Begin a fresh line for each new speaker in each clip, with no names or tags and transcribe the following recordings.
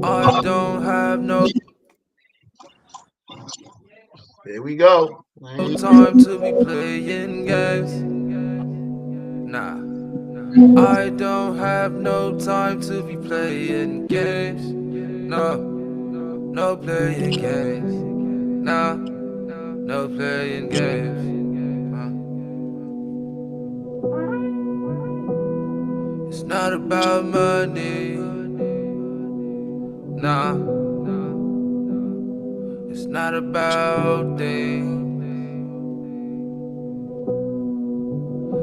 I don't have no
Here we go.
time to be playing games. Nah, I don't have no time to be playing games. No, no playing games. Nah, no playing games. It's not about money. Nah, it's not about things.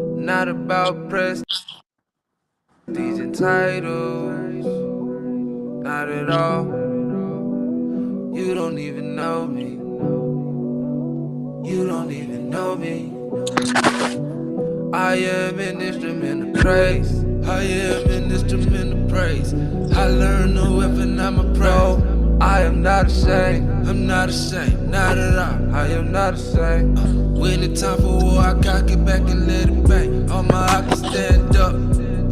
Not about prestige and titles. Not at all. You don't even know me. You don't even know me. I am an instrument of praise. I am an instrument of praise. I learn the weapon, I'm a pro. I am not ashamed. I'm not ashamed. Not at all. I am not ashamed. When it's time for war, I cock it back and let it bang. All my I can stand up.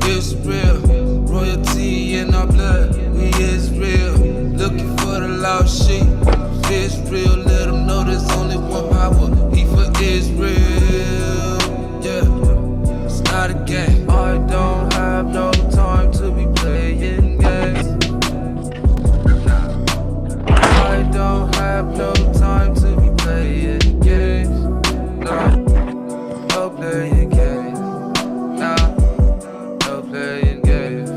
It's real. Royalty in our blood. We is real. Looking for the lost sheep. It's real. Let them know there's only one power. He for Israel. Yeah, it's not a game. I don't have no time to be playing games. Nah, I don't have no time to be playing games. No, no playing games. Nah, no playing games.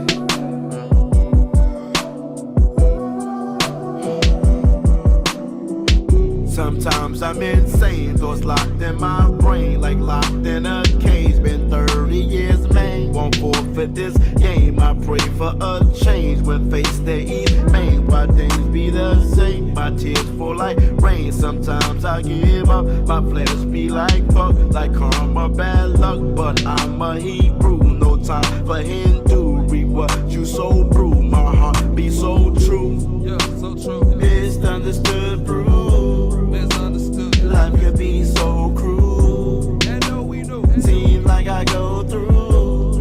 Sometimes I'm insane, thoughts locked in my brain, like locked in a cage. Been 30 years, man. Won't forfeit this game. I pray for a change when face the east main. Why things be the same? My tears fall like rain. Sometimes I give up. My flesh be like fuck, like karma, bad luck. But I'm a Hebrew, no time for Hindu. What you so bruised, my heart be so true.
Yeah, so true.
Misunderstood, bruised.
Misunderstood.
Life can be so cruel.
Yeah, no, we know.
Seems like I go through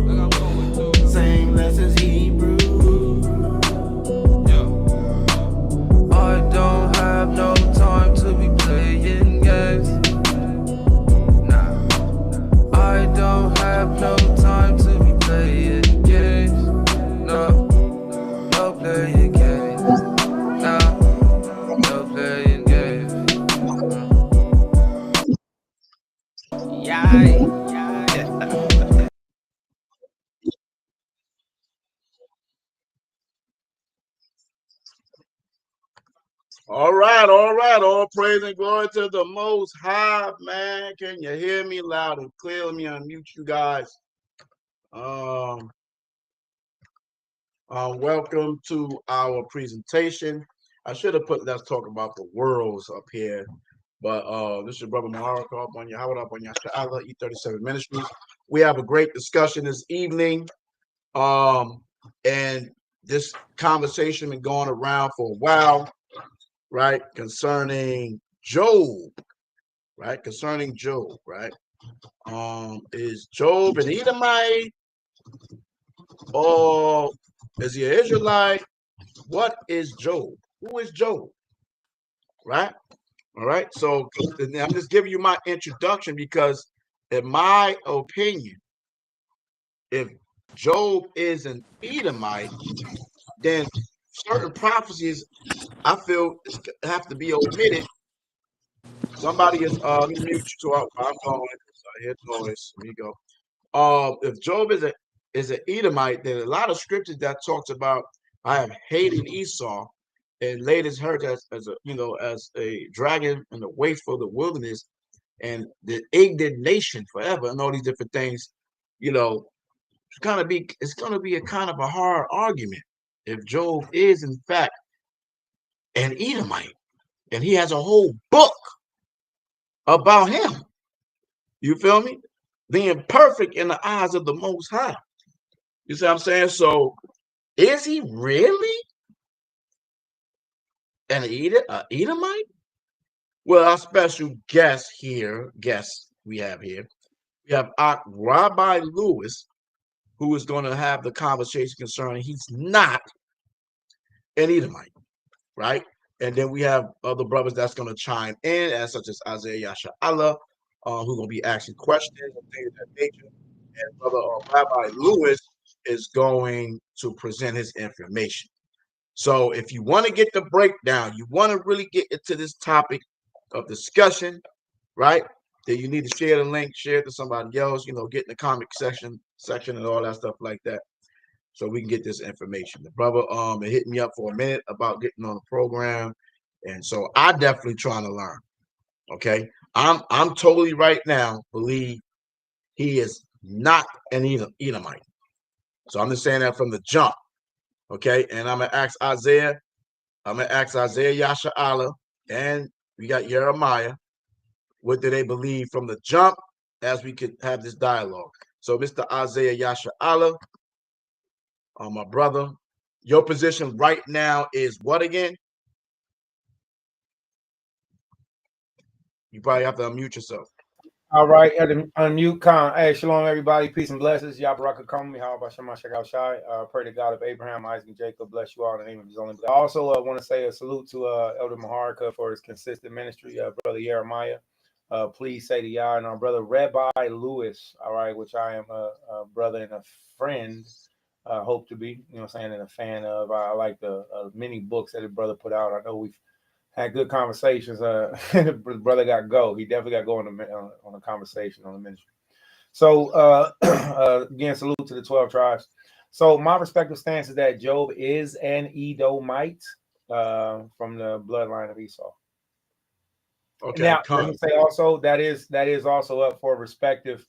Like I'm going to.
same lessons Hebrew.
Yeah. I don't have no time to be playing games. Nah, I don't have no time to be playing games. No, no playing games. Nah, no playing games. Yay.
All right, all right. All praise and glory to the Most High, man. Can you hear me loud and clear? Let me unmute you guys. Um, welcome to our presentation. I should have put let's talk about the worlds up here, but this is your brother Mahara up on your Howard up on your Allah E37 Ministries. We have a great discussion this evening. And this conversation been going around for a while, right? Concerning Job, right? Concerning Job, right? Is Job an Edomite or is he an Israelite? What is Job? Who is Job? Right? All right. So I'm just giving you my introduction because, in my opinion, if Job is an Edomite, then certain prophecies I feel have to be omitted. Somebody is let me mute you so I'm going. I hear noise. Here you go. If Job is an Edomite, there's a lot of scriptures that talks about I have hated Esau and laid his hurt as a as a dragon in the waste for the wilderness and the indignation forever and all these different things. You know, it's gonna be a kind of a hard argument if Job is in fact an Edomite and he has a whole book about him. You feel me? Being perfect in the eyes of the Most High. You see what I'm saying? So, is he really an Edomite? Well, our special guest we have here, we have Rabbi Lewis, who is going to have the conversation concerning he's not an Edomite, right? And then we have other brothers that's going to chime in, as such as Isaiah Yasha Allah, who's going to be asking questions and things of that nature. And brother Rabbi Lewis is going to present his information. So if you want to get the breakdown, you want to really get into this topic of discussion, right? Then you need to share the link, share it to somebody else, get in the comment section and all that stuff like that, so we can get this information. The brother it hit me up for a minute about getting on the program, and so I definitely trying to learn. Okay, I'm totally right now believe he is not an Edomite. So I'm just saying that from the jump. Okay, and I'm gonna ask Isaiah Yasha Allah, and we got Jeremiah. What do they believe from the jump, as we could have this dialogue? So, Mr. Isaiah Yasha Allah, my brother, your position right now is what again? You probably have to unmute yourself.
All right, unmute Khan. Hey, shalom, everybody. Peace and blessings. Yabaraka Kami, how about Shema Shekau Shai? Pray to God of Abraham, Isaac, and Jacob. Bless you all in the name of his only. I also want to say a salute to Elder Maharka for his consistent ministry, Brother Jeremiah. Please say to y'all and our brother Rabbi Lewis, all right, which I am a brother and a friend, hope to be, you know what I'm saying, and a fan of. I like the many books that his brother put out. I know we've had good conversations. The brother got go. He definitely got going on a conversation on the ministry. So again, salute to the 12 tribes. So my respective stance is that Job is an Edomite from the bloodline of Esau. Okay. Now, let me say also that is also up for a respective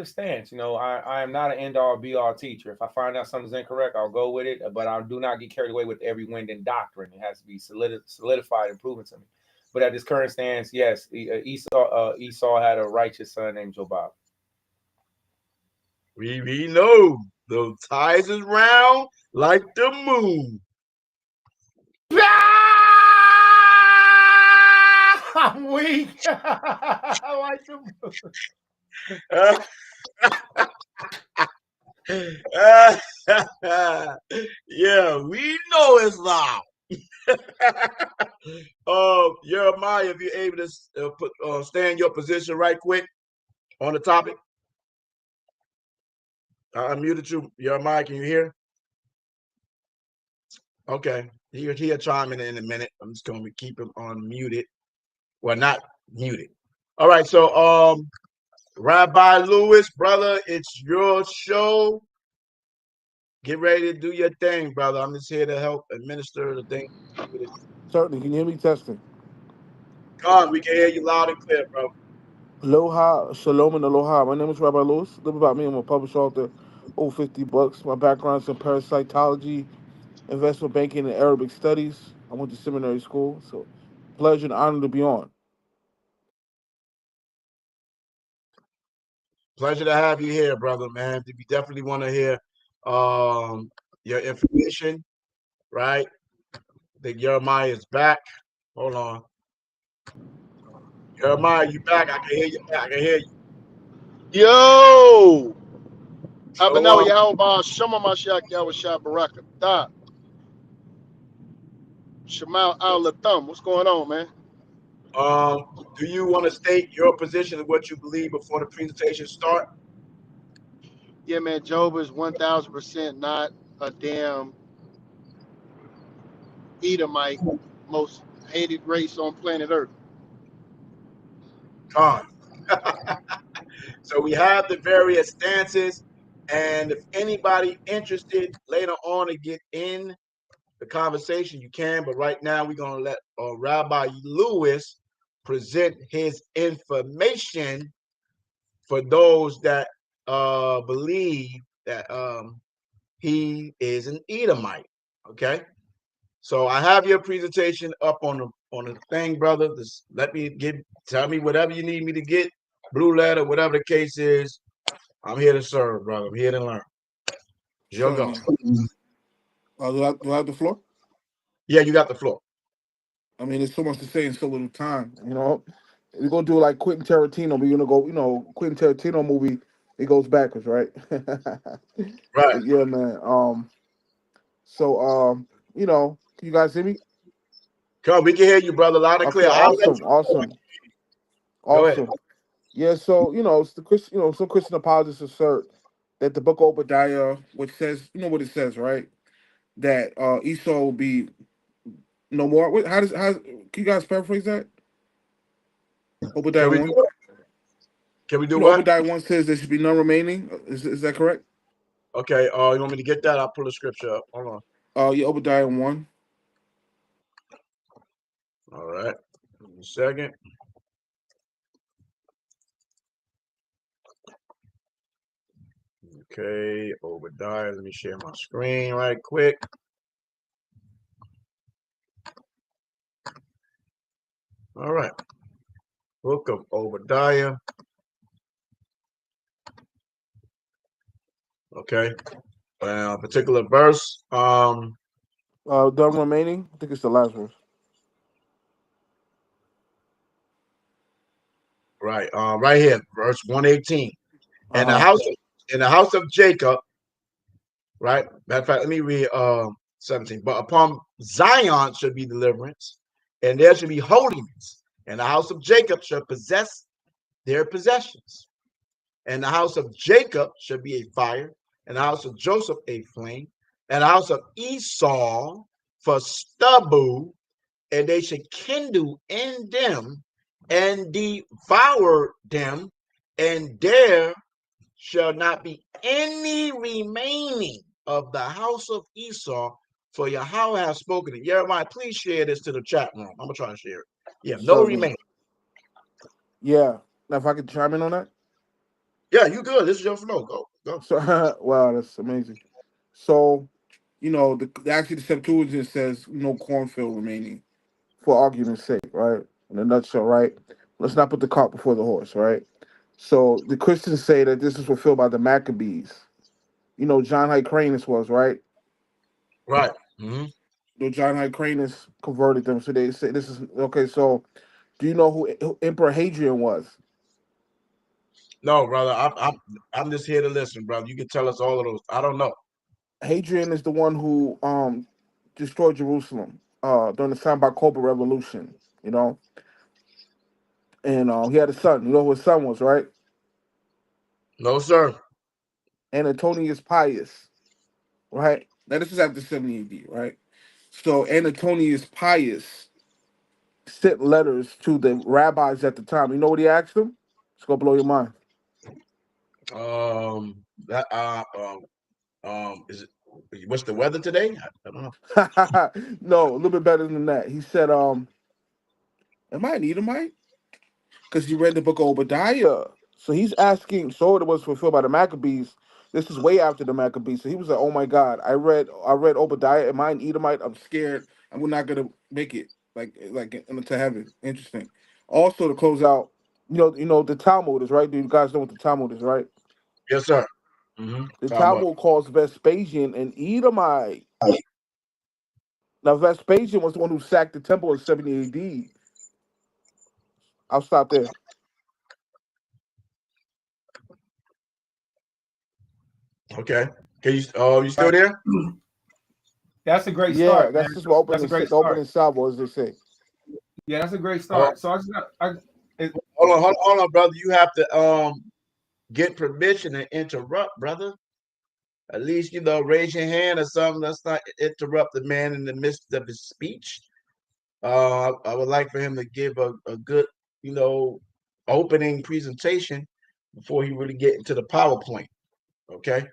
stance. I am not an end-all be-all teacher. If I find out something's incorrect, I'll go with it, but I do not get carried away with every wind and doctrine. It has to be solidified and proven to me. But at this current stance, yes, Esau had a righteous son named Jobab.
We know the ties is round like the moon.
I'm weak. I like the
yeah, we know it's loud. Jeremiah, if you're able to stay in your position right quick on the topic. I unmuted you, Jeremiah. Can you hear? Okay, he'll chime in a minute. I'm just going to keep him unmuted. Well, not muted. All right, so Rabbi Lewis, brother, it's your show. Get ready to do your thing, brother. I'm just here to help administer the thing.
Certainly. Can you hear me testing?
God, we can hear you loud and clear, bro.
Aloha, shalom, and aloha. My name is Rabbi Lewis. A little about me. I'm a published author, over 50 books. My background is in parasitology, investment banking, and Arabic studies. I went to seminary school, so pleasure and honor to be on.
Pleasure to have you here, brother, man. We definitely want to hear your information, right? I think Jeremiah is back. Hold on. Jeremiah, you back? I can hear you. I can hear you.
Yo! Abanawa Yahweh Shema Mashiach Yahweh Shah Baraka. Da. Shemal Al Latham. What's going on, man?
Do you want to state your position of what you believe before the presentation start?
Yeah, man, Job is 1,000% not a damn Edomite, most hated race on planet Earth.
Con. So we have the various stances, and if anybody interested later on to get in the conversation, you can. But right now, we're going to let Rabbi Lewis present his information for those that believe that he is an Edomite. Okay, so I have your presentation up on the thing, brother. Just tell me whatever you need me to get, blue letter, whatever the case is. I'm here to serve, brother. I'm here to learn. Your go.
Do I have the floor?
Yeah, you got the floor.
I mean, there's so much to say in so little time. We're gonna do like Quentin Tarantino. We're gonna go, Quentin Tarantino movie, It goes backwards, right?
Right.
But yeah, man. So can you guys hear me?
Come, we can hear you, brother, loud and
Okay,
clear. I'll let
awesome,
you
awesome,
go ahead.
awesome. Yeah, so it's the Christian, some Christian apologists assert that the book of Obadiah, which says, what it says, right? That Esau will be no more. Can you guys paraphrase that?
Can
Obadiah
we do
1.
it? Can we do what?
Obadiah 1 says there should be none remaining. Is that correct?
Okay, you want me to get that? I'll pull the scripture up. Hold on.
Yeah, Obadiah 1.
All right. Give me a second. Okay, Obadiah. Let me share my screen right quick. All right. Book of Obadiah. Okay. Particular verse.
None remaining. I think it's the last verse.
Right. Right here, verse 118. And
Uh-huh.
in the house of Jacob, right? Matter of fact, let me read 17. But upon Zion should be deliverance, and there should be holiness, and the house of Jacob shall possess their possessions. And the house of Jacob shall be a fire, and the house of Joseph a flame, and the house of Esau for stubble, and they should kindle in them and devour them, and there shall not be any remaining of the house of Esau, for Yahweh has spoken it. Jeremiah, please share this to the chat room. I'm gonna try to share it. Yeah, no
Certainly.
remaining.
Yeah. Now, if I could chime in on that.
Yeah, you good. This is your flow. Go.
So, wow, that's amazing. So, actually the Septuagint says no cornfield remaining, for argument's sake, right? In a nutshell, right? Let's not put the cart before the horse, right? So the Christians say that this is fulfilled by the Maccabees. John Hyrcanus was, right?
Right. Mm-hmm.
John Hyrcanus converted them. So they say this is okay. So do you know who Emperor Hadrian was?
No, brother. I'm just here to listen, brother. You can tell us all of those. I don't know.
Hadrian is the one who destroyed Jerusalem during the San Barcoba Revolution, you know, and he had a son. You know who his son was, right?
No, sir.
Antonius Pius, right? Now this is after 70 AD, right? So Antonius Pius sent letters to the rabbis at the time. You know what he asked them? It's gonna blow your mind.
That is it? What's the weather today? I don't know.
No, a little bit better than that. He said, am I an Edomite? Because he read the book of Obadiah. So he's asking, so it was fulfilled by the Maccabees. This is way after the Maccabees. So he was like, oh my God, I read Obadiah. Am I an Edomite? I'm scared. I'm not gonna make it into heaven. Interesting. Also to close out, the Talmud is right. Do you guys know what the Talmud is, right?
Yes, sir. Mm-hmm.
The
Talmud.
Talmud calls Vespasian an Edomite. Now Vespasian was the one who sacked the temple in 70 AD. I'll stop there.
Okay. Can you? Oh, you still there?
That's a great
Yeah,
start, man.
that's just what
That's a great
the
start.
opening salvo, as they say.
Yeah, that's a great
Oh,
start. So I just got, it,
hold on, brother. You have to get permission to interrupt, brother. At least raise your hand or something. Let's not interrupt the man in the midst of his speech. I would like for him to give a good, opening presentation before he really get into the PowerPoint. Okay.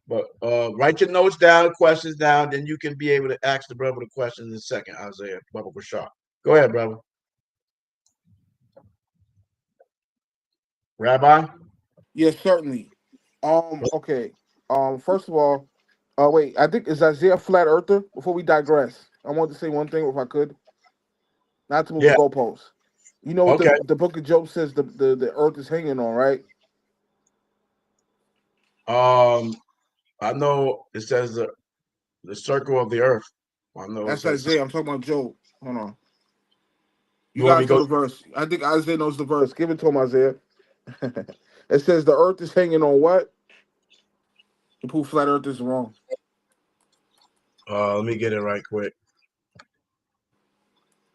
But write your notes down, questions down, then you can be able to ask the brother the questions in a second, Isaiah Bubba Bashar. Go ahead, brother. Rabbi?
Yes, certainly. Okay. First of all, wait, I think is Isaiah a flat earther? Before we digress, I want to say one thing, if I could, not to move the
Yeah.
goalposts. You know what
Okay.
the book of Job says the earth is hanging on, right?
I know it says the circle of the earth. I know it
That's
says.
Isaiah. I'm talking about Job. Hold on. You
You want me
guys
to
know
go?
the verse. I think Isaiah knows the verse. Give it to him, Isaiah. It says the earth is hanging on what? To prove flat earth is wrong.
Let me get it right quick.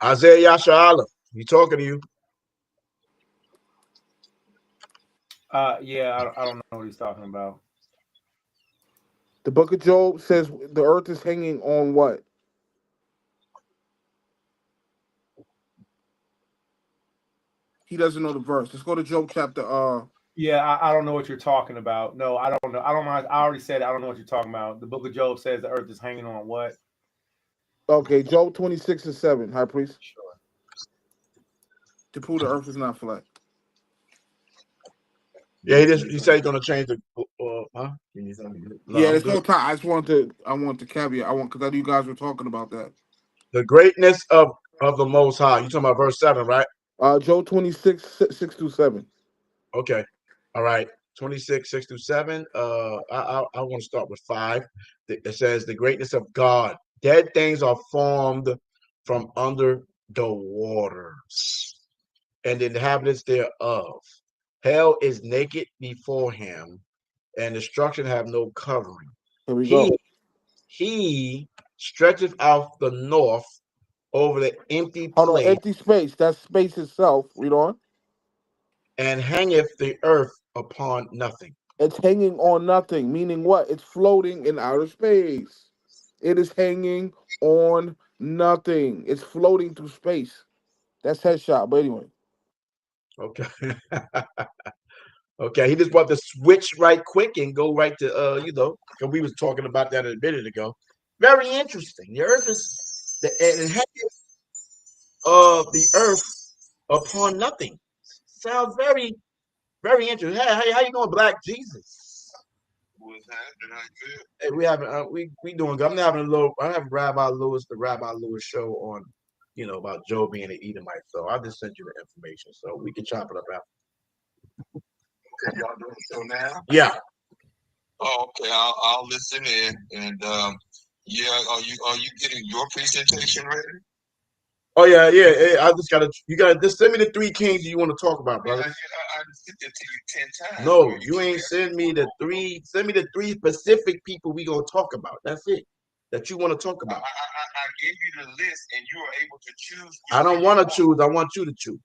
Isaiah Yasha'Allah, he talking to you.
Yeah, I don't know what he's talking about.
The book of Job says the earth is hanging on what? He doesn't know the verse. Let's go to Job chapter.
Yeah, I don't know what you're talking about. No, I don't know. I don't mind. I already said I don't know what you're talking about. The book of Job says the earth is hanging on what?
Okay, Job 26:7, High Priest.
Sure.
To prove the earth is not flat.
Yeah, he said he's gonna change the. Huh? No,
Yeah,
I'm
there's
good.
no time. I want to caveat. Because I knew you guys were talking about that.
The greatness of the Most High. You talking about verse 7, right?
Job 26:6-7.
Okay. All right. 26, 6-7. I want to start with 5. It says, the greatness of God. Dead things are formed from under the waters, and the inhabitants thereof. Hell is naked before him, and destruction have no covering.
Here we go.
He stretcheth out the north over the empty
Hold on,
place,
empty space. That's space itself. Read on.
and hangeth the earth upon nothing.
It's hanging on nothing, meaning what? It's floating in outer space. It is hanging on nothing. It's floating through space. That's headshot. But anyway.
Okay. Okay. He just want to switch right quick and go right to because we was talking about that a minute ago. Very interesting. The earth is and hangeth of the earth upon nothing. Sounds very, very interesting. Hey, how you doing, Black Jesus? What's happening? How you feel? Hey, we having we doing good. I'm having the Rabbi Lewis show on, about Job being an Edomite. So I just sent you the information, so we can chop it up after. Okay, y'all doing the show now? Yeah. Oh, okay. I'll listen in, and yeah. Are you getting your presentation ready? Oh yeah. You gotta just send me the 3 kings you want to talk about, brother. I sent it to you 10 times. No, you ain't send me the 3. Send me the 3 specific people we gonna talk about. That's it. That you want to talk about. I gave you the list, and you were able to choose. I don't want to choose. I want you to choose.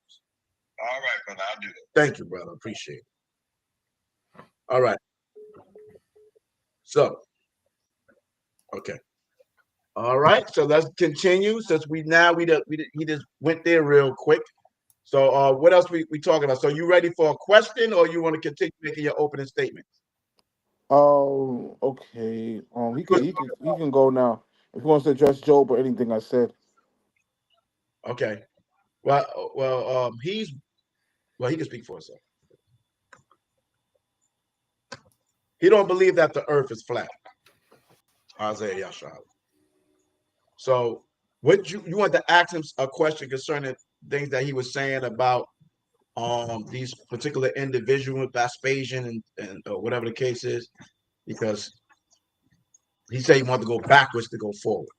All right, brother. I'll do that. Thank you, brother. Appreciate it. All right. So, okay. All right. So let's continue. Since he just went there real quick. So what else we talking about? So you ready for a question, or you want to continue making your opening statement?
Oh, okay. He can go now if he wants to address Job or anything I said.
Okay. Well, he can speak for himself. He don't believe that the earth is flat. Isaiah Yashar. So what you want to ask him a question concerning things that he was saying about these particular individuals, Vespasian and whatever the case is, because he said he wanted to go backwards to go forward.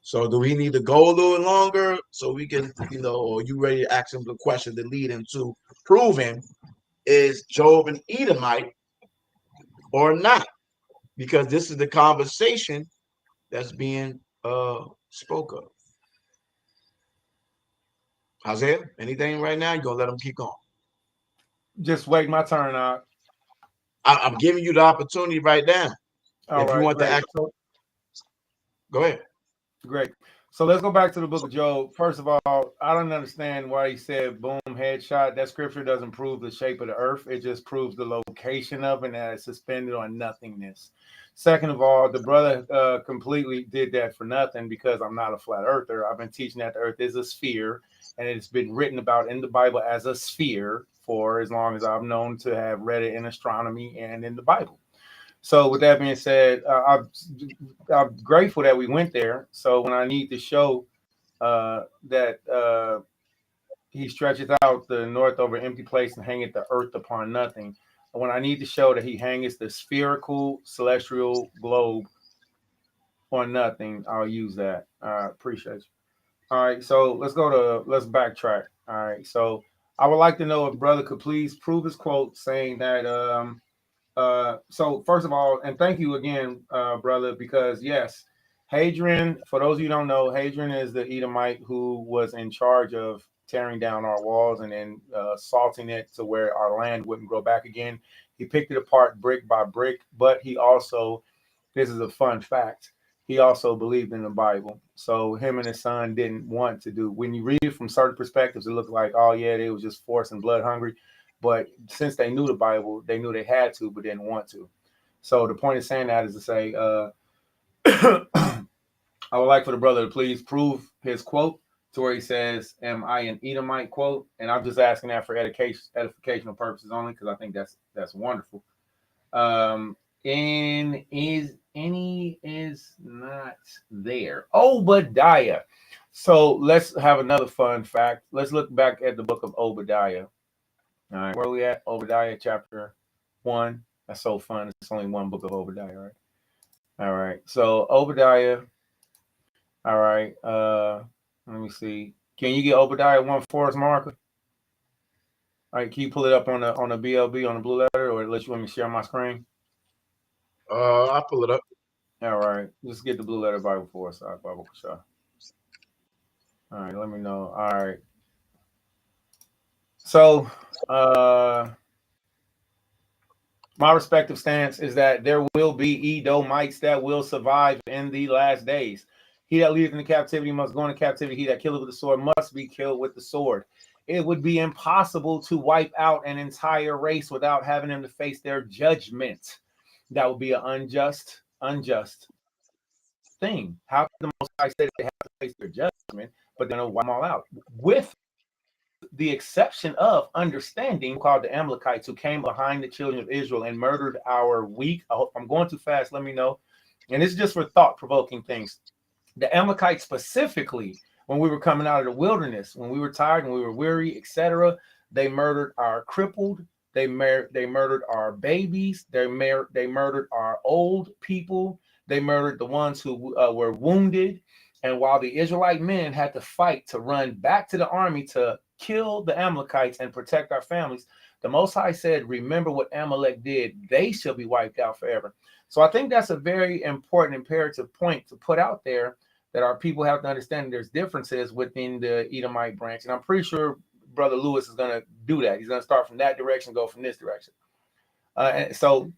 So do we need to go a little longer so we can, or you ready to ask him the question to lead him to proving is Job an Edomite or not? Because this is the conversation that's being spoke of. Isaiah, anything right now? You're gonna let him keep going.
Just wait my turn out.
I'm giving you the opportunity right now.
All right,
you want
great.
to act, go ahead.
Great. So let's go back to the book of Job. First of all, I don't understand why he said boom, headshot. That scripture doesn't prove the shape of the earth. It just proves the location of it and that it's suspended on nothingness. Second of all, the brother completely did that for nothing because I'm not a flat earther. I've been teaching that the earth is a sphere, and it's been written about in the Bible as a sphere for as long as I've known to have read it in astronomy and in the Bible. So with that being said, I'm grateful that we went there. So when I need to show that he stretches out the north over empty place and hangeth the earth upon nothing, when I need to show that he hangeth the spherical celestial globe on nothing, I'll use that. Appreciate you. All right, so let's backtrack. All right, so I would like to know if brother could please prove his quote saying that. So first of all, and thank you again, brother, because yes, Hadrian. For those of you who don't know, Hadrian is the Edomite who was in charge of tearing down our walls and then salting it to where our land wouldn't grow back again. He picked it apart brick by brick, but he also, this is a fun fact, he also believed in the Bible. So him and his son didn't want to do, when you read it from certain perspectives, it looked like, oh yeah, they was just forced and blood hungry. But since they knew the Bible, they knew they had to, but didn't want to. So the point of saying that is to say, I would like for the brother to please prove his quote to where he says, "Am I an Edomite?" quote, and I'm just asking that for edificational purposes only, because I think that's wonderful. And is not there. Obadiah. So let's have another fun fact. Let's look back at the book of Obadiah. All right, where are we at? Obadiah chapter 1. That's so fun. It's only one book of Obadiah, right? All right. So Obadiah. All right. Let me see. Can you get Obadiah 1 for us, Marker? All right, can you pull it up on the BLB on the blue letter, or let you want me to share my screen?
I'll pull it up.
All right. Just get the blue letter Bible for us, Bible Kasha. All right, let me know. All right. So my respective stance is that there will be Edomites that will survive in the last days. He that leadeth into captivity must go into captivity. He that killeth with the sword must be killed with the sword. It would be impossible to wipe out an entire race without having them to face their judgment. That would be an unjust thing. How can the Most High say that they have to face their judgment, but they're going to wipe them all out? With the exception of understanding, called the Amalekites, who came behind the children of Israel and murdered our weak. I hope I'm going too fast. Let me know. And it's just for thought-provoking things. The Amalekites specifically, when we were coming out of the wilderness, when we were tired and we were weary, etc., they murdered our crippled. They murdered our babies. They murdered our old people. They murdered the ones who were wounded. And while the Israelite men had to fight to run back to the army to kill the Amalekites and protect our families, the Most High said, remember what Amalek did. They shall be wiped out forever. So I think that's a very important imperative point to put out there, that our people have to understand there's differences within the Edomite branch. And I'm pretty sure Brother Lewis is going to do that. He's going to start from that direction, go from this direction. And so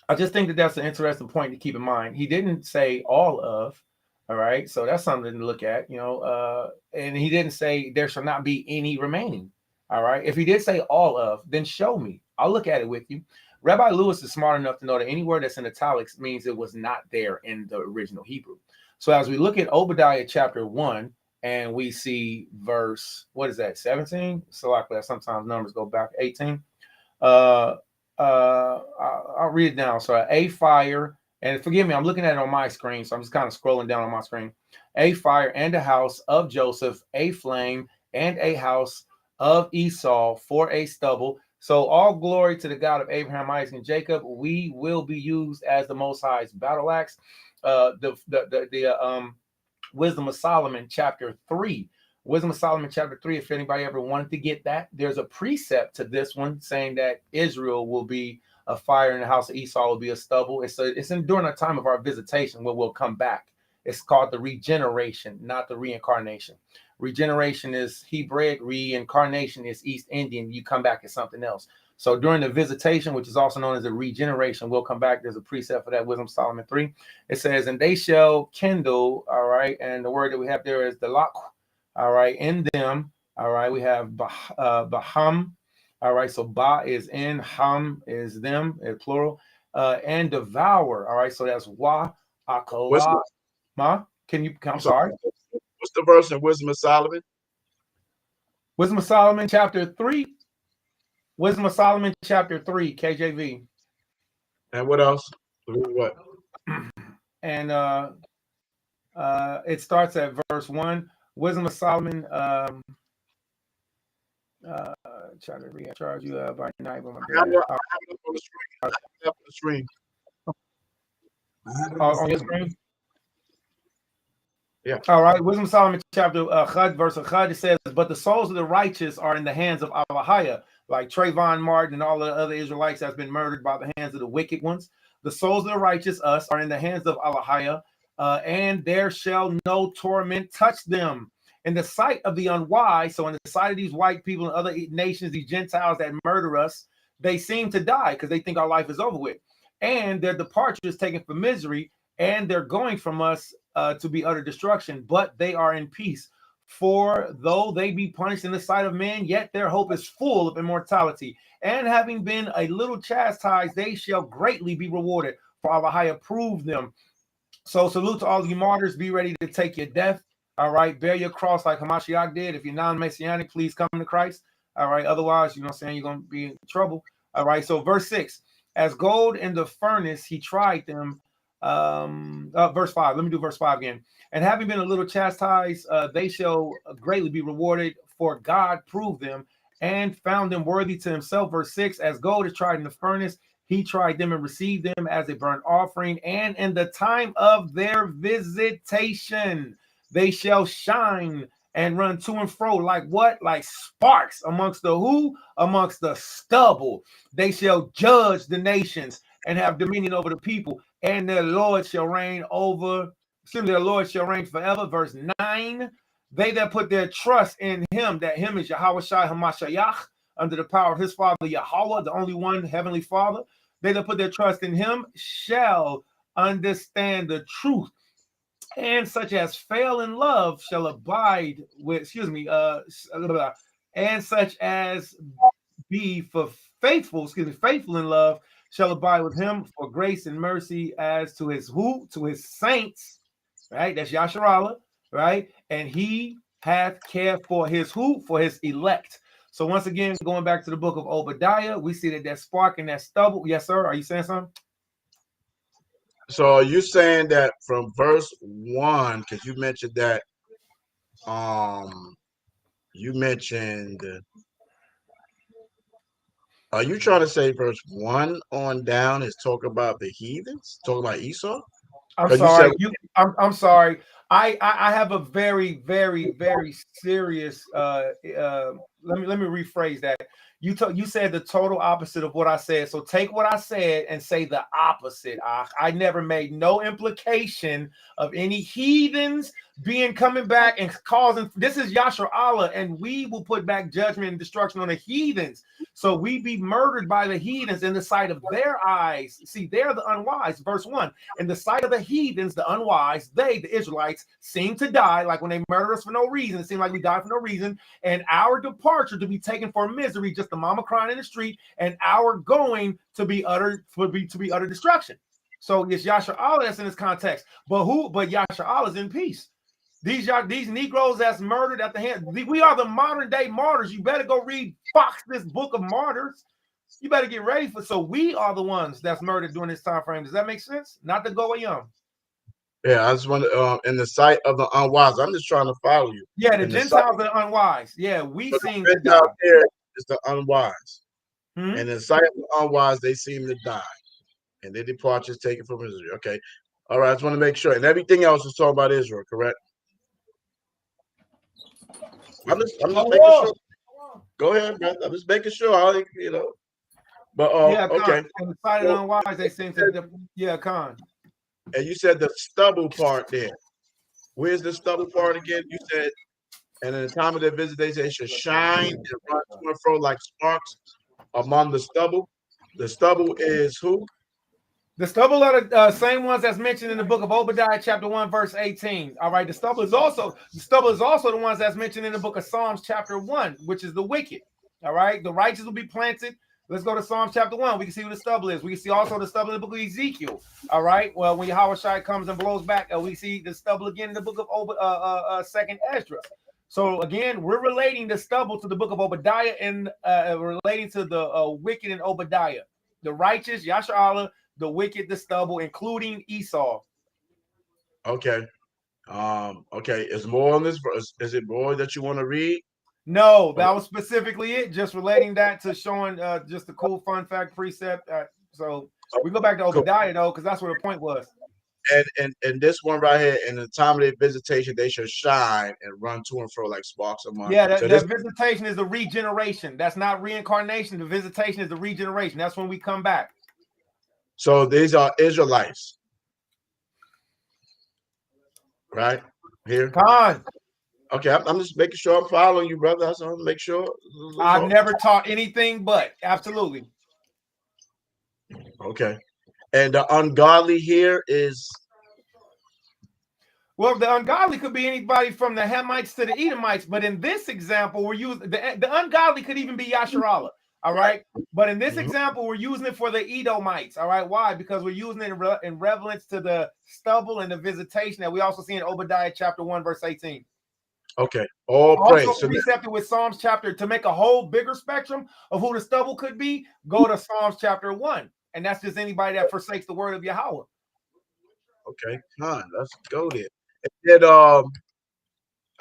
I just think that that's an interesting point to keep in mind. He didn't say all of, all right. So that's something to look at, and he didn't say there shall not be any remaining. All right. If he did say all of, then show me. I'll look at it with you. Rabbi Lewis is smart enough to know that any word that's in italics means it was not there in the original Hebrew. So as we look at Obadiah chapter 1 and we see verse, what is that, 17? So like that, sometimes numbers go back 18. I'll read it down. So a fire, and forgive me, I'm looking at it on my screen, so I'm just kind of scrolling down on my screen. A fire and a house of Joseph, a flame and a house of Esau for a stubble. So all glory to the God of Abraham, Isaac, and Jacob. We will be used as the Most High's battle axe. The Wisdom of Solomon chapter 3. Wisdom of Solomon chapter 3, if anybody ever wanted to get that, there's a precept to this one saying that Israel will be a fire and the house of Esau will be a stubble. It's during a time of our visitation where we'll come back. It's called the regeneration, not the reincarnation. Regeneration is Hebraic, reincarnation is East Indian. You come back as something else. So during the visitation, which is also known as the regeneration, we'll come back. There's a precept for that, Wisdom of Solomon 3. It says, and they shall kindle, all right, and the word that we have there is the lak. All right, in them, all right, we have Baham, all right, so Ba is in, Ham is them, plural, and devour, all right, so that's Wa, Akala, Ma, I'm sorry.
What's the verse in Wisdom of Solomon?
Wisdom of Solomon, chapter 3. Wisdom of Solomon, chapter 3, KJV.
And what else? What?
And it starts at verse 1. Wisdom of Solomon, try to recharge you by night.
I have it up on the screen.
On your screen?
Yeah.
All right. Wisdom of Solomon chapter Chad, verse Chad, it says, but the souls of the righteous are in the hands of Allahiyah, like Trayvon Martin and all the other Israelites that's been murdered by the hands of the wicked ones. The souls of the righteous, us, are in the hands of Allahiyah, and there shall no torment touch them. In the sight of the unwise, so in the sight of these white people and other nations, these Gentiles that murder us, they seem to die because they think our life is over with. And their departure is taken for misery, and they're going from us to be utter destruction, but they are in peace. For though they be punished in the sight of men, yet their hope is full of immortality. And having been a little chastised, they shall greatly be rewarded. For Allah approved them. So salute to all of you martyrs. Be ready to take your death. All right. Bear your cross like Hamashiach did. If you're non-Messianic, please come to Christ. All right. Otherwise, you know what I'm saying, you're going to be in trouble. All right. So verse 6. As gold in the furnace, he tried them. Verse 5. Let me do verse 5 again. And having been a little chastised, they shall greatly be rewarded, for God proved them and found them worthy to himself. Verse 6. As gold is tried in the furnace, he tried them and received them as a burnt offering. And in the time of their visitation, they shall shine and run to and fro like what? Like sparks amongst the who? Amongst the stubble. They shall judge the nations and have dominion over the people, and their Lord shall reign over, their Lord shall reign forever. Verse 9, they that put their trust in him, that him is Yahweh Shai Hamashiach, under the power of his father Yahweh, the only one heavenly Father. They that put their trust in him shall understand the truth, and such as fail in love shall abide with, and such as be for faithful in love shall abide with him for grace and mercy as to his who? To his saints, right? That's Yasharallah, right? And he hath care for his who? For his elect. So once again, going back to the book of Obadiah, we see that spark and that stubble. Yes, sir. Are you saying something?
So are you saying that from verse 1, because you mentioned that you mentioned, are you trying to say verse 1 on down is talk about the heathens, talk about Esau?
I'm
'Cause
sorry.
you said,
I'm sorry. I have a very, very, very serious let me rephrase that. You said the total opposite of what I said. So take what I said and say the opposite. I never made no implication of any heathens coming back and causing. This is Yashar Allah, and we will put back judgment and destruction on the heathens. So we be murdered by the heathens in the sight of their eyes. See, they're the unwise. Verse 1. In the sight of the heathens, the unwise, they, the Israelites, seem to die. Like when they murder us for no reason, it seemed like we died for no reason. And our departure to be taken for misery, just the mama crying in the street, and our going to be utter destruction. So it's Yashar Allah that's in this context. But Yashar Allah is in peace. These Negroes that's murdered at the hand. We are the modern day martyrs. You better go read this book of martyrs. You better get ready for. So we are the ones that's murdered during this time frame. Does that make sense? Not the Goyim.
Yeah, I just want to in the sight of the unwise. I'm just trying to follow you.
Yeah, the
in
Gentiles are unwise. Yeah, we seem to die.
Gentiles here is the unwise.
Hmm?
And in the sight of the unwise, they seem to die. And their departure is taken from Israel. Okay. All right, I just want to make sure. And everything else is talking about Israel, correct? I'm just making sure. Go ahead, brother. I'm just making sure. But okay.
In the sight of the unwise, they seem to Khan.
And you said the stubble part there. Where's the stubble part again? You said, and in the time of their visit, they should shine and run to and fro like sparks among the stubble. The stubble is who?
The stubble are the same ones that's mentioned in the book of Obadiah, chapter 1, verse 18. All right, the stubble is also the ones that's mentioned in the book of Psalms, chapter 1, which is the wicked. All right, the righteous will be planted. Let's go to Psalms chapter 1. We can see what the stubble is. We can see also the stubble in the book of Ezekiel. All right, well, when Yahweh Shai comes and blows back, we see the stubble again in the book of Second Esdras. So again, we're relating the stubble to the book of Obadiah and relating to the wicked in Obadiah. The righteous, Yashar Allah, the wicked, the stubble, including Esau.
Okay. Okay. Is more on this verse? Is it more that you want to read?
No, that was specifically it. Just relating that to showing just a cool fun fact precept. So we go back to Obadiah though, because that's where the point was.
and this one right here, in the time of their visitation, they shall shine and run to and fro like sparks among.
Yeah,
So
that visitation is the regeneration. That's not reincarnation. The visitation is the regeneration. That's when we come back.
So these are Israelites, right here.
Khan,
Okay, I'm just making sure I'm following you, brother. I just want to make sure.
I've never taught anything but. Absolutely.
Okay. And the ungodly here is.
Well, the ungodly could be anybody from the Hamites to the Edomites, but in this example, we're using the ungodly could even be Yasharallah. All right. But in this example, we're using it for the Edomites. All right. Why? Because we're using it in relevance to the stubble and the visitation that we also see in Obadiah chapter 1, verse 18.
Okay. All praise.
Also precepted with Psalms chapter to make a whole bigger spectrum of who the stubble could be. Go to Psalms chapter 1. And that's just anybody that forsakes the word of Yahweh.
Okay. Fine. Let's go there. And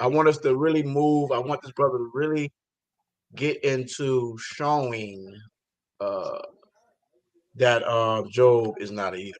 I want us to really move. I want this brother to really get into showing that Job is not an Edomite.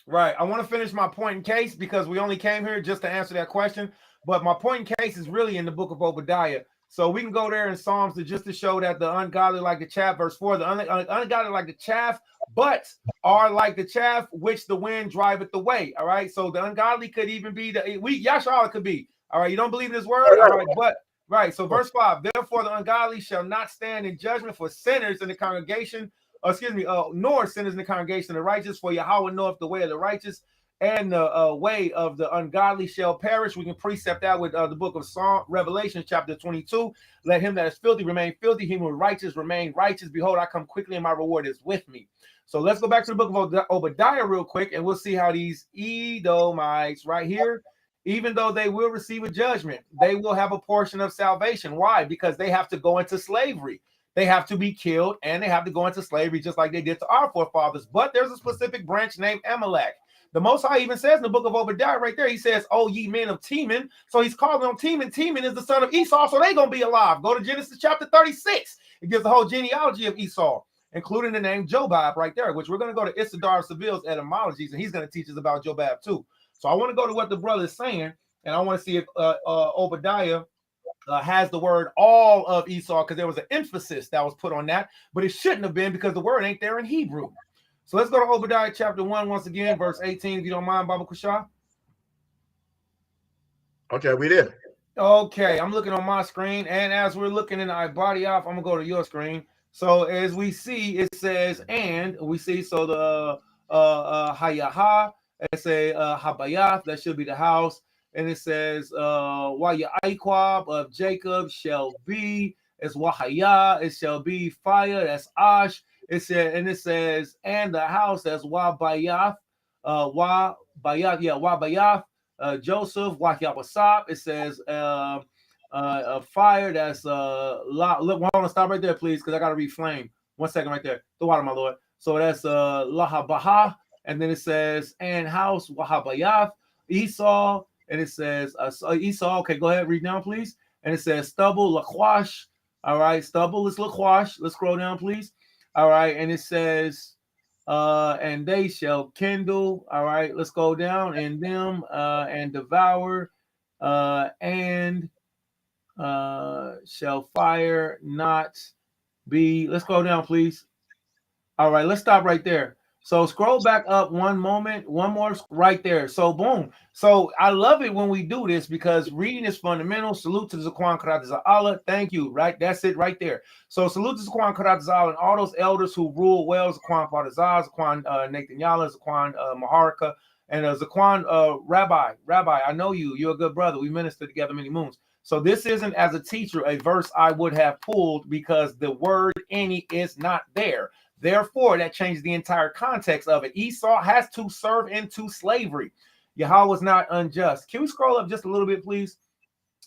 Right. I want to finish my point in case because we only came here just to answer that question. But my point in case is really in the book of Obadiah. So we can go there in Psalms to show that the ungodly like the chaff, verse 4, the ungodly like the chaff, but are like the chaff which the wind driveth away. All right. So the ungodly could even be Yasharallah could be. All right. You don't believe this word? All right. But right. So verse 5, therefore the ungodly shall not stand in judgment for sinners in the congregation. Nor sinners in the congregation of the righteous, for Yahweh knoweth the way of the righteous, and the way of the ungodly shall perish. We can precept that with the book of Revelation, chapter 22. Let him that is filthy remain filthy, him who is righteous remain righteous. Behold, I come quickly, and my reward is with me. So let's go back to the book of Obadiah real quick, and we'll see how these Edomites right here, even though they will receive a judgment, they will have a portion of salvation. Why? Because they have to go into slavery. They have to be killed, and they have to go into slavery just like they did to our forefathers. But there's a specific branch named Amalek. The Most High even says in the book of Obadiah right there, he says, "Oh, ye men of Teman." So he's calling them Teman. Teman is the son of Esau, so they're going to be alive. Go to Genesis chapter 36. It gives the whole genealogy of Esau, including the name Jobab right there, which we're going to go to Issachar of Seville's etymologies, and he's going to teach us about Jobab too. So I want to go to what the brother is saying, and I want to see if Obadiah has the word all of Esau, because there was an emphasis that was put on that, but it shouldn't have been because the word ain't there in Hebrew. So let's go to Obadiah chapter 1 once again, verse 18, if you don't mind, Baba Kushah.
Okay, we did.
Okay, I'm looking on my screen, and as we're looking in the body off, I'm gonna go to your screen. So as we see, it says, and we see, so the Hayaha, it say Habayath, that should be the house. And it says, Wayaiquab of Jacob shall be, it's Wahaya, it shall be fire, that's Ash. It said, and it says, and the house, that's Wabayath, Wabayath, Joseph, Wahyawasap. It says, fire, that's hold on, stop right there, please, because I got to read flame. 1 second right there. The water, my Lord. So that's Lahabaha, and then it says, and house, Wahabayath, Esau. And it says Esau. Okay, go ahead, read down, please. And it says stubble, Laquash. All right, stubble is Laquash. Let's scroll down, please. All right, and it says, and they shall kindle. All right, let's go down, and them and devour, and shall fire not be. Let's go down, please. All right, let's stop right there. So scroll back up one moment, one more right there. So boom. So I love it when we do this because reading is fundamental. Salute to the Zaquan Karat Allah. Thank you. Right. That's it right there. So salute to Zaquan Karat Allah and all those elders who rule well. Zaquan Padazaz, Zaquan Nathan Yala, Zaquan Maharika, and Zaquan Rabbi. Rabbi, I know you. You're a good brother. We ministered together many moons. So this isn't, as a teacher, a verse I would have pulled because the word any is not there. Therefore, that changed the entire context of it. Esau has to serve into slavery. Yahweh was not unjust. Can we scroll up just a little bit, please?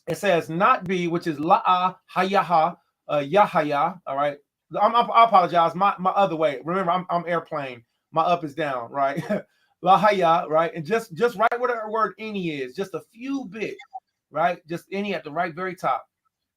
It says not be, which is la'a hayaha, yahaya. All right. I apologize. My other way. Remember, I'm airplane. My up is down, right? Lahaya, right? And just right where the word any is, just a few bit, right? Just any at the right, very top.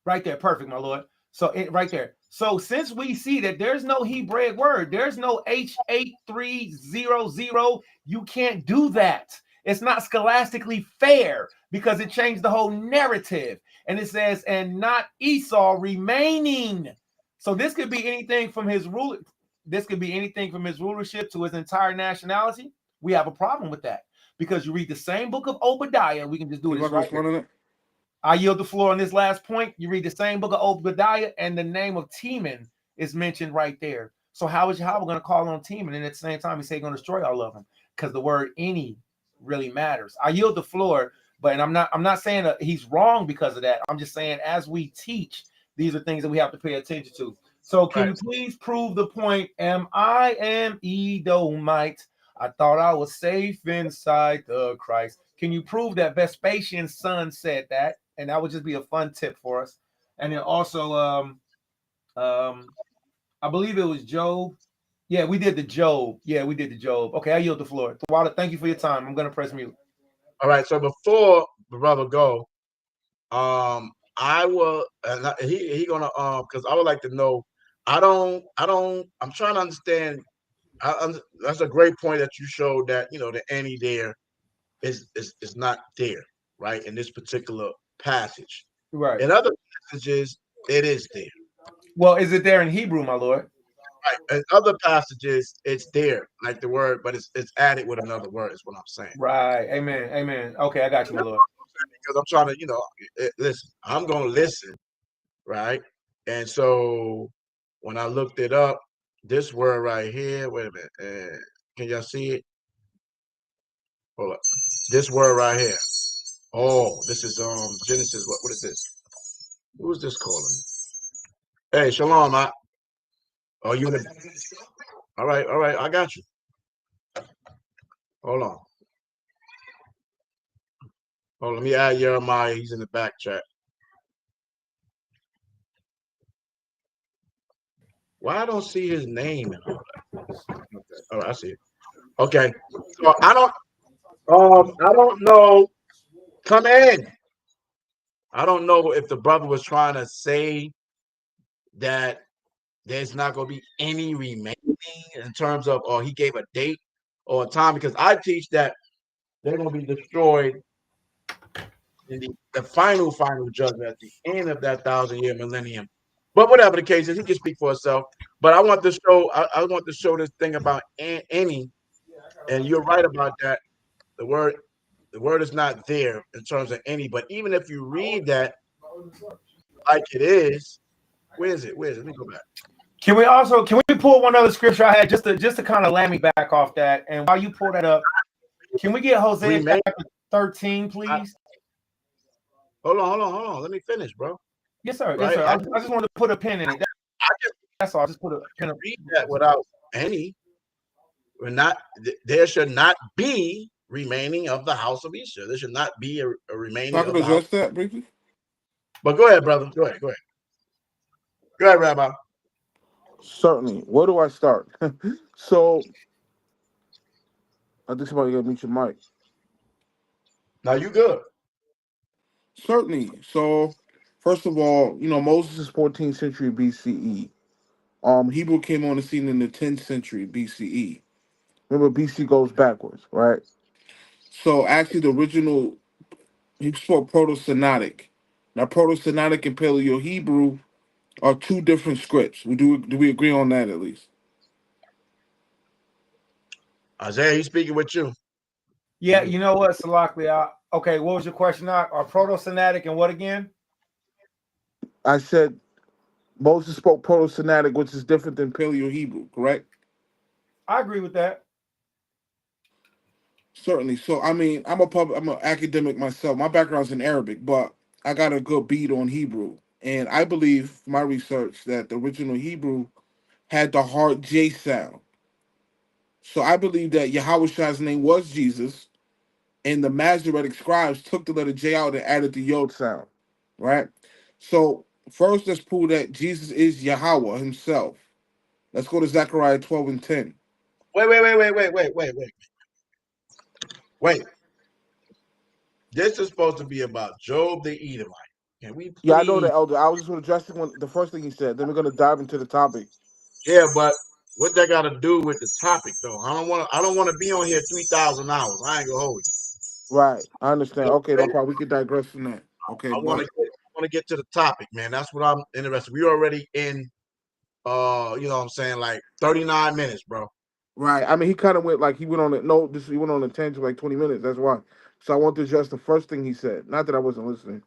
Right there. Perfect, my Lord. So right there. So since we see that there's no Hebraic word, there's no H8300, you can't do that. It's not scholastically fair because it changed the whole narrative. And it says, and not Esau remaining. So this could be anything from his rule. This could be anything from his rulership to his entire nationality. We have a problem with that because you read the same book of Obadiah. We can just do this right here. I yield the floor on this last point. You read the same book of Obadiah, and the name of Teman is mentioned right there. So how is Yahweh going to call on Teman, and at the same time, he's saying going to destroy all of them? Because the word any really matters. I yield the floor, but I'm not saying that he's wrong because of that. I'm just saying as we teach, these are things that we have to pay attention to. So can you please prove the point? I am Edomite. I thought I was safe inside the Christ. Can you prove that Vespasian's son said that? And that would just be a fun tip for us. And then also, I believe it was Job. Yeah, we did the Job. Okay, I yield the floor. Tawada, thank you for your time. I'm going to press mute.
All right. So before the brother go, I will, and he gonna, because I would like to know. I'm trying to understand. That's a great point that you showed that the any there is not there, right, in this particular passage.
Right.
In other passages, it is there.
Well, is it there in Hebrew, my Lord?
Right. In other passages, it's there, like the word, but it's added with another word, is what I'm saying.
Right. Amen. Okay, I got you, my Lord.
Because I'm trying to, listen, I'm going to listen, right? And so when I looked it up, this word right here, wait a minute, can y'all see it? Hold up. This word right here. Oh, this is Genesis. What is this? Who is this calling me? Hey, shalom, Matt. Oh, you in the... All right, I got you. Hold on. Oh, let me add Jeremiah. He's in the back chat. Why I don't see his name and all that? Okay. All right, I see it. Okay. So I don't know. Come in. I don't know if the brother was trying to say that there's not going to be any remaining in terms of, or he gave a date or a time, because I teach that they're going to be destroyed in the final judgment at the end of that 1,000-year millennium. But whatever the case is, he can speak for himself. But I want to show, I want to show this thing about any, and you're right about that. The word is not there in terms of any. But even if you read that like it is, where is it? Let me go back.
Can we pull one other scripture I had just to kind of land me back off that? And while you pull that up, can we get Hosea chapter 13, please?
Hold on. Let me finish, bro.
Yes, sir. Right? Yes, sir. I just wanted to put a pin in it. That's all. I just put a pin.
Read that without any. There should not be remaining of the house of Esau. There should not be a remaining.
I can address that briefly.
But go ahead, brother. Go ahead. Go ahead, Rabbi.
Certainly. Where do I start? So, I think somebody got to mute your mic.
Now you good.
Certainly. So, first of all, Moses is 14th century BCE. Hebrew came on the scene in the 10th century BCE. Remember, BC goes backwards, right? So, actually, the original, he spoke Proto-Synodic. Now, Proto-Synodic and Paleo-Hebrew are two different scripts. Do we agree on that at least?
Isaiah, he's speaking with you.
Yeah, you know what, Salakli? Okay, what was your question? Are Proto-Synodic and what again?
I said Moses spoke Proto-Synodic, which is different than Paleo-Hebrew, correct?
I agree with that.
Certainly. So, I'm an academic myself. My background's in Arabic, but I got a good beat on Hebrew. And I believe, from my research, that the original Hebrew had the hard J sound. So I believe that Yahweh's name was Jesus, and the Masoretic scribes took the letter J out and added the Yod sound, right? So first, let's prove that Jesus is Yahweh himself. Let's go to Zechariah 12 and 10.
Wait. This is supposed to be about Job the Edomite. Can we please...
Yeah, I know the elder. I was just addressing the first thing he said. Then we're going to dive into the topic.
Yeah, but what that got to do with the topic, though? I don't want to be on here 3,000 hours. I ain't gonna hold you.
Right. I understand.
You know
Okay,
what
no
I'm saying?
problem. We can digress from that. Okay,
I want
but
to get to the topic, man. That's what I'm interested. We're already in you know what I'm saying, like 39 minutes, bro.
right. I mean, he kind of went like he went on a no. This he went on a tangent like 20 minutes. That's why. So I want to address the first thing he said. Not that I wasn't listening,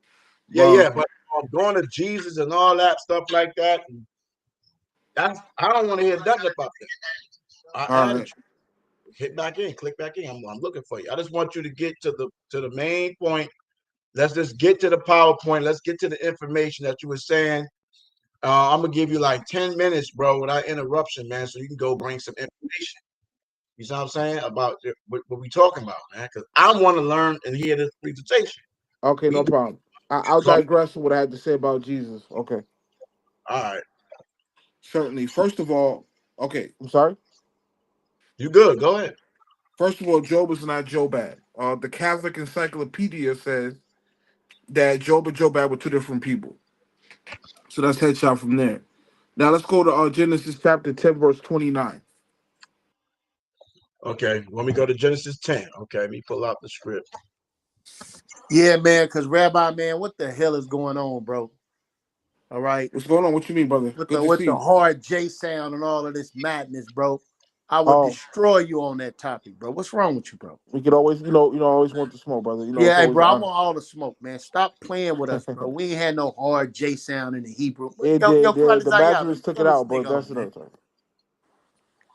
Yeah,
but
yeah, but going to Jesus and all that stuff like that, I don't want to hear nothing about that. I
all
added
right.
you. Hit back in, click back in. I'm looking for you. I just want you to get to the main point. Let's just get to the PowerPoint. Let's get to the information that you were saying. I'm gonna give you like 10 minutes, bro, without interruption, man, so you can go bring some information. You know what I'm saying about what we talking about, man? Because I want to learn and hear this presentation.
Okay,
We
no
do.
problem. I'll
So,
digress on what I had to say about Jesus. Okay,
all right,
certainly. First of all, okay, I'm sorry.
you good? Go ahead.
First of all, Job is not Jobab. The Catholic Encyclopedia says that Job and Jobab were two different people. So that's headshot from there. Now let's go to Genesis chapter 10, verse 29.
Okay, let me go to Genesis 10. Okay, let me pull out the script.
Yeah, man, because Rabbi, man, what the hell is going on, bro? All right.
What's going on? What you mean, brother? Good to
With
see
the
you.
hard J sound and all of this madness, bro. I would
Oh,
destroy you on that topic, bro. What's wrong with you, bro?
we could always, always want the smoke, brother. It's
Yeah, hey,
always
bro,
an
I
honor.
want all the smoke, man. Stop playing with us, bro. We ain't had no hard J sound in the Hebrew.
It
Yo,
did. The
Kwalizaya,
Magic took it
tell this
out, but
nigga
that's
on, man.
another time.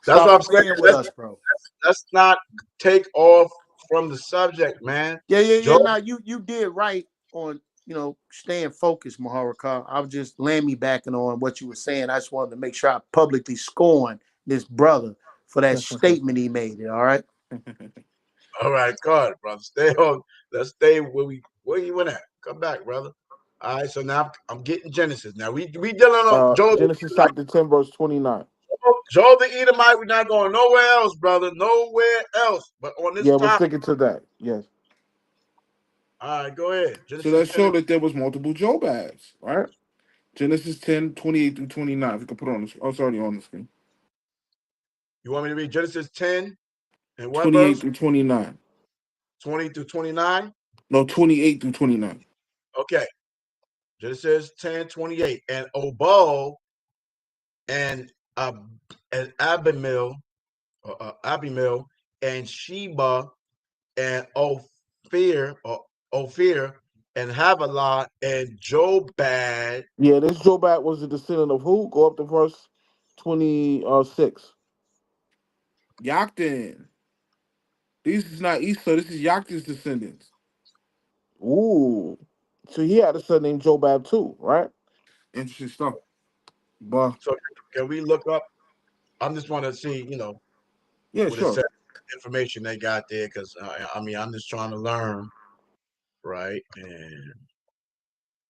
That's
Stop
what I'm saying.
playing with us, bro.
Let's not take off from the subject, man.
Yeah.
Job,
Now you did right on staying focused, Maharakar. I was just laying me backing on what you were saying. I just wanted to make sure I publicly scorn this brother for that statement he made. All right.
all right, God, brother. Stay on. Let's stay where you went at. Come back, brother. All right, so now I'm getting Genesis. Now we dealing on Job.
Genesis chapter 10, verse 29.
Job the Edomite. We're not going nowhere else, brother. Nowhere else, but on this
Yeah, we're
topic.
sticking to that. Yes.
All right, go ahead.
So
Genesis
let's
10.
show that there was multiple Jobabs, right? Genesis 10, 28 through 29. If you can put it on the screen. Oh, it's already on the screen.
You want me to read Genesis 10 and what
28
verse?
through 29.
20 through 29.
No, 28 through 29.
Okay. Genesis 10:28. And Obal and Abimael, Abimael and Sheba and Ophir and Havilah and Jobad.
Yeah, this Jobab was a descendant of who? Go up to verse 26. Yoktan. This is not Esau. This is Yoktan's descendants. Ooh. So he had a son named Jobab too, right? Interesting stuff. But
So can we look up? I'm just want to see,
yeah,
what it
sure.
says, information they got there, because I'm just trying to learn, right? And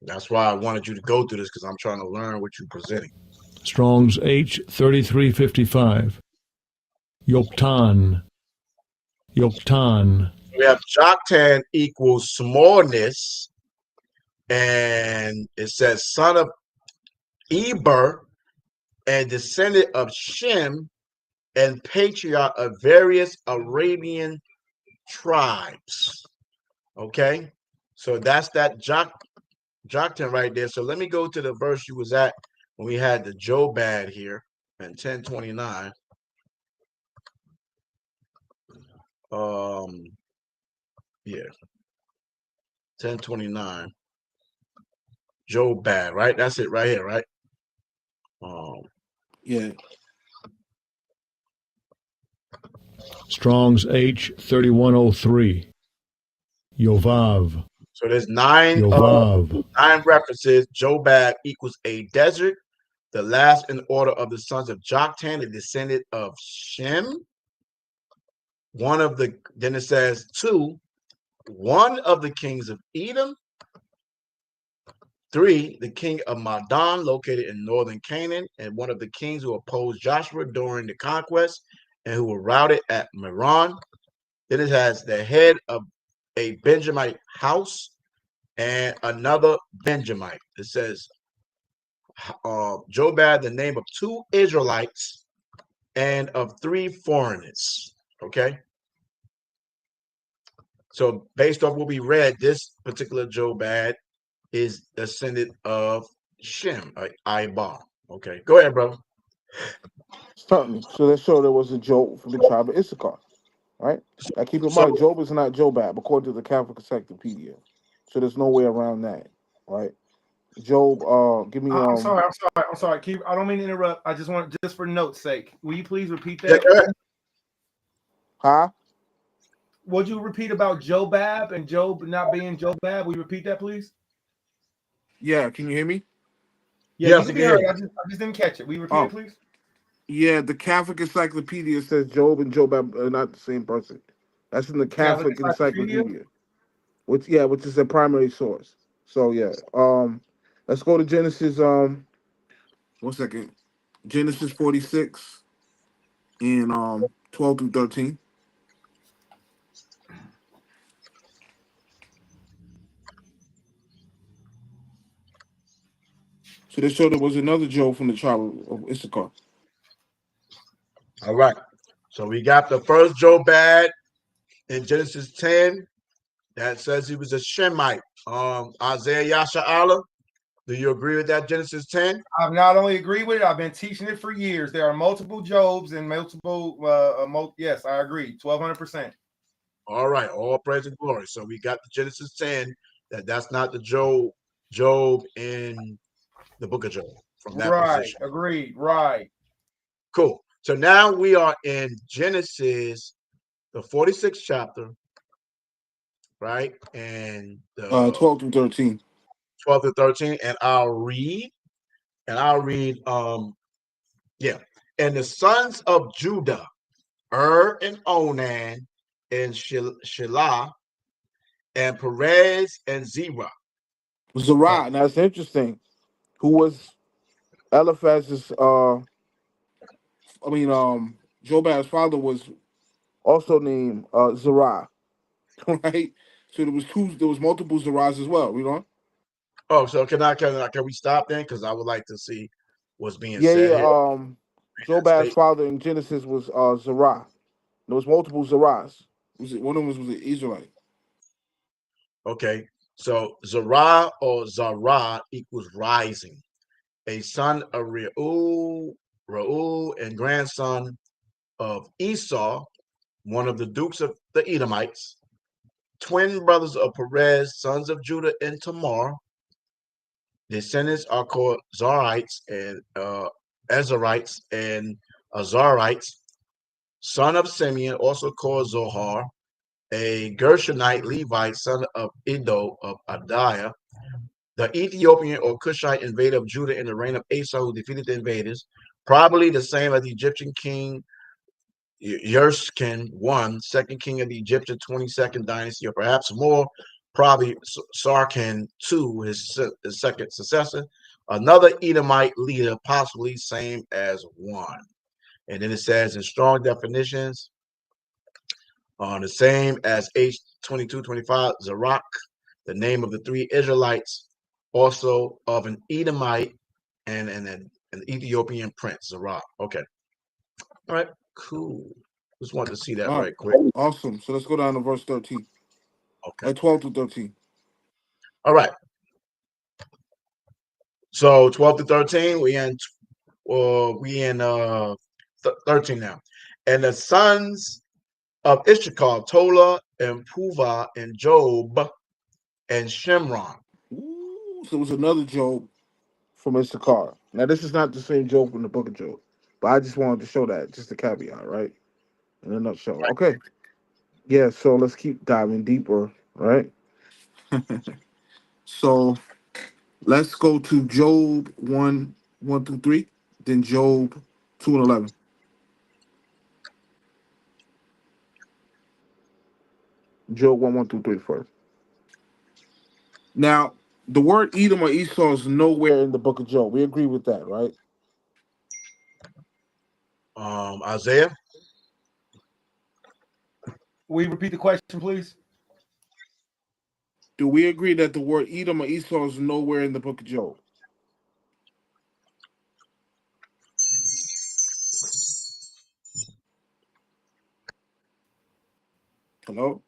that's why I wanted you to go through this, because I'm trying to learn what you're presenting.
Strong's H3355. Yoktan. Yoktan.
We have Joktan equals smallness, and it says son of Eber and descendant of Shem and patriarch of various Arabian tribes. Okay, so that's that Joktan right there. So let me go to the verse you was at when we had the Jobad here in 1029. Yeah, 1029. Jobad, right? That's it right here, right?
Yeah.
Strong's H3103. Yovav.
So there's nine
Yovav.
references. Jobab equals a desert. The last in order of the sons of Joktan, the descendant of Shem. Then it says two, one of the kings of Edom. 3, the king of Madon, located in northern Canaan, and one of the kings who opposed Joshua during the conquest and who were routed at Meron. Then it has the head of a Benjamite house and another Benjamite. It says Jobab, the name of 2 Israelites and of 3 foreigners. Okay. So based off what we read, this particular Jobad is descendant of Shem, Ibar. Okay, go ahead, bro.
Certainly. So let's show there was a Job from the tribe of Issachar, right? Now keep in
So
mind, Job is not Jobab according to the Catholic Encyclopedia. So there's no way around that, right? Job, give me
I'm sorry. Keep. I don't mean to interrupt. I just want, just for note's sake, will you please repeat
yeah,
that?
go ahead.
huh?
Would you repeat about Jobab and Job not being Jobab? Will you repeat that, please?
Yeah, can you hear me?
Yeah, you
Yes, I
can
can
be
hear
heard.
you.
I just didn't catch it. Will you repeat it,
Oh,
please?
yeah, the Catholic Encyclopedia says Job and Jobab are not the same person. That's in the
Catholic
Catholic
Encyclopedia.
Encyclopedia, which is a primary source. So yeah, let's go to Genesis. 1 second. Genesis 46 and 12 through 13. So they showed there was another Job from the tribe of Issachar.
All right. So we got the first Jobad in Genesis 10 that says he was a Shemite. Isaiah Yasha Allah, do you agree with that Genesis 10?
I've not only agreed with it, I've been teaching it for years. There are multiple Jobs and multiple. Yes, I agree. 1,200%.
All right, all praise and glory. So we got the Genesis 10 that's not the Job in the book of Job from that
Right.
position.
Agreed. Right.
Cool. So now we are in Genesis, the 46th chapter, right? And the
12 through 13.
12 to 13. And I'll read, yeah. And the sons of Judah, and Onan, and Shelah, and Perez, and Zerah.
Zerah. Now it's interesting. Who was Eliphaz's? Jobab's father was also named Zerah, right? So there was two. There was multiple Zerahs as well. You know.
Oh, so can we stop then? Because I would like to see what's being
Yeah,
said
yeah.
here. That
Jobab's
state.
father in Genesis was Zerah. There was multiple Zerahs. One of them was an Israelite.
Okay. So Zerah or Zara equals rising. A son of Reuel, and grandson of Esau, one of the dukes of the Edomites, twin brothers of Perez, sons of Judah and Tamar. Descendants are called Zarites and Ezarites and Azarites. Son of Simeon, also called Zohar, a Gershonite Levite, son of Iddo of Adiah. The Ethiopian or Cushite invader of Judah in the reign of Asa, who defeated the invaders, probably the same as the Egyptian king Yerskin I, second king of the Egyptian 22nd dynasty, or perhaps more, probably Sarkin II, his second successor. Another Edomite leader, possibly same as one. And then it says in strong definitions, the same as H2225, Zarak, the name of the three Israelites, also of an Edomite and an Ethiopian prince, Zarak. Okay. All right, cool. Just wanted to see that
All right,
right quick.
awesome. So let's go down to verse 13.
Okay.
12 to 13.
All right. So 12 to 13, we in 13 now. And the sons of Issachar, Tola and Puva and Job and Shimron.
Ooh, so it was another Job from Issachar. Now this is not the same Job from the book of Job, but I just wanted to show that, just a caveat, right? In a nutshell. Okay. Yeah, so let's keep diving deeper, right? So let's go to Job 1 through 3, then Job 2 and 11. Job 1 through 3 first. Now, the word Edom or Esau is nowhere in the book of Job. We agree with that, right?
Isaiah.
Will you repeat the question, please?
Do we agree that the word Edom or Esau is nowhere in the book of Job? Hello?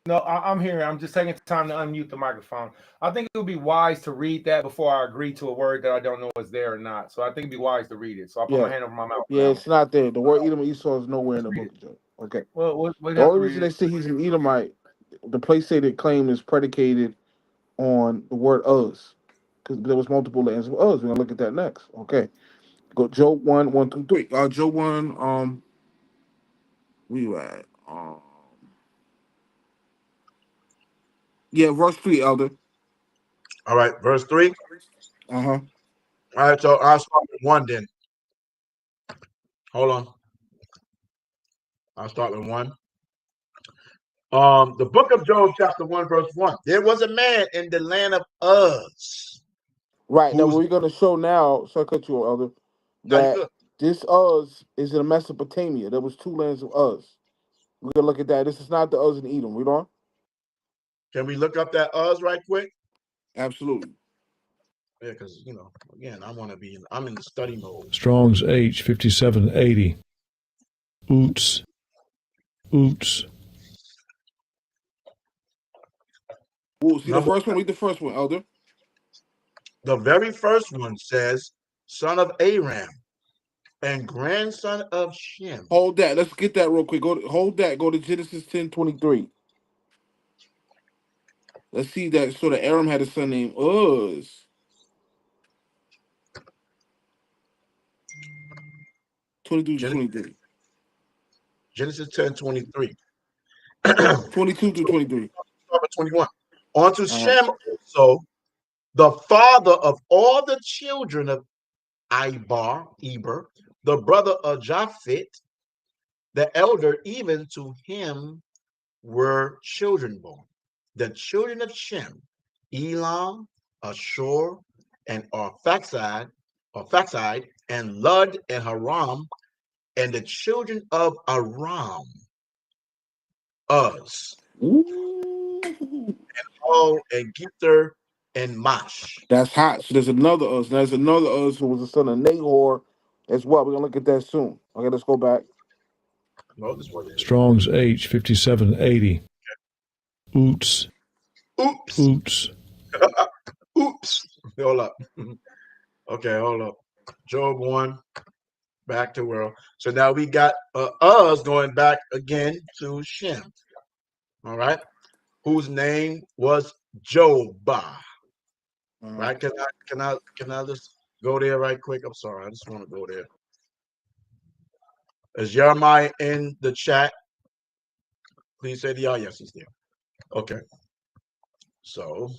No, I'm here. I'm just taking time to unmute the microphone. I think it would be wise to read that before I agree to a word that I don't know is there or not. So I think it'd be wise to read it. So I'll put my
Yeah,
hand over my mouth for
yeah,
that one.
it's not there. The word Edom Esau is nowhere in
Let's
the
read
book
it.
of Job. Okay.
Well, we'd
The
have
only
to
reason
read
they
it.
say he's an Edomite, the placated claim is predicated on the word Uz, because there was multiple lands of Uz. We're gonna look at that next. Okay. Go Job 1, 1 through 3. Job 1, where you at? Yeah, verse 3, Elder.
All right, verse 3.
Uh-huh.
All right, so I'll start with 1 then. Hold on. I'll start with 1. The book of Job, chapter 1, verse 1. There was a man in the land of Uz
Right. Now, what
whose
we're gonna show now, so I cut you off, Elder,
now you
that
good.
this Uz is in Mesopotamia. There was two lands of Uz. We're gonna look at that. This is not the Uz in Edom. Read on.
Can we look up that Uz right quick?
Absolutely.
Yeah, because again, I'm in the study mode.
Strong's H 5780. Oots. Oots.
Well, see the
Number
first one. Read the first one, Elder.
the very first one says, son of Aram and grandson of Shem.
Hold that. Let's get that real quick. Hold that. Go to Genesis 10:23. Let's see that. So the Aram had a son named Uz. 22 to
Genesis,
23.
Genesis 10:23.
22 to 23.
21. On to
Uh-huh.
Shem also, the father of all the children of Eber, the brother of Japhet, the elder, even to him were children born. The children of Shem, Elam, Ashur, and Arphaxad, and Lud and Haram, and the children of Aram, Uz,
Ooh.
and Gether, and Mash.
That's hot. So there's another Uz. There's another Uz who was the son of Nahor as well. We're gonna look at that soon. Okay, let's go back.
No, this one is.
Strong's H 5780. Oots.
Oops.
Oots.
Oops. Hold up. Okay, hold up. Job 1, back to world. So now we got us going back again to Shem. All right. Whose name was Jobah.
Uh-huh.
Right? Can I just go there right quick? I'm sorry. I just want to go there. Is Jeremiah in the chat? Please say the yes, he's there. Okay. So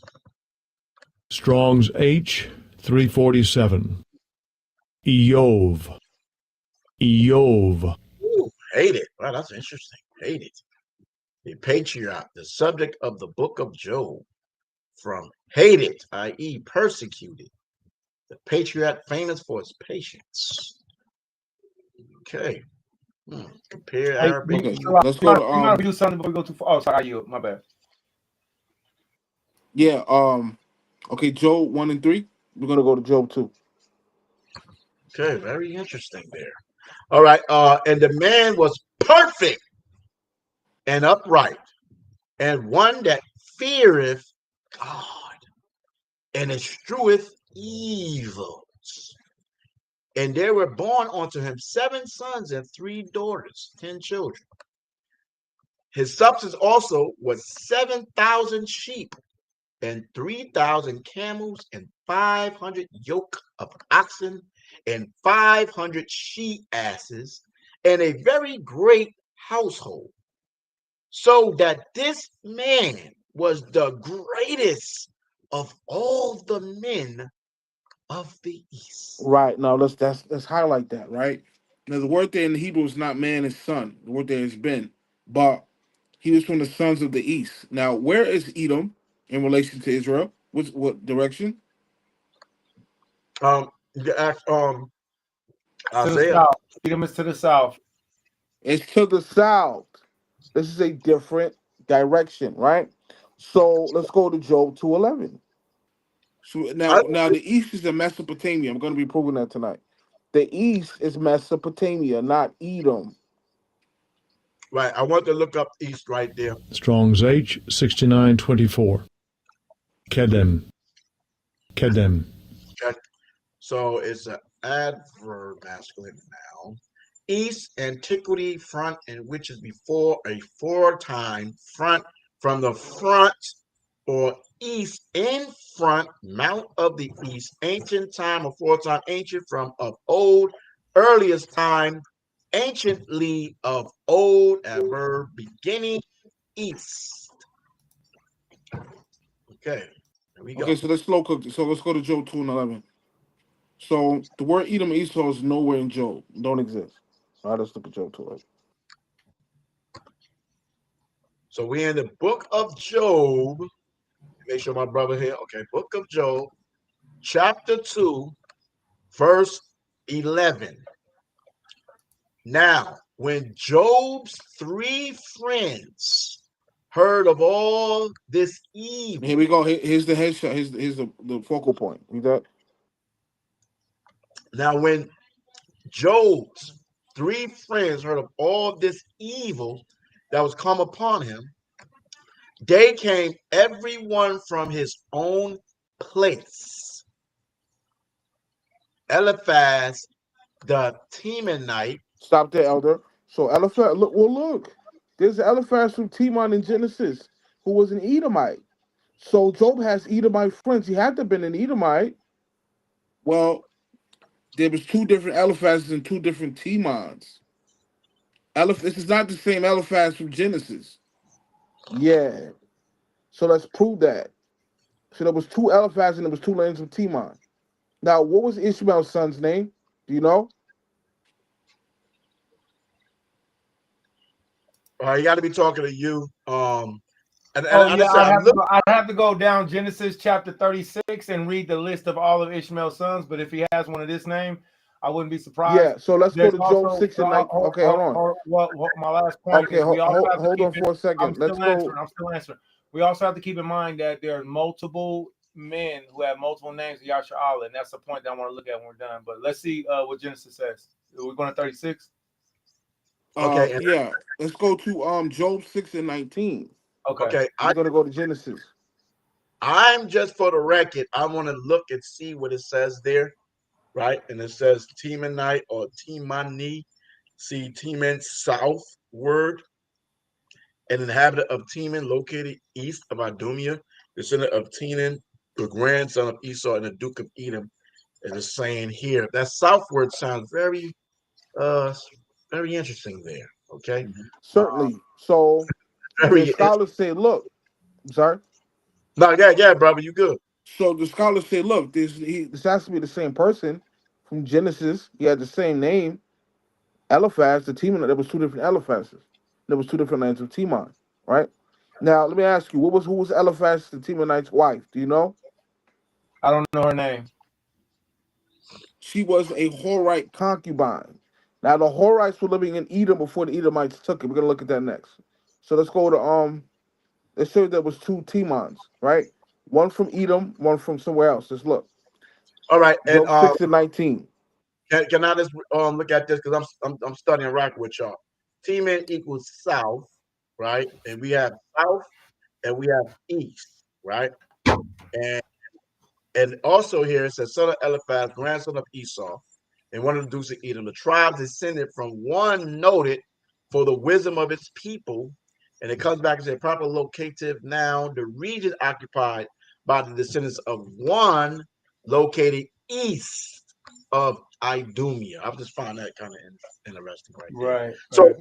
Strong's H 347. Eov. Eov.
ooh, hate it. Wow, that's interesting. Hate it. The patriarch, the subject of the book of Job, from hated, i.e., persecuted. The patriarch famous for his patience. Okay. Compare
Hey,
Arabic.
Okay,
so,
let's go to
you mind if we do something before we go too far? Oh, sorry, you. My bad.
yeah, okay, Job 1 and 3. We're gonna go to Job 2.
Okay, very interesting there. All right. And the man was perfect and upright, and one that feareth God and escheweth evils. And there were born unto him 7 sons and 3 daughters, 10 children. His substance also was 7,000 sheep and 3,000 camels and 500 yoke of oxen and 500 she asses and a very great household. So that this man was the greatest of all the men of the east.
Right. Now let's highlight that, right? Now the word there in the Hebrew is not man, it's son. The word there is Ben. But he was from the sons of the east. Now, where is Edom in relation to Israel? What direction?
You ask
To the
Isaiah.
south. Edom is to the south.
It's to the south. This is a different direction, right? So let's go to Job 2:11. So
I,
now the east is in Mesopotamia. I'm going to be proving that tonight. The east is Mesopotamia, not Edom.
Right. I want to look up east right there.
Strong's H 6924. Kedem. Kedem.
Okay. So it's an adverb masculine noun. East, antiquity, front, and which is before a foretime, front, from the front, or east, in front, mount of the east, ancient time, or foretime, ancient, from of old, earliest time, anciently of old, adverb, beginning, east. Okay, there we go.
Okay, so let's slow cook this. So let's go to Job 2 and 11. So the word Edom and Esau is nowhere in Job. Don't exist. All right, let's look at Job 2.
So we're in the book of Job. Make sure my brother here. Okay, book of Job, chapter 2, verse 11. Now, when Job's 3 friends heard of all this evil.
Here we go. Here's the headshot. Here's the focal point. You got?
Now, when Job's 3 friends heard of all this evil that was come upon him, they came everyone from his own place. Eliphaz the Temanite.
Stop there, Elder. So Eliphaz, look. There's Eliphaz from Teman in Genesis, who was an Edomite. So Job has Edomite friends. He had to have been an Edomite. Well, there was 2 different Eliphazes and 2 different Temans. This is not the same Eliphaz from Genesis. Yeah. So let's prove that. So there was 2 Eliphaz and there was 2 lands of Teman. Now, what was Ishmael's son's name? Do you know?
You got to be talking to you. And
I'd have to go down Genesis chapter 36 and read the list of all of Ishmael's sons. But if he has one of this name, I wouldn't be surprised.
Yeah, so let's go to Job 6 and 9. Okay, hold on.
My last point.
Okay, hold on for a second.
I'm still answering. We also have to keep in mind that there are multiple men who have multiple names of Yasha Allah, and that's the point that I want to look at when we're done. But let's see what Genesis says. We're going to 36.
Okay.
Yeah, let's go to Job 6 and 19.
Okay.
I'm going to go to Genesis.
I'm just for the record, I want to look and see what it says there, right? And it says Temanite or Temani. See, Teman, southward. An inhabitant of Teman, located east of Idumea, descendant of Teman, the grandson of Esau and the Duke of Edom, is the saying here. That southward sounds very interesting there. Okay.
Certainly. So the scholars say, look, I'm sorry.
No, yeah, brother, you good.
So the scholars say, look, this has to be the same person from Genesis. He had the same name, Eliphaz, the Teman. There was 2 different Eliphazes. There was 2 different lands of Teman, right? Now, let me ask you, who was Eliphaz, the Temanite's wife? Do you know?
I don't know her name.
She was a Horite concubine. Now, the Horites were living in Edom before the Edomites took it. We're going to look at that next. So let's go to, it showed there was 2 Temans, right? One from Edom, one from somewhere else. Let's look.
All right.
Job 6 and 19.
Can I just look at this because I'm studying rock with y'all. Teman equals south, right? And we have south and we have east, right? And also here it says son of Eliphaz, grandson of Esau, and one of the dukes of Edom. The tribes descended from one noted for the wisdom of its people. And it comes back as a proper locative noun. The region occupied by the descendants of one located east of Idumea. I just found that kind of interesting right. So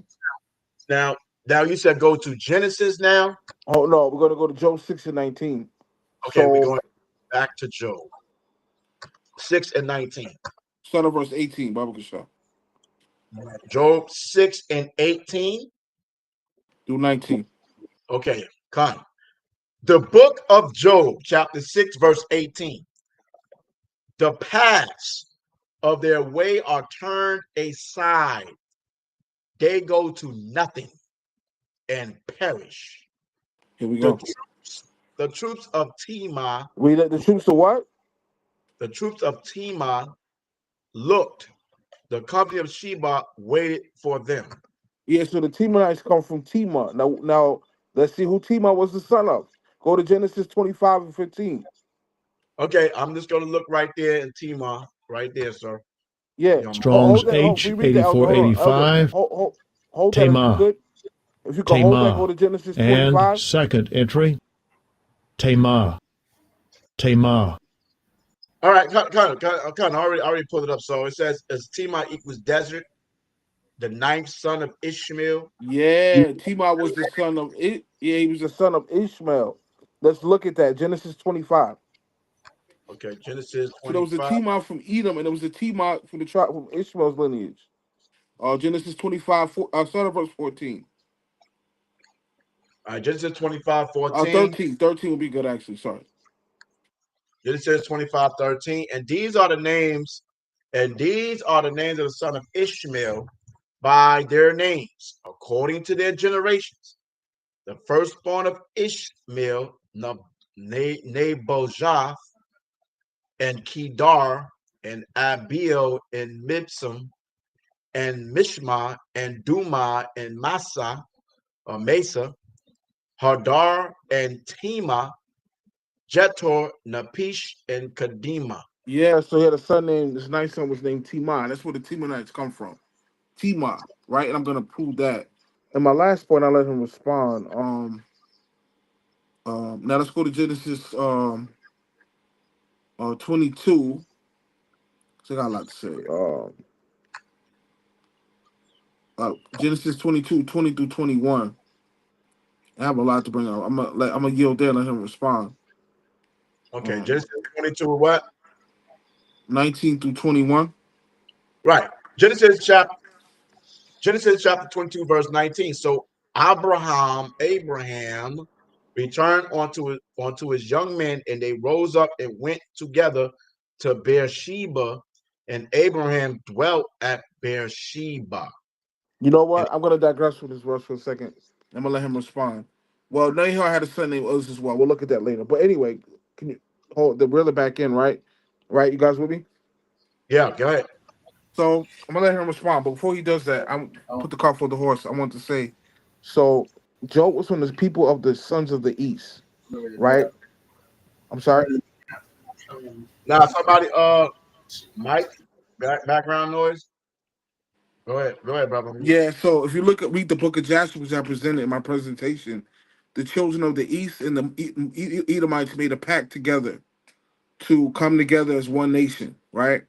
now you said go to Genesis now.
Oh no, we're gonna go to Job 6 and 19.
Okay, we're going back to Job 6 and 19.
Start of verse 18, Bible Kishah.
Job 6 and 18
through 19.
Okay, come. The book of Job, chapter 6, verse 18. The paths of their way are turned aside. They go to nothing and perish.
Here we go.
The troops of Tema.
The troops of what?
The troops of Tema looked. The company of Sheba waited for them.
Yeah, so the Temanites come from Tema. Now let's see who Tema was the son of. Go to Genesis 25 and 15.
Okay, I'm just gonna look right there in Timah, right there, sir.
Yeah,
You know,
Strong's
hold that. Hold, we read the elder. Hold on, elder.
8485,
Hold that if you
Tema,
could. If you could hold that, go
Tema.
to Genesis
And
25.
second entry, Tema, Tema.
all right, kind of already pulled it up. So it says as Timah equals desert, the ninth son of Ishmael.
Yeah, Tema was the son of it. Yeah, he was the son of Ishmael. Let's look at that. Genesis 25.
Okay, Genesis
So there was a
25.
Tema from Edom, and there was a Tema from the tribe from Ishmael's lineage. Genesis 25, start at verse 14.
Genesis 25, 14.
13. 13 would be good, actually. Sorry.
Genesis 25, 13. And these are the names of the son of Ishmael by their names, according to their generations. The firstborn of Ishmael, Nabojah, and Kedar, and Abiel, and Mibsam, and Mishma, and Duma, and Mesa, Hadar, and Tema, Jetor, Napish, and Kadima.
Yeah, so he had a son named, his ninth son was named Tema. That's where the Temanites come from. Tema, right? And I'm going to prove that. And my last point, I'll let him respond. Now let's go to Genesis 22. So I got a lot to say. Genesis 22, 20 through 21. I have a lot to bring up. I'm gonna yield there and let him respond.
Okay, Genesis 22, what?
19 through 21.
Right. Genesis chapter 22, verse 19. So Abraham returned onto his young men, and they rose up and went together to Beersheba, and Abraham dwelt at Beersheba.
You know
And
what? I'm gonna digress with this verse for a second. I'm gonna let him respond. Well, Nahor had a son named Uz as well. We'll look at that later. But anyway, can you hold the reel it back in, right? Right, you guys with me?
yeah, go ahead.
So I'm gonna let him respond. But before he does that, I'm put the cart before the horse. I want to say, so Job was from the people of the sons of the east, right? I'm sorry.
Now somebody Mike, background noise. Go ahead, brother.
Yeah. So if you read the book of Joshua, which I presented in my presentation, the children of the east and the Edomites made a pact together to come together as one nation, right?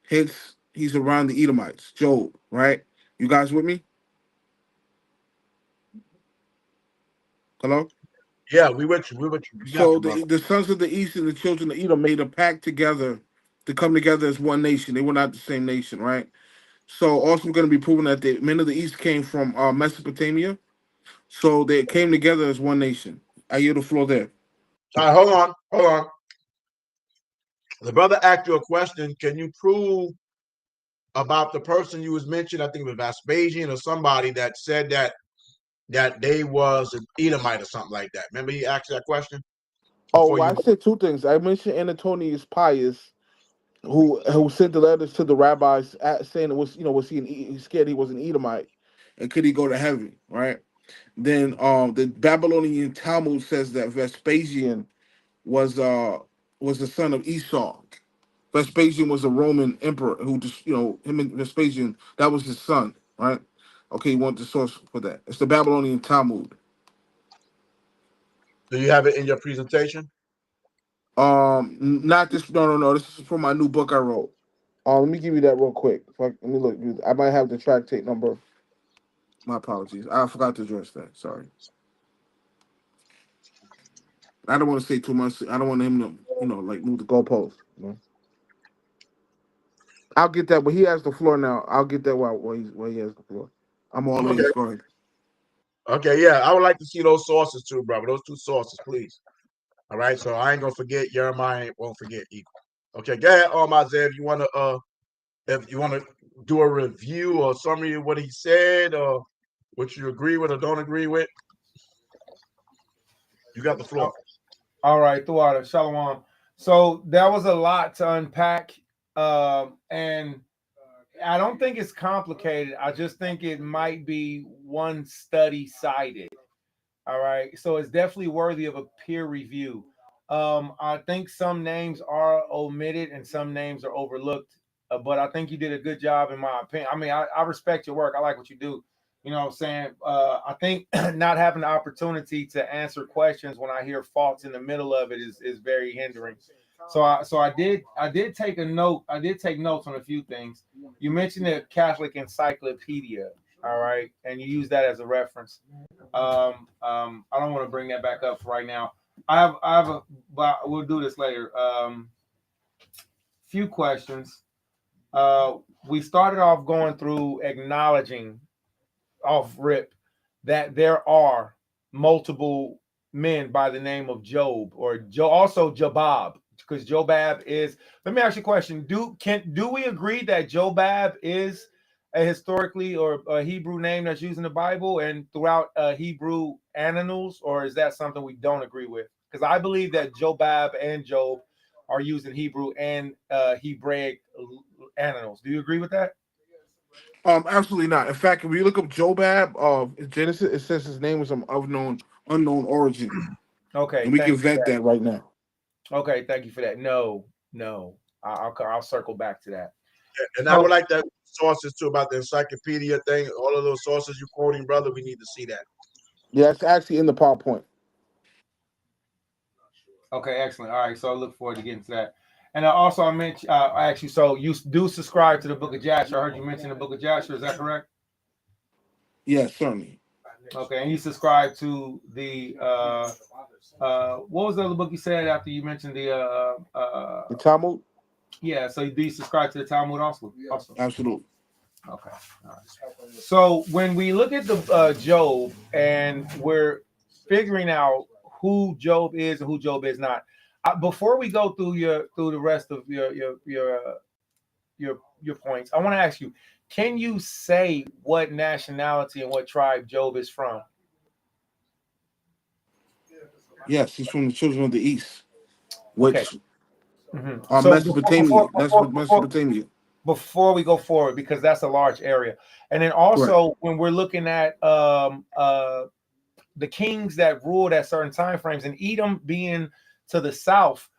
Hence, he's around the Edomites, Job, right? You guys with me? Hello?
Yeah, we with you. We got
So
you, brother.
the sons of the east and the children of Edom made a pact together to come together as one nation. They were not the same nation, right? So also we're going to be proving that the men of the east came from Mesopotamia. So they came together as one nation. I yield the floor there.
All right, hold on. The brother asked you a question. Can you prove about the person you was mentioned? I think it was Vespasian or somebody that said that they was an Edomite or something like that. Remember he asked that question
Oh,
before
well,
you.
I said two things. I mentioned Antonius Pius, who sent the letters to the rabbis saying it was, was he scared he was an Edomite, and could he go to heaven, right? Then the Babylonian Talmud says that Vespasian was the son of Esau. Vespasian was a Roman emperor who just, him and Vespasian, that was his son, right? Okay, you want the source for that? It's the Babylonian Talmud.
Do you have it in your presentation?
Not this. No. This is from my new book I wrote. Let me give you that real quick. Let me look. I might have the tractate number. My apologies. I forgot to address that. Sorry. I don't want to say too much. I don't want him to, like move the goalpost. I'll get that, but he has the floor now. I'll get that while he has the floor. I'm all
Okay.
ears. Go ahead.
Okay, yeah. I would like to see those sources too, brother. Those two sources, please. All right. So I ain't gonna forget. Jeremiah won't forget either. Okay, go ahead, Isaiah. If you wanna do a review or summary of what he said, or what you agree with or don't agree with, you got the floor.
All right, throughout it, Shalom. So that was a lot to unpack, and I don't think it's complicated. I just think it might be one study cited. All right. So it's definitely worthy of a peer review. I think some names are omitted and some names are overlooked. But I think you did a good job in my opinion. I mean, I respect your work. I like what you do. You know what I'm saying? I think not having the opportunity to answer questions when I hear faults in the middle of it is very hindering. So I did take a note. I did take notes on a few things. You mentioned the Catholic Encyclopedia, all right, and you use that as a reference. I don't want to bring that back up right now. But we'll do this later. Few questions. Uh, we started off going through acknowledging off rip that there are multiple men by the name of Job or also Jobab, because Jobab is. Let me ask you a question: Do we agree that Jobab is a historically or a Hebrew name that's used in the Bible and throughout Hebrew annals, or is that something we don't agree with? Because I believe that Jobab and Job are used in Hebrew and Hebraic annals. Do you agree with that?
Absolutely not. In fact, if you look up Jobab of Genesis, it says his name was some unknown origin,
Okay,
and we can
thank you for
vet that right now.
Okay, thank you for that. No, no, I'll circle back to that.
And I would like that sources too about the encyclopedia thing. All of those sources you're quoting, brother, we need to see that.
Yeah, it's actually in the PowerPoint.
Okay, excellent. All right, so I look forward to getting to that. And also, I mentioned, actually, so you do subscribe to the Book of Jasher. I heard you mention the Book of Jasher. Is that correct?
Yes, certainly.
Okay, and you subscribe to the what was the other book you said after you mentioned
The Talmud.
Yeah, so do you subscribe to the Talmud also?
Absolutely.
Okay. All right. So when we look at the Job and we're figuring out who Job is and who Job is not, before we go through the rest of your points, I want to ask you: can you say what nationality and what tribe Job is from?
Yes, he's from the children of the East,
Okay.
which are
So
Mesopotamia. Mesopotamia.
before we go forward, because that's a large area, and then also
Right.
when we're looking at the kings that ruled at certain time frames, and Edom being to the south,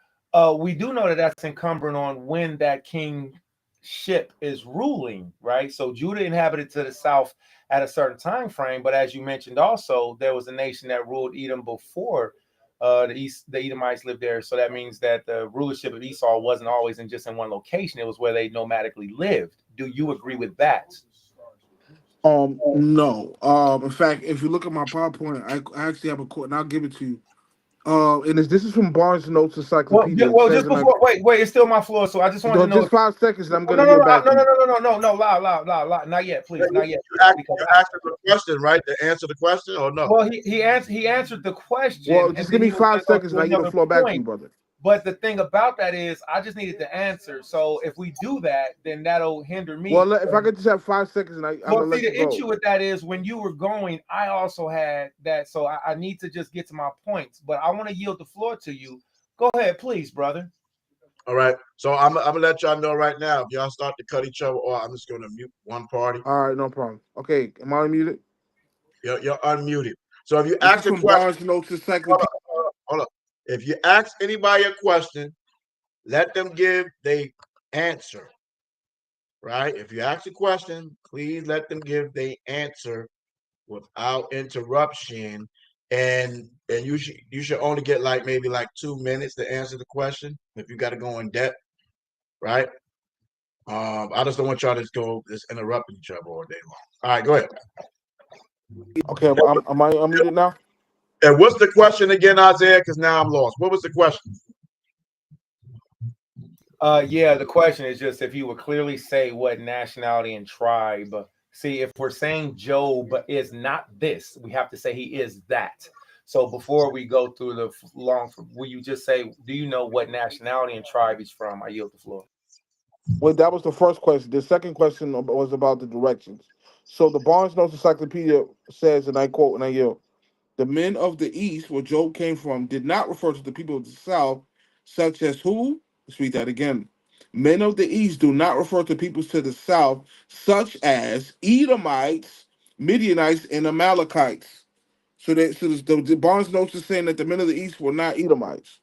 we do know that that's encumbering on when that kingship is ruling, right? So Judah inhabited to the south at a certain time frame, but as you mentioned, also there was a nation that ruled Edom before the Edomites lived there. So that means that the rulership of Esau wasn't always just in one location; it was where they nomadically lived. Do you agree with that?
No. In fact, if you look at my PowerPoint, I actually have a quote, and I'll give it to you. And this is from Barnes Notes Encyclopedia. It
Well,
says,
just before, wait, it's still my floor. So I just wanted to know.
just 5 seconds, and I'm
No,
going to
no, no,
yield back
no,
to
no,
you.
no, loud, not yet, please, not yet.
You asked the question, right? To answer the question or no?
Well, he answered the question,
Well,
and
just
then
give me
he was
5 seconds,
to
and I yield the
another
floor back to you,
point.
brother.
But the thing about that is, I just needed the answer. So if we do that, then that'll hinder me.
Well, if I could just have 5 seconds, and I'm
Well,
going to
see,
let you
the
go.
issue with that is when you were going, I also had that. So I need to just get to my points. But I want to yield the floor to you. Go ahead, please, brother.
All right. So I'm gonna let y'all know right now if y'all start to cut each other off, I'm just gonna mute one party.
All right, no problem. Okay, am I unmuted?
You're unmuted. So if you
This
ask
is
a
from
question,
Barnes Notes Encyclopedia.
hold up. If you ask anybody a question, let them give the answer. Right? If you ask a question, please let them give the answer without interruption. And you should only get maybe 2 minutes to answer the question if you got to go in depth, right? I just don't want y'all to go just interrupting each other all day long. All right, go ahead.
Okay, am I unmuted now?
And what's the question again, Isaiah? Because now I'm lost. What was the question?
Yeah, the question is just if you would clearly say what nationality and tribe. See, if we're saying Job is not this, we have to say he is that. So before we go through the will you just say, do you know what nationality and tribe he's from? I yield the floor.
Well, that was the first question. The second question was about the directions. So the Barnes Notes Encyclopedia says, and I quote, and I yield, the men of the East, where Job came from, did not refer to the people of the South, such as who? Let's read that again. Men of the east do not refer to peoples to the south, such as Edomites, Midianites, and Amalekites. So the Barnes notes is saying that the men of the east were not Edomites.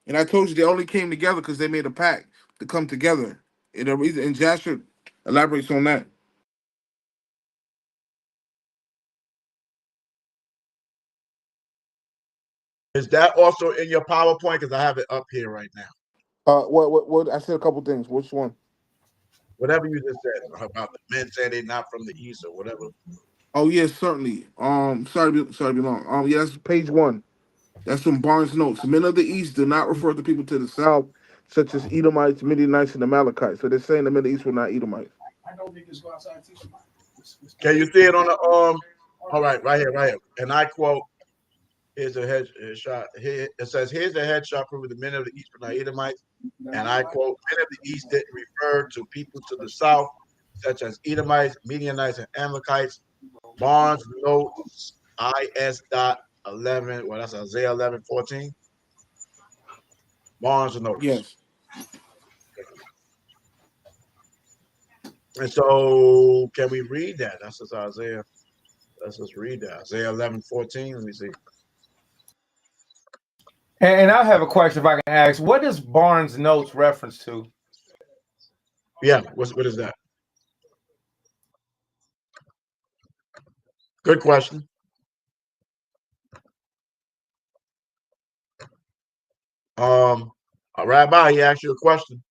And I told you they only came together because they made a pact to come together. And the reason, and Jasher elaborates on that.
Is that also in your PowerPoint? Because I have it up here right now.
What? I said a couple things. Which one?
Whatever you just said about the men saying they're not from the east or whatever.
Oh yes, certainly. Sorry to be long. Yeah, that's page one. That's from Barnes notes. The men of the east do not refer to people to the south, such as Edomites, Midianites, and Amalekites. So they're saying the men of the east were not Edomites.
Can you see it on the all right, right here. And I quote, here's a headshot. Here it says, here's a headshot proving the men of the east were not Edomites. And I quote, men of the east didn't refer to people to the south, such as Edomites, Midianites, and Amalekites. Barnes notes IS dot 11. Well, that's Isaiah 11:14. Barnes notes.
Yes.
And so, can we read that? That's just Isaiah. Let's just read that. Isaiah 11:14. Let me see.
And I have a question if I can ask. What does Barnes notes reference to?
Yeah, what is that? Good question. A rabbi, he asked you a question.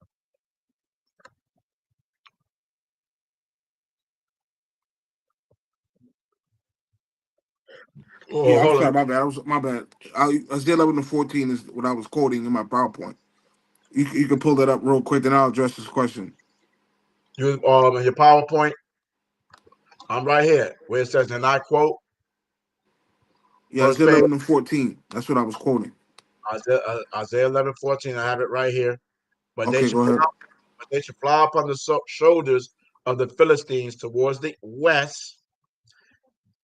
Oh,
Yeah, I'm
hold
sorry,
on.
my bad. My bad. Isaiah 11:14 is what I was quoting in my PowerPoint. You can pull that up real quick, then I'll address this question.
You in your PowerPoint, I'm right here where it says, and I quote,
Yeah,
first
Isaiah
page,
11:14. That's what I was quoting.
Isaiah 11:14. I have it right here. But
Okay, go ahead.
they should fly upon the shoulders of the Philistines towards the west.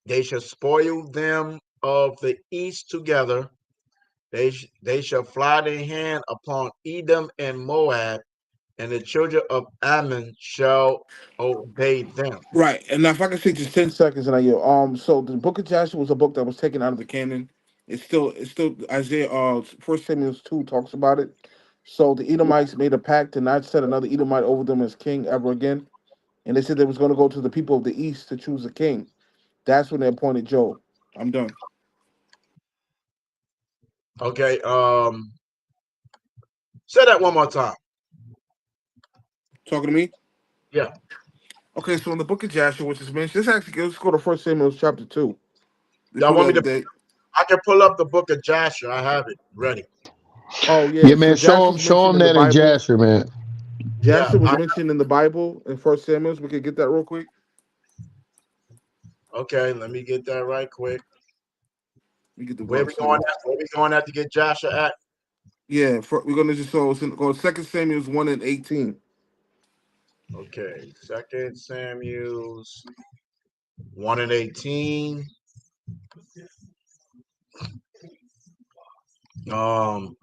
They shall spoil them of the east together. They shall fly their hand upon Edom and Moab, and the children of Ammon shall obey them.
Right, and now if I can take just 10 seconds, and I yield. So the Book of Joshua was a book that was taken out of the canon. It's still Isaiah. First Samuel 2 talks about it. So the Edomites made a pact to not set another Edomite over them as king ever again, and they said they was going to go to the people of the east to choose a king. That's when they appointed Job. I'm done.
Okay. Say that one more time.
Talking to me?
Yeah.
Okay, so in the Book of Joshua, which is mentioned, let's go to First Samuel chapter 2.
Y'all
Before the
want me
other
to?
day.
I can pull up the book of Joshua. I have it ready.
Oh yeah,
Yeah,
so
man.
Joshua was
Show
mentioned
him
in the
that in
Bible.
Jasher, man.
Yeah.
Joshua was mentioned in the Bible in First Samuel. We could get that real quick.
Okay. Let me get that right quick.
We get the
Where we
verse. Hold
going
on.
at? Where we going at to get Joshua at?
Yeah, we're gonna just go Second Samuel's 1:18.
Okay. Second Samuel's 1:18. Um,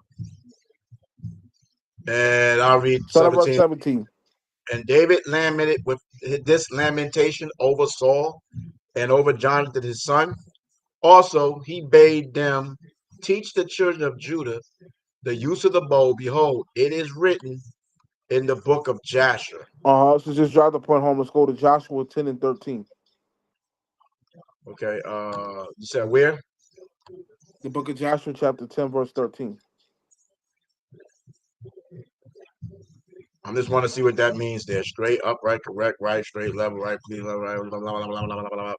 and I'll read
Start at verse
17.
17.
And David lamented with this lamentation over Saul and over Jonathan his son. Also, he bade them teach the children of Judah the use of the bow. Behold, it is written in the book of Jasher.
So just drive the point home. Let's go to Joshua 10 and 13.
Okay. You said where?
The book of Joshua, chapter 10, verse 13.
I just want to see what that means there. Straight, upright, correct, right, straight, level, right, please, level, right, blah, blah, blah, blah, blah, blah, blah.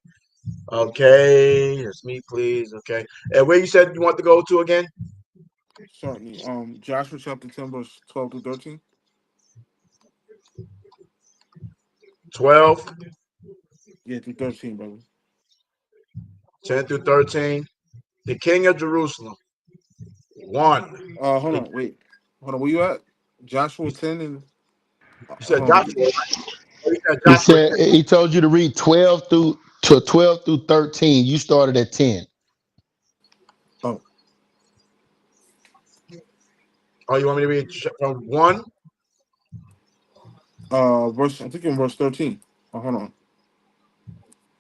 Okay, it's me, please. Okay. And where you said you want to go to again?
Certainly. Joshua chapter 10, verse 12 to 13.
12,
Yeah, through 13, brother.
10 through 13. The king of Jerusalem. One.
Hold
The,
on, wait. Hold on, where you at? Joshua 10 and
you
hold
said
on.
Joshua. You said
He
Joshua 10.
said he told you to read 12 through 13. You started at 10.
Oh,
Oh, you want me to read from 1?
I think in verse 13. Oh, hold on.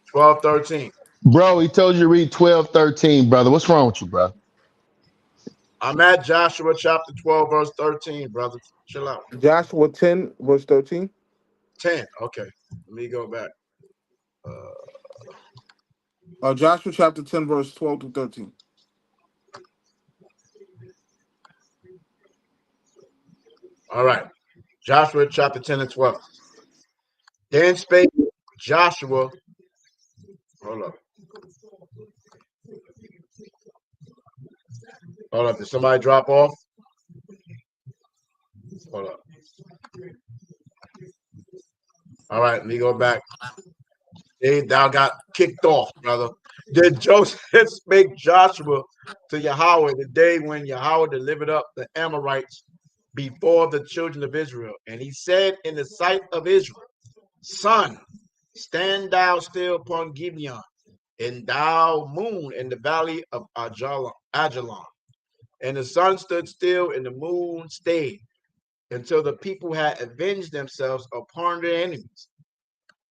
12, 13.
Bro, he told you to read 12, 13, brother. What's wrong with you, bro?
I'm at Joshua chapter 12, verse 13, brothers. Chill out.
Joshua 10, verse 13.
10. Okay. Let me go back.
Joshua chapter 10, verse 12 to 13.
All right. Joshua chapter 10 and 12. Then spake Joshua. Hold up. Hold up. Did somebody drop off? Hold up. All right. Let me go back. Hey, thou got kicked off, brother. Did Joseph spake Joshua to Yahweh the day when Yahweh delivered up the Amorites before the children of Israel? And he said in the sight of Israel, Son, stand thou still upon Gibeon, and thou moon in the valley of Ajalon. And the sun stood still, and the moon stayed, until the people had avenged themselves upon their enemies.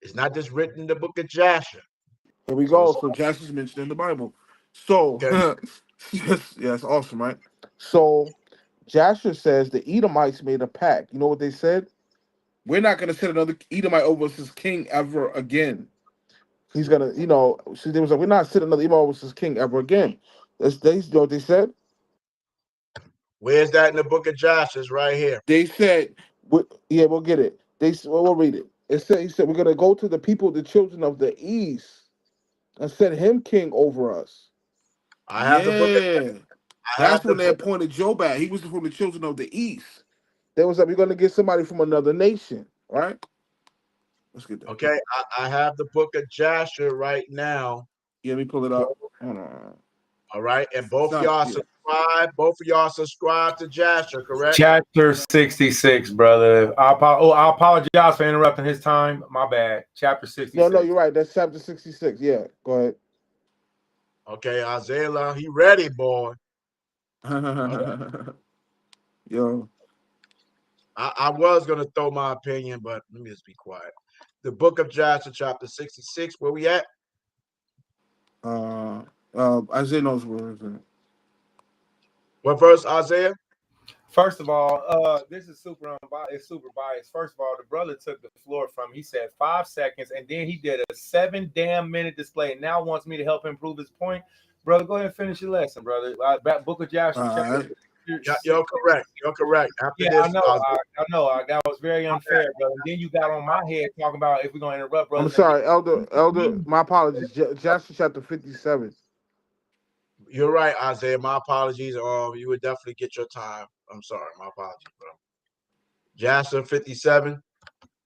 It's not just written in the book of Jasher.
Here we
So
go.
it's
So Joshua's mentioned in the Bible. So,
okay.
yes, yeah, it's awesome, right? So Joshua says the Edomites made a pact. You know what they said? We're not going to set another Edomite over us as king ever again. He's going to, so they was like, we're not setting another Edomite over us as king ever again. You know what they said?
Where's that in the book of Joshua? It's right here.
They said, yeah, we'll get it. We'll read it. He said, we're going to go to the people, the children of the east, and set him king over us.
I have the book.
That's when they appointed Jobab. He was from the children of the east. They was like, we're going to get somebody from another nation, right? Let's get that.
Okay, I have the book of Joshua right now.
Yeah, let me pull it up. Hold on.
All right, and both of y'all subscribe to Joshua, correct?
Chapter 66, brother. I apologize for interrupting his time. My bad. Chapter 66.
No, you're right. That's chapter 66. Yeah, go ahead.
Okay, Isaiah, he ready, boy.
Yo.
I was going to throw my opinion, but let me just be quiet. The book of Joshua, chapter 66, where we at?
Isaiah knows where it's at.
What verse, Isaiah?
First of all, this is super biased. First of all, the brother took the floor from me. He said 5 seconds, and then he did a 7 damn minute display, and now wants me to help him prove his point. Brother, go ahead and finish your lesson, brother. Book of Joshua.
You're correct. You're correct. After
yeah,
this,
I know. That was very unfair, brother. And then you got on my head talking about if we're gonna interrupt, brother.
I'm sorry, Elder. My apologies. Joshua chapter 57.
You're right, Isaiah. My apologies. You would definitely get your time. I'm sorry. My apologies, bro. Joshua 57.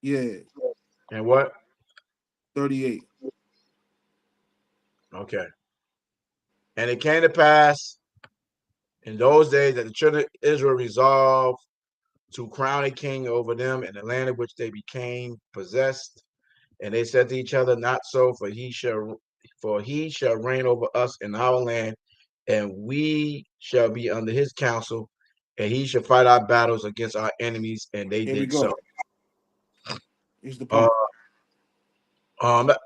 Yeah.
And what?
38.
Okay. And it came to pass in those days that the children of Israel resolved to crown a king over them in the land of which they became possessed. And they said to each other, not so, for he shall reign over us in our land, and we shall be under his counsel, and he shall fight our battles against our enemies. And they did so.
Here's the point.
Matter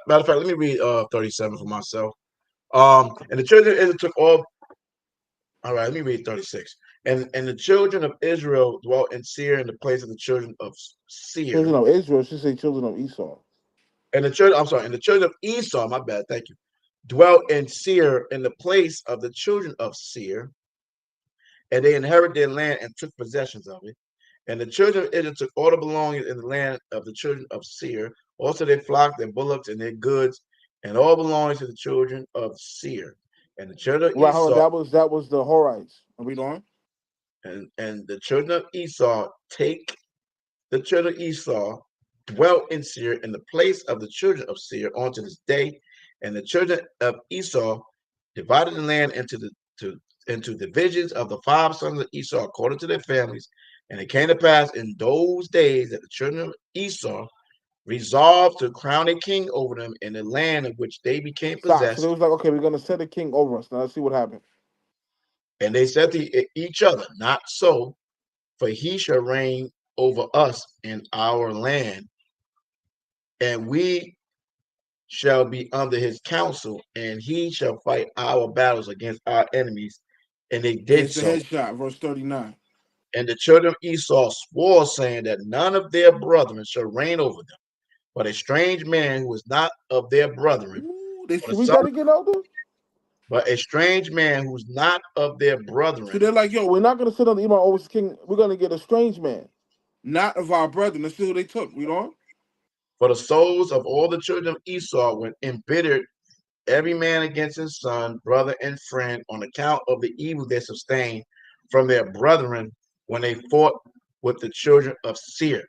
of fact, let me read 37 for myself. And the children of Israel took all. All right, let me read 36. And the children of Israel dwelt in Seir in the place of the children of Seir.
Children of Israel should say children of Esau.
And the children of Esau, my bad, thank you, dwelt in Seir in the place of the children of Seir, and they inherited their land and took possessions of it. And the children of Israel took all the belongings in the land of the children of Seir, also their flocks, their bullocks, and their goods, and all belonging to the children of Seir. And the children of Esau,
that was the Horites. Read on.
And the children of Esau dwelt in Seir in the place of the children of Seir unto this day. And the children of Esau divided the land into divisions of the 5 sons of Esau according to their families. And it came to pass in those days that the children of Esau resolved to crown a king over them in the land of which they became possessed.
So it was like, okay, we're going to set a king over us. Now let's see what happened.
And they said to each other, not so, for he shall reign over us in our land, and we shall be under his counsel, and he shall fight our battles against our enemies. And they did
It's the
so.
headshot, verse 39.
And the children of Esau swore, saying that none of their brethren shall reign over them, but a strange man who was not of their brethren,
Ooh, they
for the
should read
son,
that again, Elder?
but a strange man who's not of their
So
brethren,
they're like, yo, we're not going to sit on the Edomite over king. We're going to get a strange man, not of our brethren. That's who they took. Read on.
for the souls of all the children of Esau were embittered, every man against his son, brother, and friend, on account of the evil they sustained from their brethren when they fought with the children of Seir.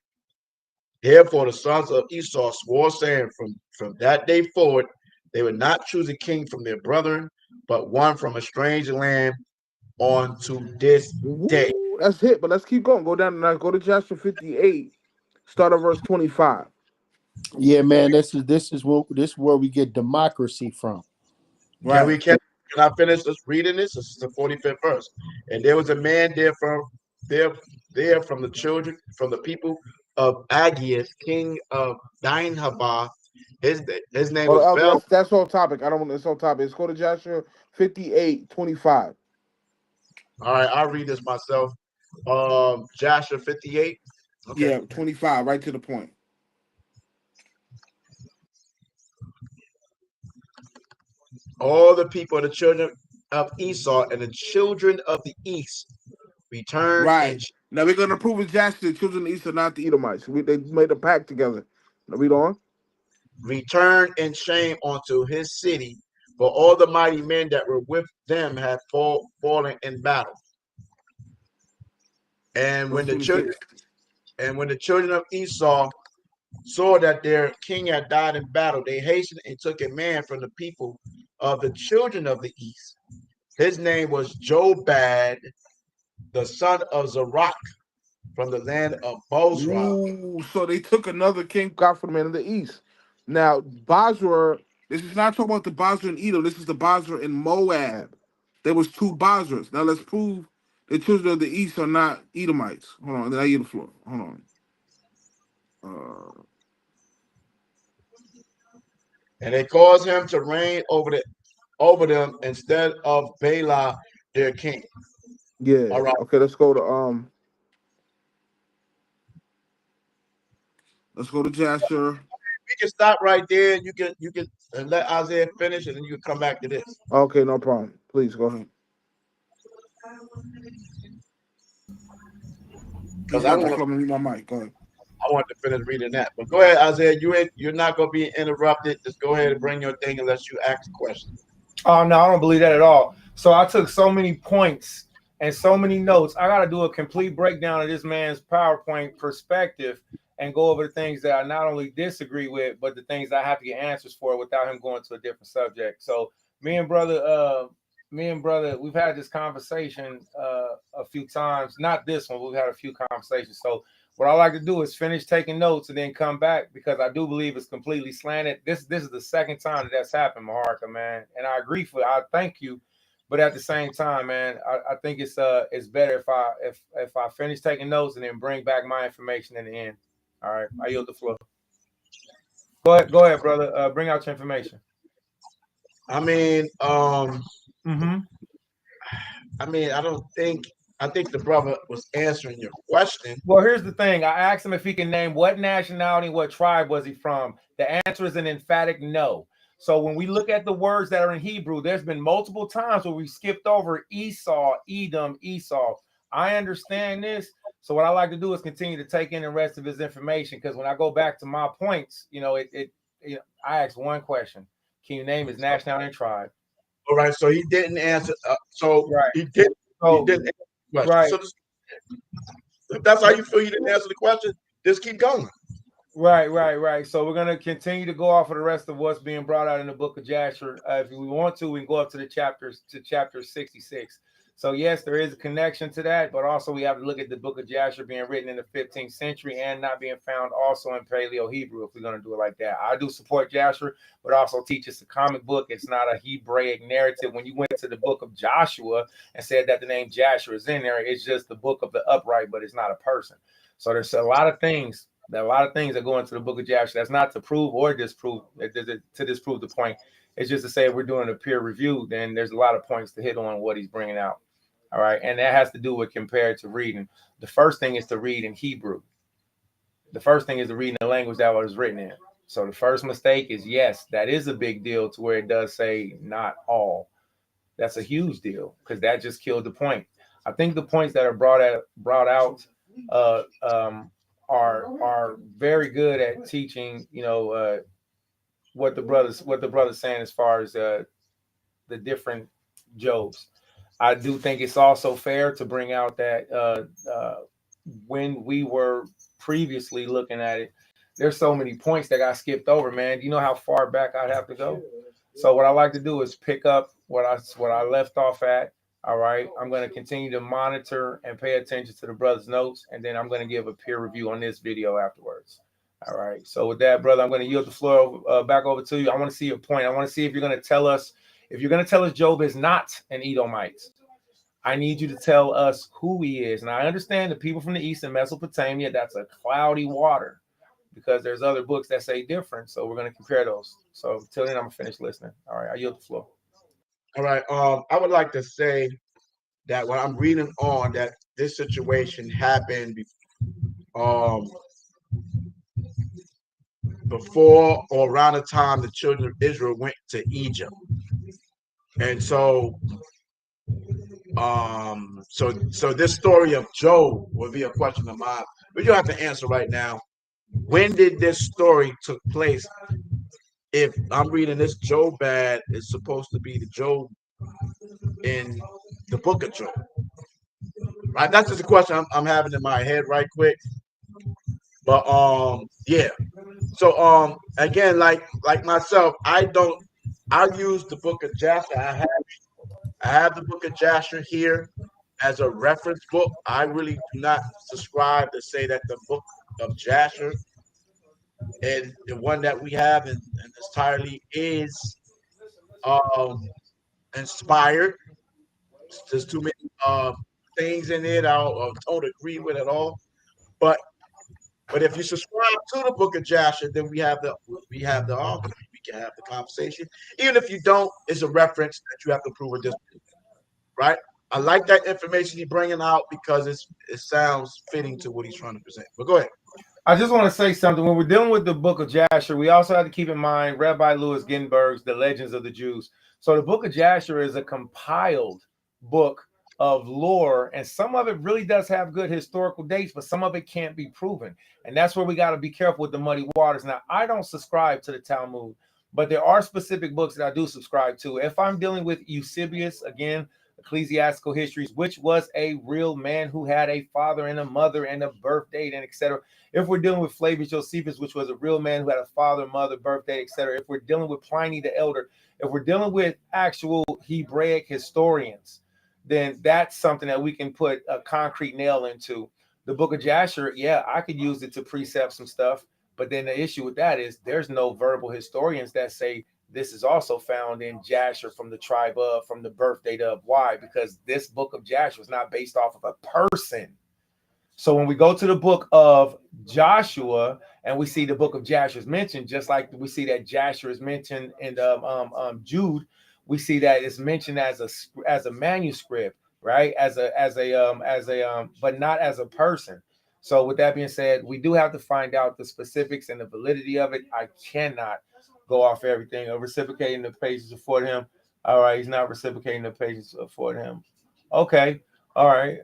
Therefore, the sons of Esau swore, saying, from that day forward, they would not choose a king from their brethren, but one from a strange land on to this day.
Ooh, that's it. But let's keep going. Go down and go to Joshua 58. Start at verse 25.
Yeah, man, this is where we get democracy from.
Right.
Can I finish this reading this? This is the 45th verse. And there was a man there from the children, from the people of Agias, king of Dinhabah. His name
Well,
was
Elder,
Bel.
that's on topic. I don't want this on topic. Let's go to Joshua 58, 25.
All right, I'll read this myself. Joshua 58. Okay.
Yeah, 25, right to the point.
All the people of the children of Esau and the children of the east returned and
Right. Now we're going to prove with Joshua the children of East are not the Edomites. They made a pact together. Now read on.
returned in shame unto his city, for all the mighty men that were with them had fallen in battle. And when
Verse
the children of Esau saw that their king had died in battle, they hastened and took a man from the people of the children of the east. His name was Jobad, the son of Zarach, from the land of Bozrah.
Ooh, so they took another king, God for the man of the East. Now, Basra, this is not talking about the Basra in Edom. This is the Basra in Moab. There was two Basras. Now let's prove the children of the East are not Edomites. Hold on, then I get the floor. Hold on.
And they caused him to reign over them instead of Bela their king.
Yeah.
All right.
Okay, let's go to Jasher.
We can stop right there. You can let Isaiah finish, and then you can come back to this.
Okay, no problem. Please go ahead.
Because
I want to my mic. Go ahead.
I want to finish reading that. But go ahead, Isaiah. You're not going to be interrupted. Just go ahead and bring your thing unless you ask a question.
Oh, no, I don't believe that at all. So I took so many points and so many notes. I got to do a complete breakdown of this man's PowerPoint perspective and go over the things that I not only disagree with, but the things I have to get answers for without him going to a different subject. So me and brother, we've had this conversation a few times. Not this one, but we've had a few conversations. So what I like to do is finish taking notes and then come back, because I do believe it's completely slanted. This is the second time that's happened, Maharka, man. And I agree I thank you. But at the same time, man, I think it's better if I finish taking notes and then bring back my information in the end. All right, I yield the floor. Go ahead, brother. Bring out your information.
I mean, I think the brother was answering your question.
Well, here's the thing. I asked him if he can name what nationality, what tribe was he from. The answer is an emphatic no. So when we look at the words that are in Hebrew, there's been multiple times where we skipped over Esau, Edom, Esau. I understand this. So what I like to do is continue to take in the rest of his information, because when I go back to my points, I asked one question. Can you name his nationality and tribe?
All right. So he didn't answer. He didn't. He didn't answer the question.
Right.
So if that's how you feel you didn't answer the question, just keep going.
Right. So we're going to continue to go off of the rest of what's being brought out in the book of Jasher. If we want to, we can go up to the chapter 66. So yes, there is a connection to that, but also we have to look at the book of Jasher being written in the 15th century and not being found also in Paleo Hebrew, if we're going to do it like that. I do support Jasher, but also teach it's a comic book. It's not a Hebraic narrative. When you went to the book of Joshua and said that the name Jasher is in there, it's just the book of the upright, but it's not a person. So there's a lot of things that go into the book of Jasher. That's not to prove or disprove, to disprove the point. It's just to say if we're doing a peer review, then there's a lot of points to hit on what he's bringing out. All right. And that has to do with comparative reading. The first thing is to read in Hebrew. The first thing is to read in the language that was written in. So the first mistake is, yes, that is a big deal to where it does say not all. That's a huge deal because that just killed the point. I think the points that are brought out are very good at teaching, what the brother's saying as far as the different Jobs. I do think it's also fair to bring out that when we were previously looking at it, there's so many points that got skipped over, man. You know how far back I'd have to go? So what I like to do is pick up what I left off at. All right. I'm going to continue to monitor and pay attention to the brother's notes, and then I'm going to give a peer review on this video afterwards. All right. So with that, brother, I'm going to yield the floor back over to you. I want to see your point. I want to see if you're going to tell us Job is not an Edomite. I need you to tell us who he is. And I understand the people from the east in Mesopotamia, that's a cloudy water because there's other books that say different. So we're going to compare those. So till then, I'm going to finish listening. All right. I yield the floor.
All right. I would like to say that when I'm reading on that this situation happened before or around the time the children of Israel went to Egypt. And so this story of Job will be a question of mine, but you have to answer right now. When did this story took place? If I'm reading this Job bad, it's supposed to be the Job in the book of Job. Right? That's just a question I'm having in my head right quick. But yeah. So again, like myself, I use the book of Jasher. I have the book of Jasher here as a reference book. I really do not subscribe to say that the book of Jasher and the one that we have in entirely is inspired. There's too many things in it I don't agree with at all. But if you subscribe to the book of Jasher, then we have the argument. We can have the conversation. Even if you don't, it's a reference that you have to prove or disprove. Right? I like that information he's bringing out because it sounds fitting to what he's trying to present. But go ahead.
I just want to say something. When we're dealing with the book of Jasher, we also have to keep in mind Rabbi Louis Ginberg's The Legends of the Jews. So the book of Jasher is a compiled book of lore, and some of it really does have good historical dates, but some of it can't be proven. And that's where we got to be careful with the muddy waters. Now, I don't subscribe to the Talmud, but there are specific books that I do subscribe to. If I'm dealing with Eusebius, again, Ecclesiastical Histories, which was a real man who had a father and a mother and a birth date and etc. If we're dealing with Flavius Josephus, which was a real man who had a father, mother, birth date, etc. If we're dealing with Pliny the Elder, if we're dealing with actual Hebraic historians, then that's something that we can put a concrete nail into. The book of Jasher, yeah, I could use it to precept some stuff, but then the issue with that is there's no verbal historians that say this is also found in Jasher from the tribe of, from the birth date of. Why? Because this book of Jasher is not based off of a person. So when we go to the book of Joshua and we see the book of Jasher is mentioned, just like we see that Jasher is mentioned in Jude, we see that it's mentioned as a manuscript, right? But not as a person. So with that being said, we do have to find out the specifics and the validity of it. I cannot go off everything. Reciprocating the pages afford him. All right, he's not reciprocating the pages afford him. Okay. All right.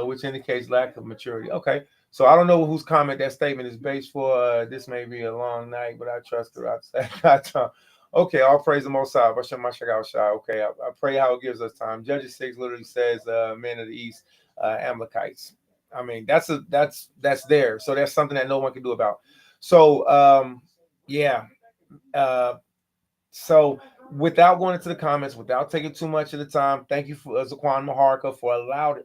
Which indicates lack of maturity. Okay. So I don't know whose comment that statement is based for. This may be a long night, but I trust the okay, all praise the Most High. Okay, I pray how it gives us time. Judges 6 literally says, men of the East, Amalekites. I mean, that's there. So that's something that no one can do about. So, yeah. So without going into the comments, without taking too much of the time, thank you for Zaquan Maharka for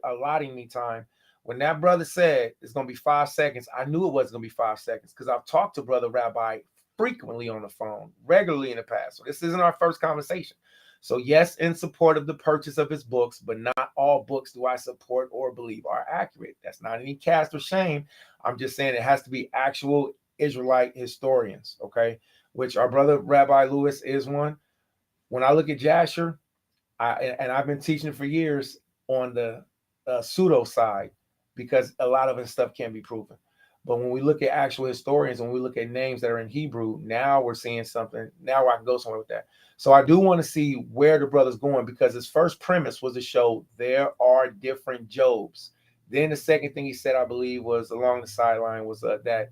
allotting me time. When that brother said it's going to be 5 seconds, I knew it wasn't going to be 5 seconds because I've talked to Brother Rabbi frequently on the phone, regularly in the past. So this isn't our first conversation. So, yes, in support of the purchase of his books, but not all books do I support or believe are accurate. That's not any cast or shame. I'm just saying it has to be actual Israelite historians, okay? Which our brother Rabbi Lewis is one. When I look at Jasher, and I've been teaching for years on the pseudo side because a lot of his stuff can't be proven. But when we look at actual historians and we look at names that are in Hebrew, now we're seeing something. Now I can go somewhere with that. So I do want to see where the brother's going because his first premise was to show there are different Jobs. Then the second thing he said, I believe, was along the sideline was that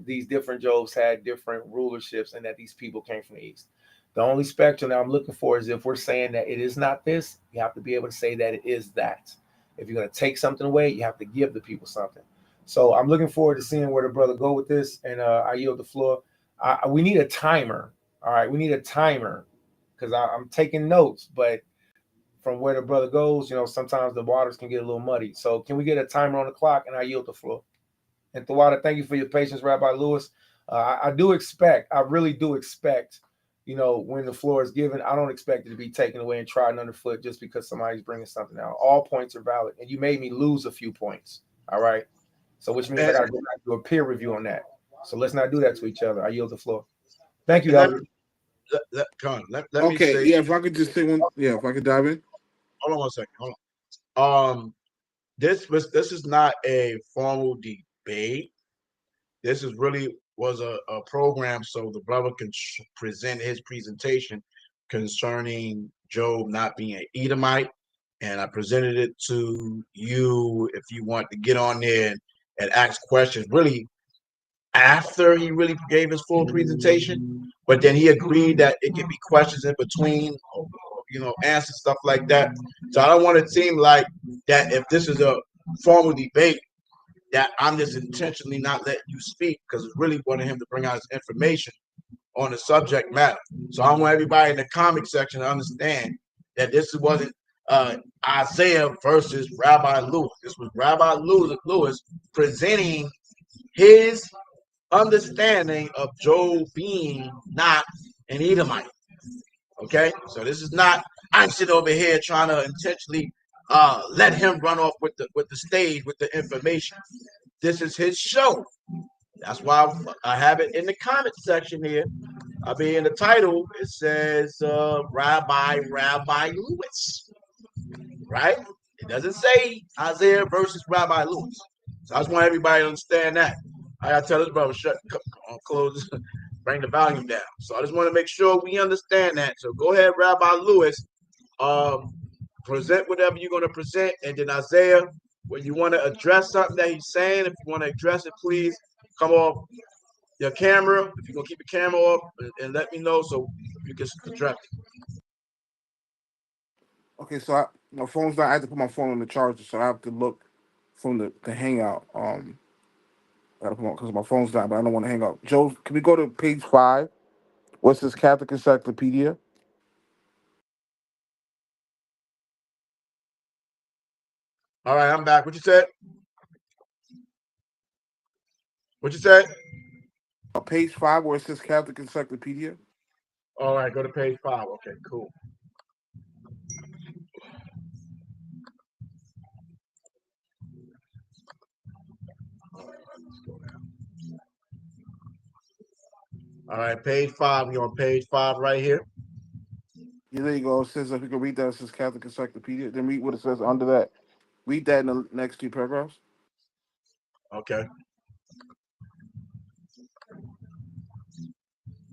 these different Jobs had different rulerships and that these people came from the east. The only spectrum that I'm looking for is if we're saying that it is not this, you have to be able to say that it is that. If you're going to take something away, you have to give the people something. So I'm looking forward to seeing where the brother go with this, and I yield the floor. We need a timer. All right, we need a timer because I'm taking notes, but from where the brother goes, sometimes the waters can get a little muddy. So can we get a timer on the clock, and I yield the floor. And Tawada, thank you for your patience, Rabbi Lewis. I really do expect, when the floor is given, I don't expect it to be taken away and trodden underfoot just because somebody's bringing something out. All points are valid, and you made me lose a few points. All right, so which means I got to go back to a peer review on that. So let's not do that to each other. I yield the floor. Thank you, Elder.
Let me say.
Yeah, if I could just say one. Yeah, if I could dive in.
Hold on 1 second. Hold on. This is not a formal debate. This is really was a program so the brother can present his presentation concerning Job not being an Edomite, and I presented it to you if you want to get on there and ask questions. Really, after he really gave his full presentation, but then he agreed that it can be questions in between, answer stuff like that. So I don't want it to seem like that if this is a formal debate that I'm just intentionally not letting you speak because it's really wanting him to bring out his information on the subject matter. So I want everybody in the comic section to understand that this wasn't Isaiah versus Rabbi Lewis. This was Rabbi Lewis presenting his understanding of Job being not an Edomite. Okay, so this is not. I'm sitting over here trying to intentionally let him run off with the stage with the information. This is his show. That's why I have it in the comment section here. I mean, in the title it says Rabbi Lewis, right? It doesn't say Isaiah versus Rabbi Lewis. So I just want everybody to understand that. I gotta tell this brother close, bring the volume down. So I just want to make sure we understand that. So go ahead, Rabbi Lewis. Present whatever you're going to present, and then Isaiah, when you want to address something that he's saying, if you want to address it, please come off your camera. If you're going to keep your camera off, and let me know so you can address it.
Okay, so my phone's not. I have to put my phone on the charger, so I have to look from the hangout. Because my phone's not, but I don't want to hang up. Joe, can we go to page 5? What's this Catholic Encyclopedia?
All right, I'm back. What you said? What you said?
Page 5, where it says Catholic Encyclopedia.
All right, go to page 5. Okay, cool. All right, page 5. We're on page 5 right here.
Yeah, there you go. It says, if you can read that, it says Catholic Encyclopedia. Then read what it says under that. Read that in the next 2 paragraphs.
Okay.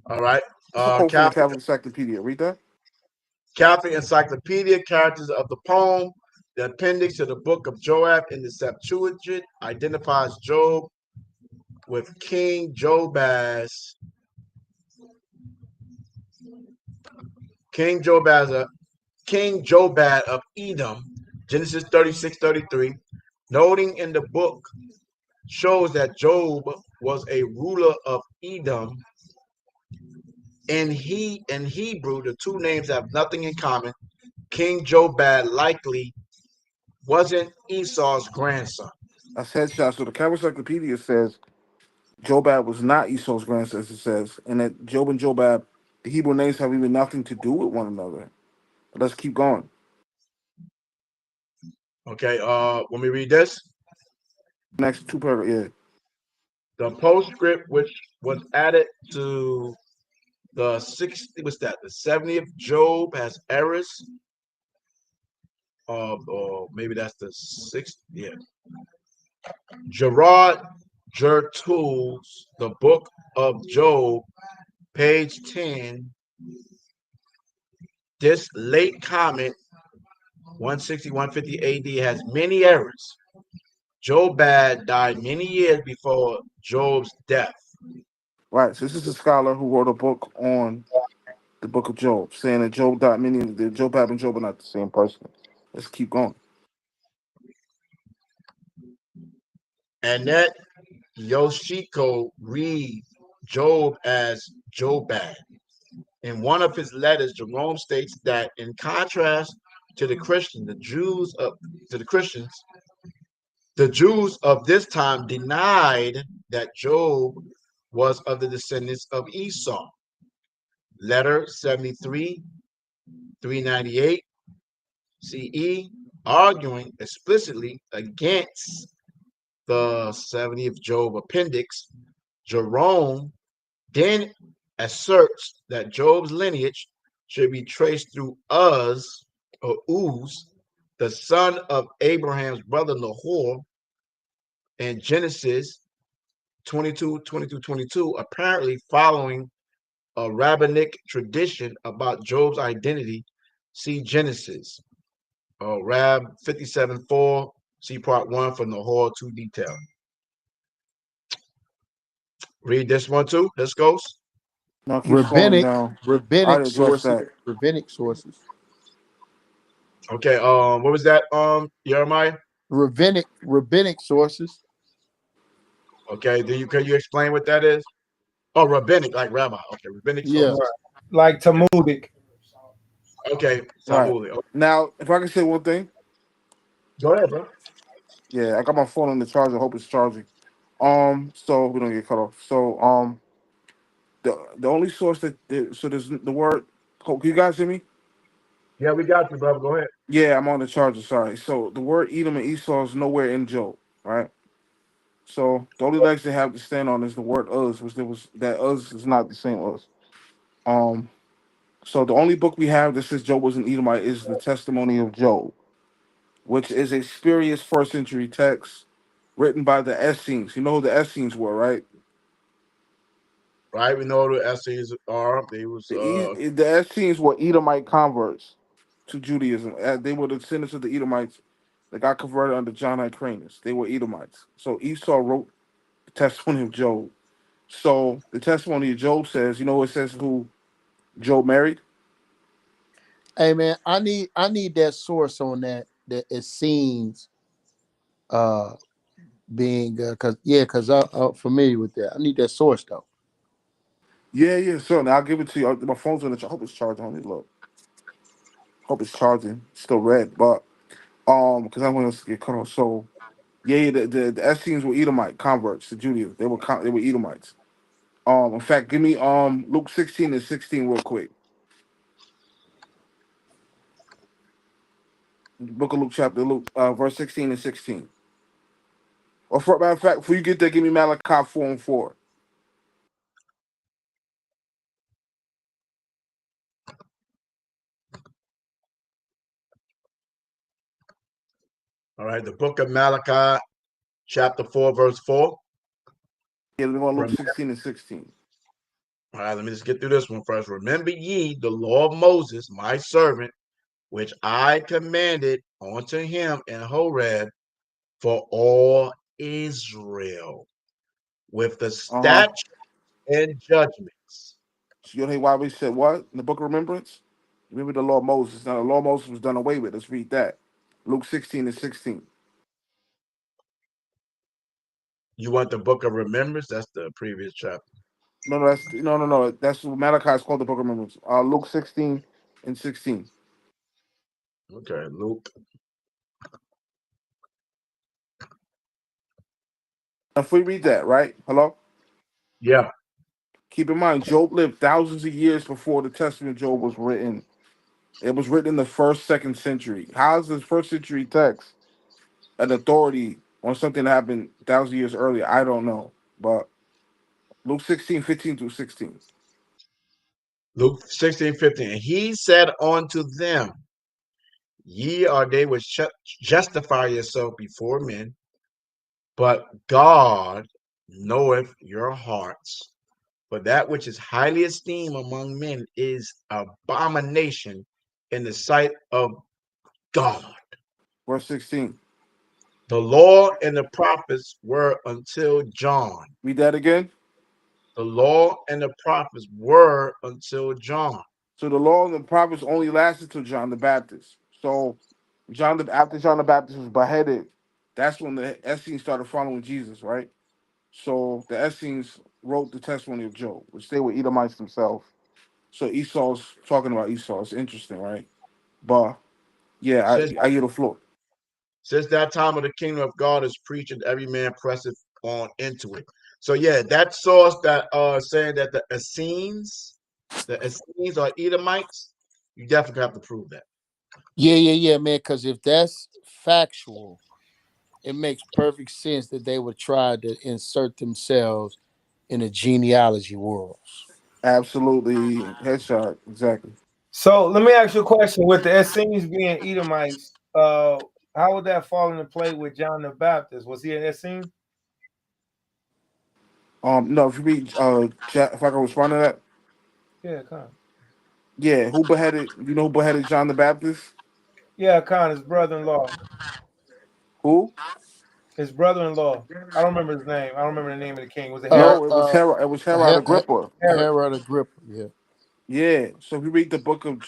All right.
It's a quote from the Catholic Encyclopedia. Read that.
Catholic Encyclopedia, characters of the poem. The appendix to the book of Joab in the Septuagint identifies Job with King Jobad of Edom, Genesis 36:33. Noting in the book shows that Job was a ruler of Edom. In Hebrew, the two names have nothing in common. King Jobad likely wasn't Esau's grandson.
That's headshot. So the Catholic Encyclopedia says Jobab was not Esau's grandson, as it says, and that Job and Jobab, the Hebrew names have even nothing to do with one another. But let's keep going.
Okay, when we read this,
Next two paragraphs.
the postscript which was added to the 60, what's that? The 70th Job has errors. Or maybe that's the sixth. Yeah. Gerard Gertul's The Book of Job, page 10. This late comment, 160, 150 AD, has many errors. Jobad died many years before Job's death.
Right. So this is a scholar who wrote a book on the book of Job, saying that Job died many. That Jobab and Job are not the same person. Let's keep going.
And that Yoshiko reads Job as Jobad. In one of his letters, Jerome states that, in contrast to the Christians, the Jews of this time denied that Job was of the descendants of Esau. Letter 73, 398 CE, arguing explicitly against the 70th Job appendix, Jerome then asserts that Job's lineage should be traced through Uz, or Uz, the son of Abraham's brother Nahor, in Genesis 22, apparently following a rabbinic tradition about Job's identity. See Genesis. Rab 57:4, see part 1 for Nahor 2 detail. Read this one too. Let's go.
Now keep scrolling
Rabbinic,
down. I
rabbinic
address
sources,
that.
rabbinic sources,
Okay, what was that, Jeremiah?
rabbinic sources.
Okay, can you explain what that is? Oh, rabbinic, like rabbi. Okay, rabbinic
Yeah.
sources.
Like Talmudic.
Okay,
Right.
Talmud. Okay.
Now, if I can say one thing,
Go ahead, bro.
yeah, I got my phone on the charger. I hope it's charging. So we don't get cut off. So the only source so there's the word. Oh, can you guys hear me?
Yeah, we got you, brother. Go ahead.
Yeah, I'm on the charger. Sorry. So the word Edom and Esau is nowhere in Job, right? So the only legs they have to stand on is the word Uz, which there was that Uz is not the same Uz. Um, so the only book we have that says Job was an Edomite is the Testimony of Job, which is a spurious first century text written by the Essenes. You know who the Essenes were, right?
Right, we know who the essays are. They was
The Essenes were Edomite converts to Judaism. They were the descendants of the Edomites that got converted under John Hyrcanus. They were Edomites. So Esau wrote the Testimony of Job. So the Testimony of Job says, you know, it says who Job married.
Hey man, I need that source on that it seems being because I'm familiar with that. I need that source though.
Yeah. So now I'll give it to you. My phone's on the. I hope it's charging. Let me look. Hope it's charging. It's still red, but because I want us to get cut off. So yeah, the Essenes were Edomite converts to Judaism. They were Edomites. In fact, give me Luke 16:16 real quick. Book of Luke, chapter Luke, verse 16 and 16. Or for matter of fact, before you get there, give me Malachi 4:4.
all right. The book of Malachi, chapter 4, verse 4.
Yeah, let me go on Luke
Rem-
16:16.
All right, let me just get through this one first. Remember ye the law of Moses, my servant, which I commanded unto him in Horeb for all Israel, with the
Uh-huh.
statutes and judgments.
So you know why we said what in the book of remembrance? Remember the law of Moses. Now the law of Moses was done away with. Let's read that. Luke 16:16.
You want the book of remembrance? That's the previous chapter.
No, that's no. That's what Malachi is called the book of remembrance. Luke 16:16.
Okay, Luke.
If we read that, right? Hello?
Yeah.
Keep in mind, Job lived thousands of years before the Testament of Job was written. It was written in the first, second century. How is this first century text an authority on something that happened 1,000 years earlier? I don't know. But Luke 16:15-16.
Luke 16:15. And he said unto them, ye are they which justify yourself before men, but God knoweth your hearts. For that which is highly esteemed among men is abomination in the sight of God.
Verse 16.
The law and the prophets were until John.
Read that again.
The law and the prophets were until John.
So the law and the prophets only lasted till John the Baptist. So after John the Baptist was beheaded, that's when the Essenes started following Jesus, right? So the Essenes wrote the testimony of Job, which they were Edomites themselves. So Esau's talking about Esau. It's interesting, right? But yeah,
Since,
I get the floor.
since that time of the kingdom of God is preached, and every man presseth on into it. So yeah, that source that saying that the Essenes are Edomites, you definitely have to prove that.
Yeah, man. Because if that's factual, it makes perfect sense that they would try to insert themselves in the genealogy worlds.
Absolutely, headshot, exactly.
So let me ask you a question. With the Essenes being Edomites, how would that fall into play with John the Baptist? Was he an Essene?
No, if you read, if I can respond to that,
Yeah, Khan.
yeah, who beheaded? You know who beheaded John the Baptist?
Yeah, Khan, his brother-in-law.
Who?
His brother-in-law. I don't remember his name. I don't remember the name of the king. Was it
Uh,
Herod?
No, it was
uh,
Herod. It was Herod Agrippa.
Herod.
Herod Agrippa. Yeah.
Yeah. So if you read the book of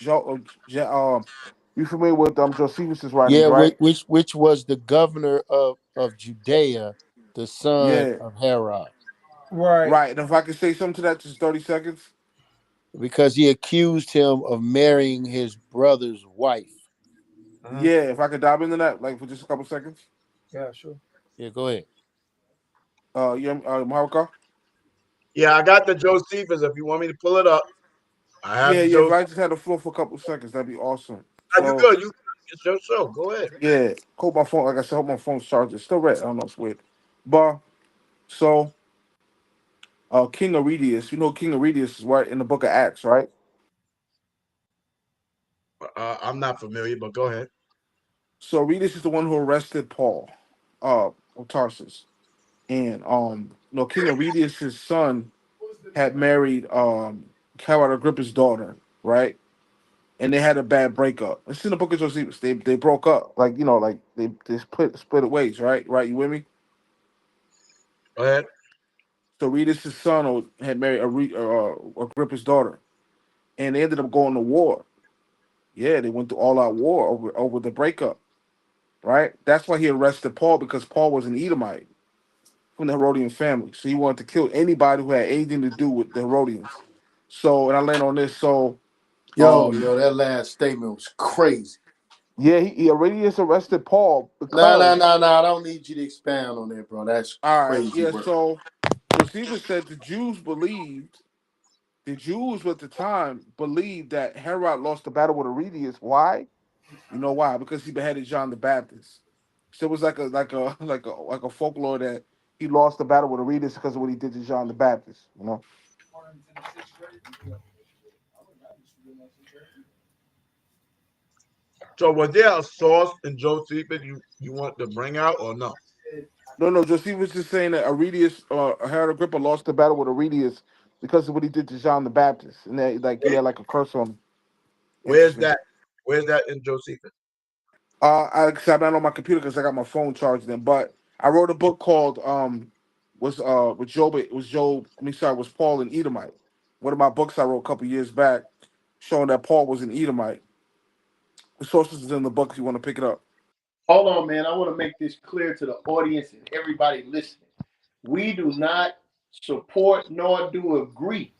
you familiar with Josephus's writings,
Yeah.
right?
Which was the governor of Judea, the son
Yeah.
of Herod,
Right.
Right. And if I could say something to that, just 30 seconds.
because he accused him of marrying his brother's wife.
Uh-huh.
Yeah. If I could dive into that, like for just a couple seconds.
Yeah, sure.
Yeah. Go ahead.
Yeah, Maharaka?
Yeah, I got the Josephus. If you want me to pull it up, I have
Yeah,
the
yeah. If
Josephus.
I just had the floor for a couple seconds, that'd be awesome.
You
So
good? It's your show. Go ahead.
yeah, hope my phone. Like I said, hope my phone's charged. It's still red. I don't know. It's weird. But so King Aridius, you know King Aridius is right in the book of Acts, right?
I'm not familiar, but go ahead.
So Aridius is the one who arrested Paul, of Tarsus, and King Aridius' son had married Herod Agrippa's daughter, right? And they had a bad breakup. It's in the book of Josephus. They broke up, like like they split ways, right? Right, you with me?
Go ahead.
So Aridius' son had married Agrippa's daughter, and they ended up going to war. Yeah, they went to all-out war over the breakup, right? That's why he arrested Paul, because Paul was an Edomite from the Herodian family. So he wanted to kill anybody who had anything to do with the Herodians. So, and I land on this. So,
Yo, that last statement was crazy.
yeah, he already has arrested Paul
Nah.
because,
I don't need you to expound on that, bro. That's
all right,
crazy
yeah.
work.
So Josephus said the Jews at the time believed that Herod lost the battle with Aridius. Why? You know why? Because he beheaded John the Baptist. So it was like a folklore that he lost the battle with Aridius because of what he did to John the Baptist. You know.
So was there a source in Josephus you want to bring out or no?
No, no. Josephus is saying that Aridius, Herod Agrippa, lost the battle with Aridius because of what he did to John the Baptist, and that like he had like a curse on him.
Where's
Interesting.
that? Where's that in Josephus?
I'm not on my computer because I got my phone charged in. But I wrote a book called was with Job. It was Job. I mean, sorry, it was Paul and Edomite. One of my books I wrote a couple years back, showing that Paul was an Edomite. The sources is in the book if you want to pick it up.
Hold on, man. I want to make this clear to the audience and everybody listening. We do not support nor do agree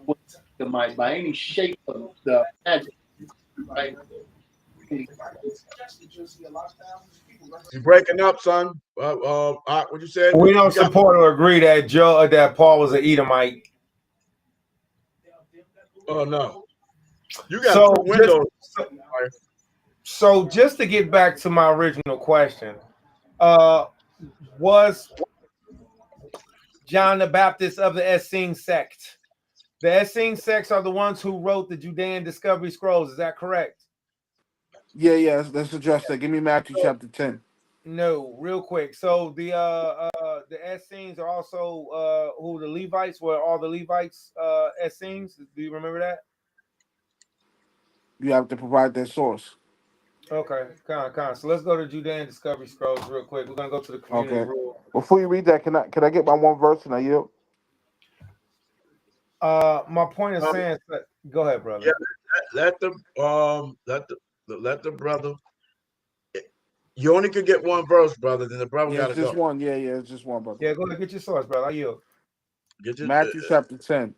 with Edomite by any shape of the magic. Right?
You breaking up, son? What you said?
We don't
You got
support or agree that Paul was an Edomite.
Oh no. You got
So
two
just
windows.
so just to get back to my original question, uh, was John the Baptist of the Essene sect? The Essene sects are the ones who wrote the Judean Discovery Scrolls. Is that correct?
Yeah. Let's address that. Give me Matthew chapter 10.
No, real quick. So the Essenes are also who the Levites were. All the Levites Essenes. Do you remember that?
You have to provide that source.
Okay, con. So let's go to Judean Discovery Scrolls real quick. We're gonna go to the community
Okay.
rule.
Before you read that, can I get my one verse and I yield?
My point of
Um,
saying, go ahead, brother.
yeah, let the let the brother. You only could get one verse, brother. Then the brother
Yeah,
got
it's
to
just
go.
one. Yeah, it's just one, brother.
Yeah, go ahead, get your source, brother. I yield.
Get your,
Matthew chapter 10.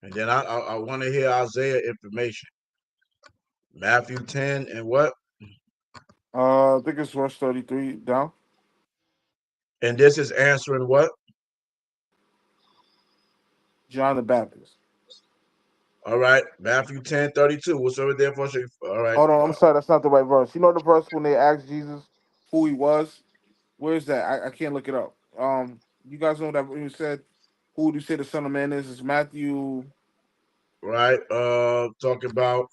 and then I want to hear Isaiah information. Matthew 10 and what?
I think it's verse 33 down.
And this is answering what?
John the Baptist.
All right, Matthew 10:32. Whatsoever therefore shall. All right.
Hold on, I'm sorry, that's not the right verse. You know the verse when they asked Jesus who he was? Where's that? I can't look it up. You guys know that when he said, who do you say the Son of Man is? It's Matthew.
Right. Talking about.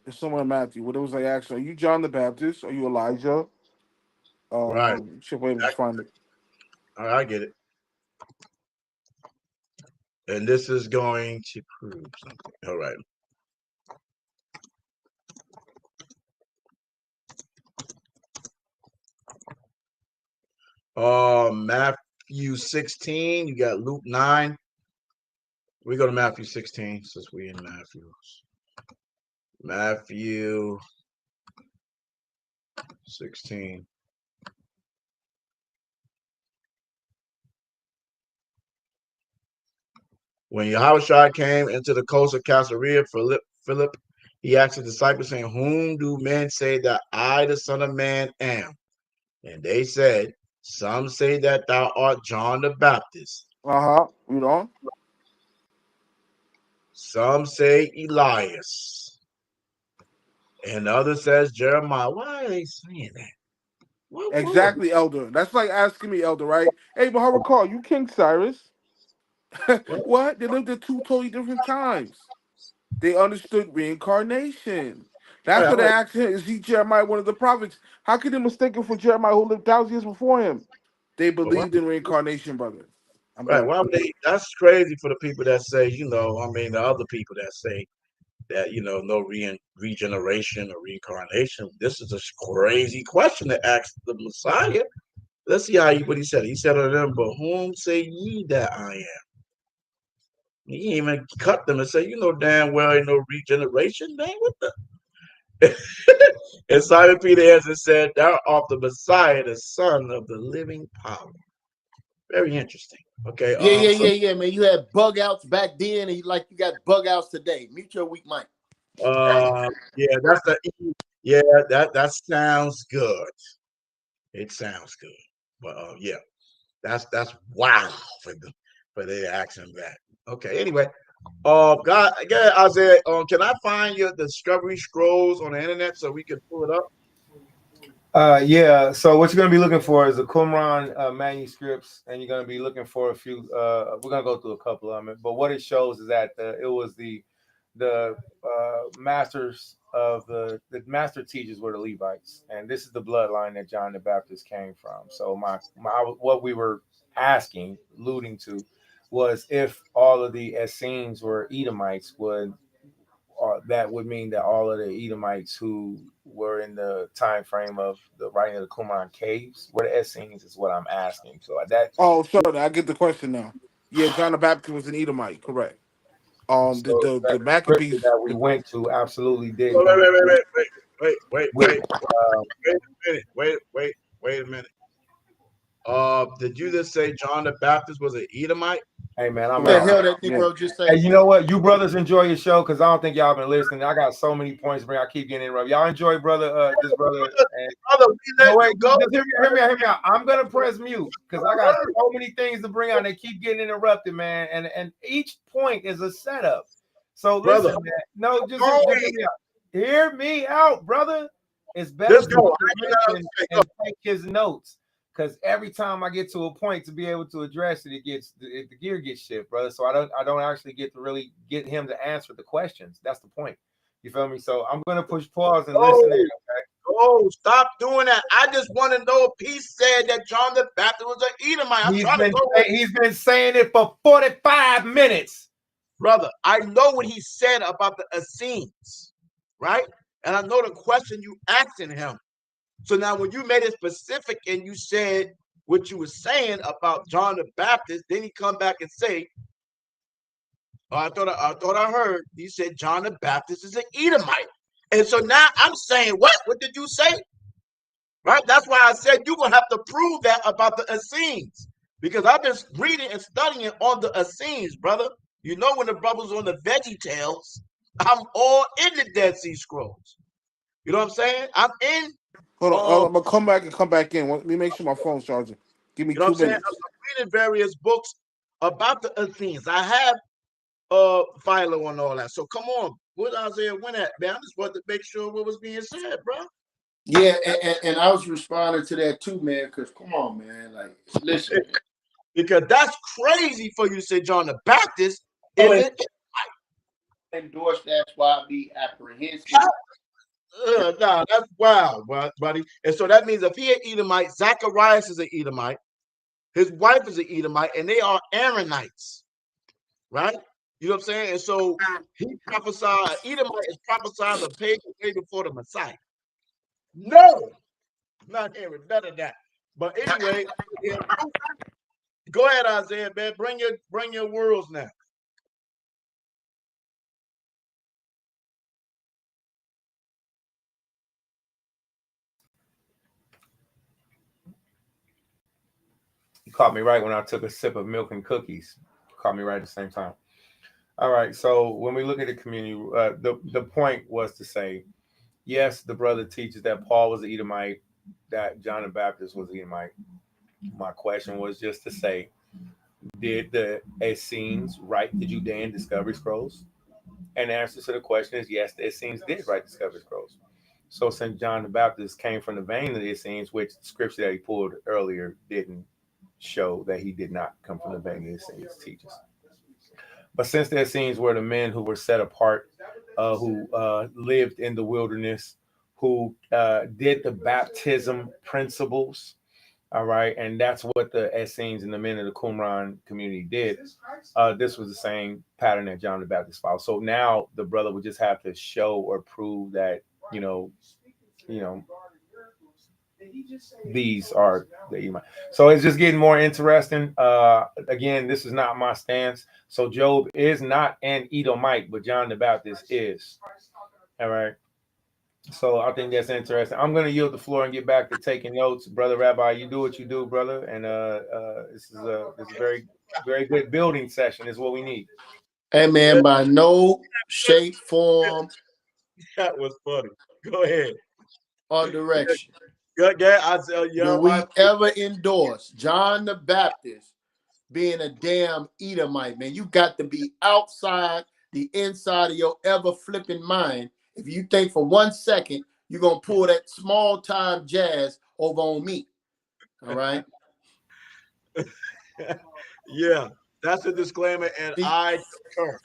It's somewhere in Matthew. What it was like asked, are you John the Baptist? Are you Elijah?
Right.
Should be able to find it.
All right, I get it. And this is going to prove something. All right. Matthew 16. You got Luke 9. We go to Matthew 16 since we in Matthew. Matthew 16. When Yahushua came into the coast of Caesarea Philip, he asked his disciples, saying, whom do men say that I, the Son of Man, am? And they said, some say that thou art John the Baptist.
You know?
Some say Elias. And others says Jeremiah. Why are they saying that? What?
Exactly, Elder. That's like asking me, Elder, right? Hey, but recall, you King Cyrus. What? They lived at two totally different times. They understood reincarnation. That's what they asked him. Is he Jeremiah, one of the prophets? How could they mistake him for Jeremiah who lived thousands years before him? They believed in reincarnation, brother. I'm
Right.
done.
Why would they? That's crazy for the people that say, the other people that say that, no regeneration or reincarnation. This is a crazy question to ask the Messiah. Let's see what he said. He said to them, but whom say ye that I am? He even cut them and say, damn well ain't no regeneration. Man, what the? And Simon Peter answered and said, thou art the Messiah, the Son of the living power. Very interesting. Okay.
Yeah, man. You had bug outs back then, and you got bug outs today. Mute your weak mic.
Yeah, that sounds good. It sounds good. But yeah, that's wow for they asking that. Okay. Anyway, God, again, Isaiah, can I find your Discovery Scrolls on the internet so we can pull it up?
Yeah. So what you're gonna be looking for is the Qumran manuscripts, and you're gonna be looking for a few. We're gonna go through a couple of them, but what it shows is that it was the masters of the master teachers were the Levites, and this is the bloodline that John the Baptist came from. So my what we were asking, alluding to, was if all of the Essenes were Edomites, that would mean that all of the Edomites who were in the time frame of the writing of the Qumran caves were the Essenes, is what I'm asking. So that.
Oh, sorry, I get the question now. Yeah, John the Baptist was an Edomite, correct.
So
The
the scripture
Maccabees.
that we went to absolutely did
Wait,
go
wait, wait, wait, wait,
with.
wait, wait a minute. Did you just say John the Baptist was an Edomite?
Hey man, I'm
What the
out.
hell that
Yeah.
Negro just say?
Hey, you know what? You brothers enjoy your show because I don't think y'all been listening. I got so many points to bring. I keep getting interrupted. Y'all enjoy, brother. This brother. And
Brother, we
no,
let
wait,
you go.
just hear me out. I'm gonna press mute because I got so many things to bring out. They keep getting interrupted, man. And each point is a setup. So listen,
Brother,
man. No, just
go
hear
ahead.
me out. Hear me out, brother. It's better
Let's
to
go.
listen and take his notes. Because every time I get to a point to be able to address it, the gear gets shift, brother. So I don't actually get to really get him to answer the questions. That's the point. You feel me? So I'm gonna push pause and listen in. Okay.
Oh, stop doing that. I just want to know if he said that John the Baptist was an Edomite. I'm trying to go with
He's been saying it for 45 minutes.
brother. I know what he said about the Essenes, right? And I know the question you asking him. So now when you made it specific and you said what you were saying about John the Baptist, then he come back and say, oh, I thought I heard he said John the Baptist is an Edomite. And so now I'm saying, what? What did you say? Right? That's why I said you're gonna have to prove that about the Essenes. Because I've been reading and studying on the Essenes, brother. You know when the brothers on the Veggie Tales, I'm all in the Dead Sea Scrolls. You know what I'm saying? I'm in
Hold on. I'm gonna come back and come back in. Let me make sure my phone's charging. Give me
you know what
2
I'm saying?
minutes.
I'm reading various books about the Essenes. I have Philo and all that. So come on, what Isaiah went at, man. I just wanted to make sure what was being said, bro.
Yeah, and I was responding to that too, man. Because come on, man. Like, listen, man.
Because that's crazy for you to say John the Baptist isn't.
Endorse. That's why I be apprehensive.
Nah, that's wild, buddy. And so that means if he an Edomite, Zacharias is an Edomite, his wife is an Edomite, and they are Aaronites, right? You know what I'm saying? And so he prophesied, Edomite is prophesied the page way before the Messiah. No, not hearing none of that. But anyway, go ahead, Isaiah, man. Bring your worlds now.
You caught me right when I took a sip of milk and cookies. You caught me right at the same time. All right. So when we look at the community, the point was to say, yes, the brother teaches that Paul was an Edomite, that John the Baptist was an Edomite. My question was just to say, did the Essenes write the Judean Discovery Scrolls? And the answer to the question is yes, the Essenes did write Discovery Scrolls. So since John the Baptist came from the vein of the Essenes, which the scripture that he pulled earlier didn't show that he did not come from the vein of the Essenes teaches. But since the Essenes were the men who were set apart, who lived in the wilderness, who did the baptism principles, all right, and that's what the Essenes and the men of the Qumran community did. This was the same pattern that John the Baptist followed. So now the brother would just have to show or prove that you know these are the Edomite. So it's just getting more interesting. Again, this is not my stance. So Job is not an Edomite, but John the Baptist is. All right. So I think that's interesting. I'm going to yield the floor and get back to taking notes, brother Rabbi. You do what you do, brother, and this is a very very good building session. Is what we need.
Hey, man, by no shape, form,
That was funny. Go ahead.
or direction
Yeah,
do we ever endorse John the Baptist being a damn Edomite, man. You got to be outside the inside of your ever flipping mind. If you think for 1 second you're gonna pull that small time jazz over on me. All right.
Yeah, that's a disclaimer, and I concur.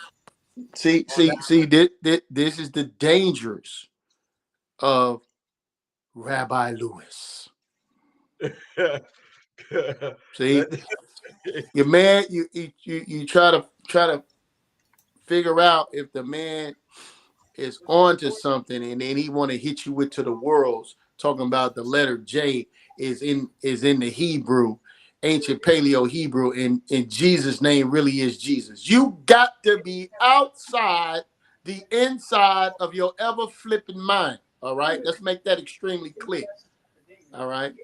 See, this is the dangers of Rabbi Lewis. See, your man, you try to figure out if the man is onto something, and then he want to hit you with to the worlds, talking about the letter J is in the Hebrew, ancient Paleo Hebrew, and Jesus' name really is Jesus. You got to be outside the inside of your ever flipping mind. All right, let's make that extremely clear. All right,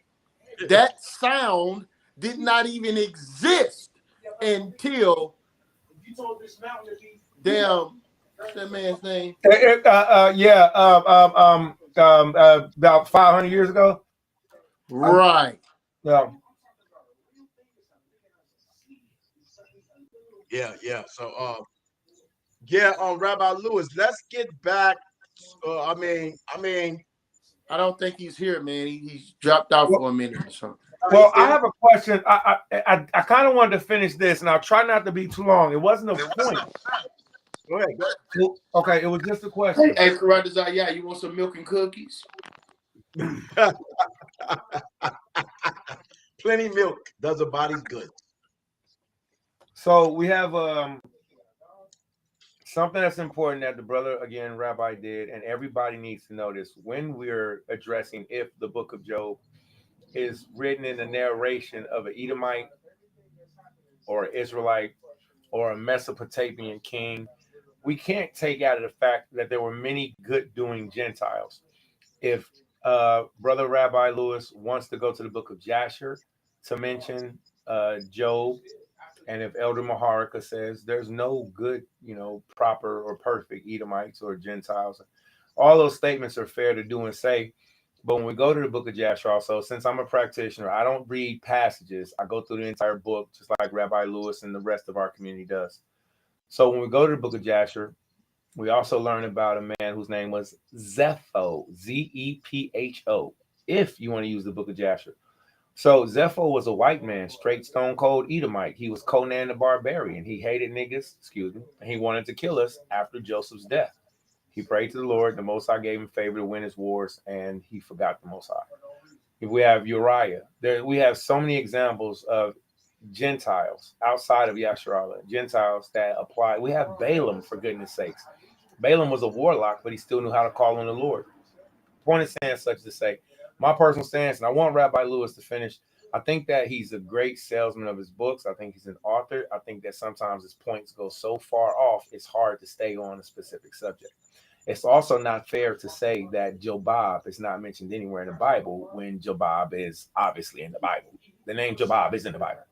that sound did not even exist until damn, what's that man's name?
About 500 years ago.
Right.
Yeah.
Yeah. So Rabbi Lewis, let's get back. I mean,
I don't think he's here, man. He's dropped out for a minute or something.
Well, I have a question. I kind of wanted to finish this, and I'll try not to be too long. It wasn't a point.
Go ahead.
Okay, it was just a question.
Hey, Karatazar, yeah, you want some milk and cookies?
Plenty milk does a body good.
So we have something that's important that the brother, again, Rabbi did, and everybody needs to know this. When we're addressing if the book of Job is written in the narration of an Edomite or an Israelite or a Mesopotamian king, we can't take out of the fact that there were many good-doing Gentiles. If Brother Rabbi Lewis wants to go to the book of Jasher to mention Job, and if Elder Maharika says there's no good, proper or perfect Edomites or Gentiles, all those statements are fair to do and say. But when we go to the book of Jasher also, since I'm a practitioner, I don't read passages. I go through the entire book, just like Rabbi Lewis and the rest of our community does. So when we go to the book of Jasher, we also learn about a man whose name was Zepho, Zepho, if you want to use the book of Jasher. So Zepho was a white man, straight stone cold Edomite. He was Conan the Barbarian. He hated niggas, and he wanted to kill us after Joseph's death. He prayed to the Lord. The Most High gave him favor to win his wars, and he forgot the Most High. If we have Uriah, we have so many examples of Gentiles outside of Yasharallah, Gentiles that apply. We have Balaam, for goodness sakes. Balaam was a warlock, but he still knew how to call on the Lord. Point of stance, such to say, my personal stance, and I want Rabbi Lewis to finish. I think that he's a great salesman of his books. I think he's an author. I think that sometimes his points go so far off, it's hard to stay on a specific subject. It's also not fair to say that Jobab is not mentioned anywhere in the Bible when Jobab is obviously in the Bible. The name Jobab is in the Bible.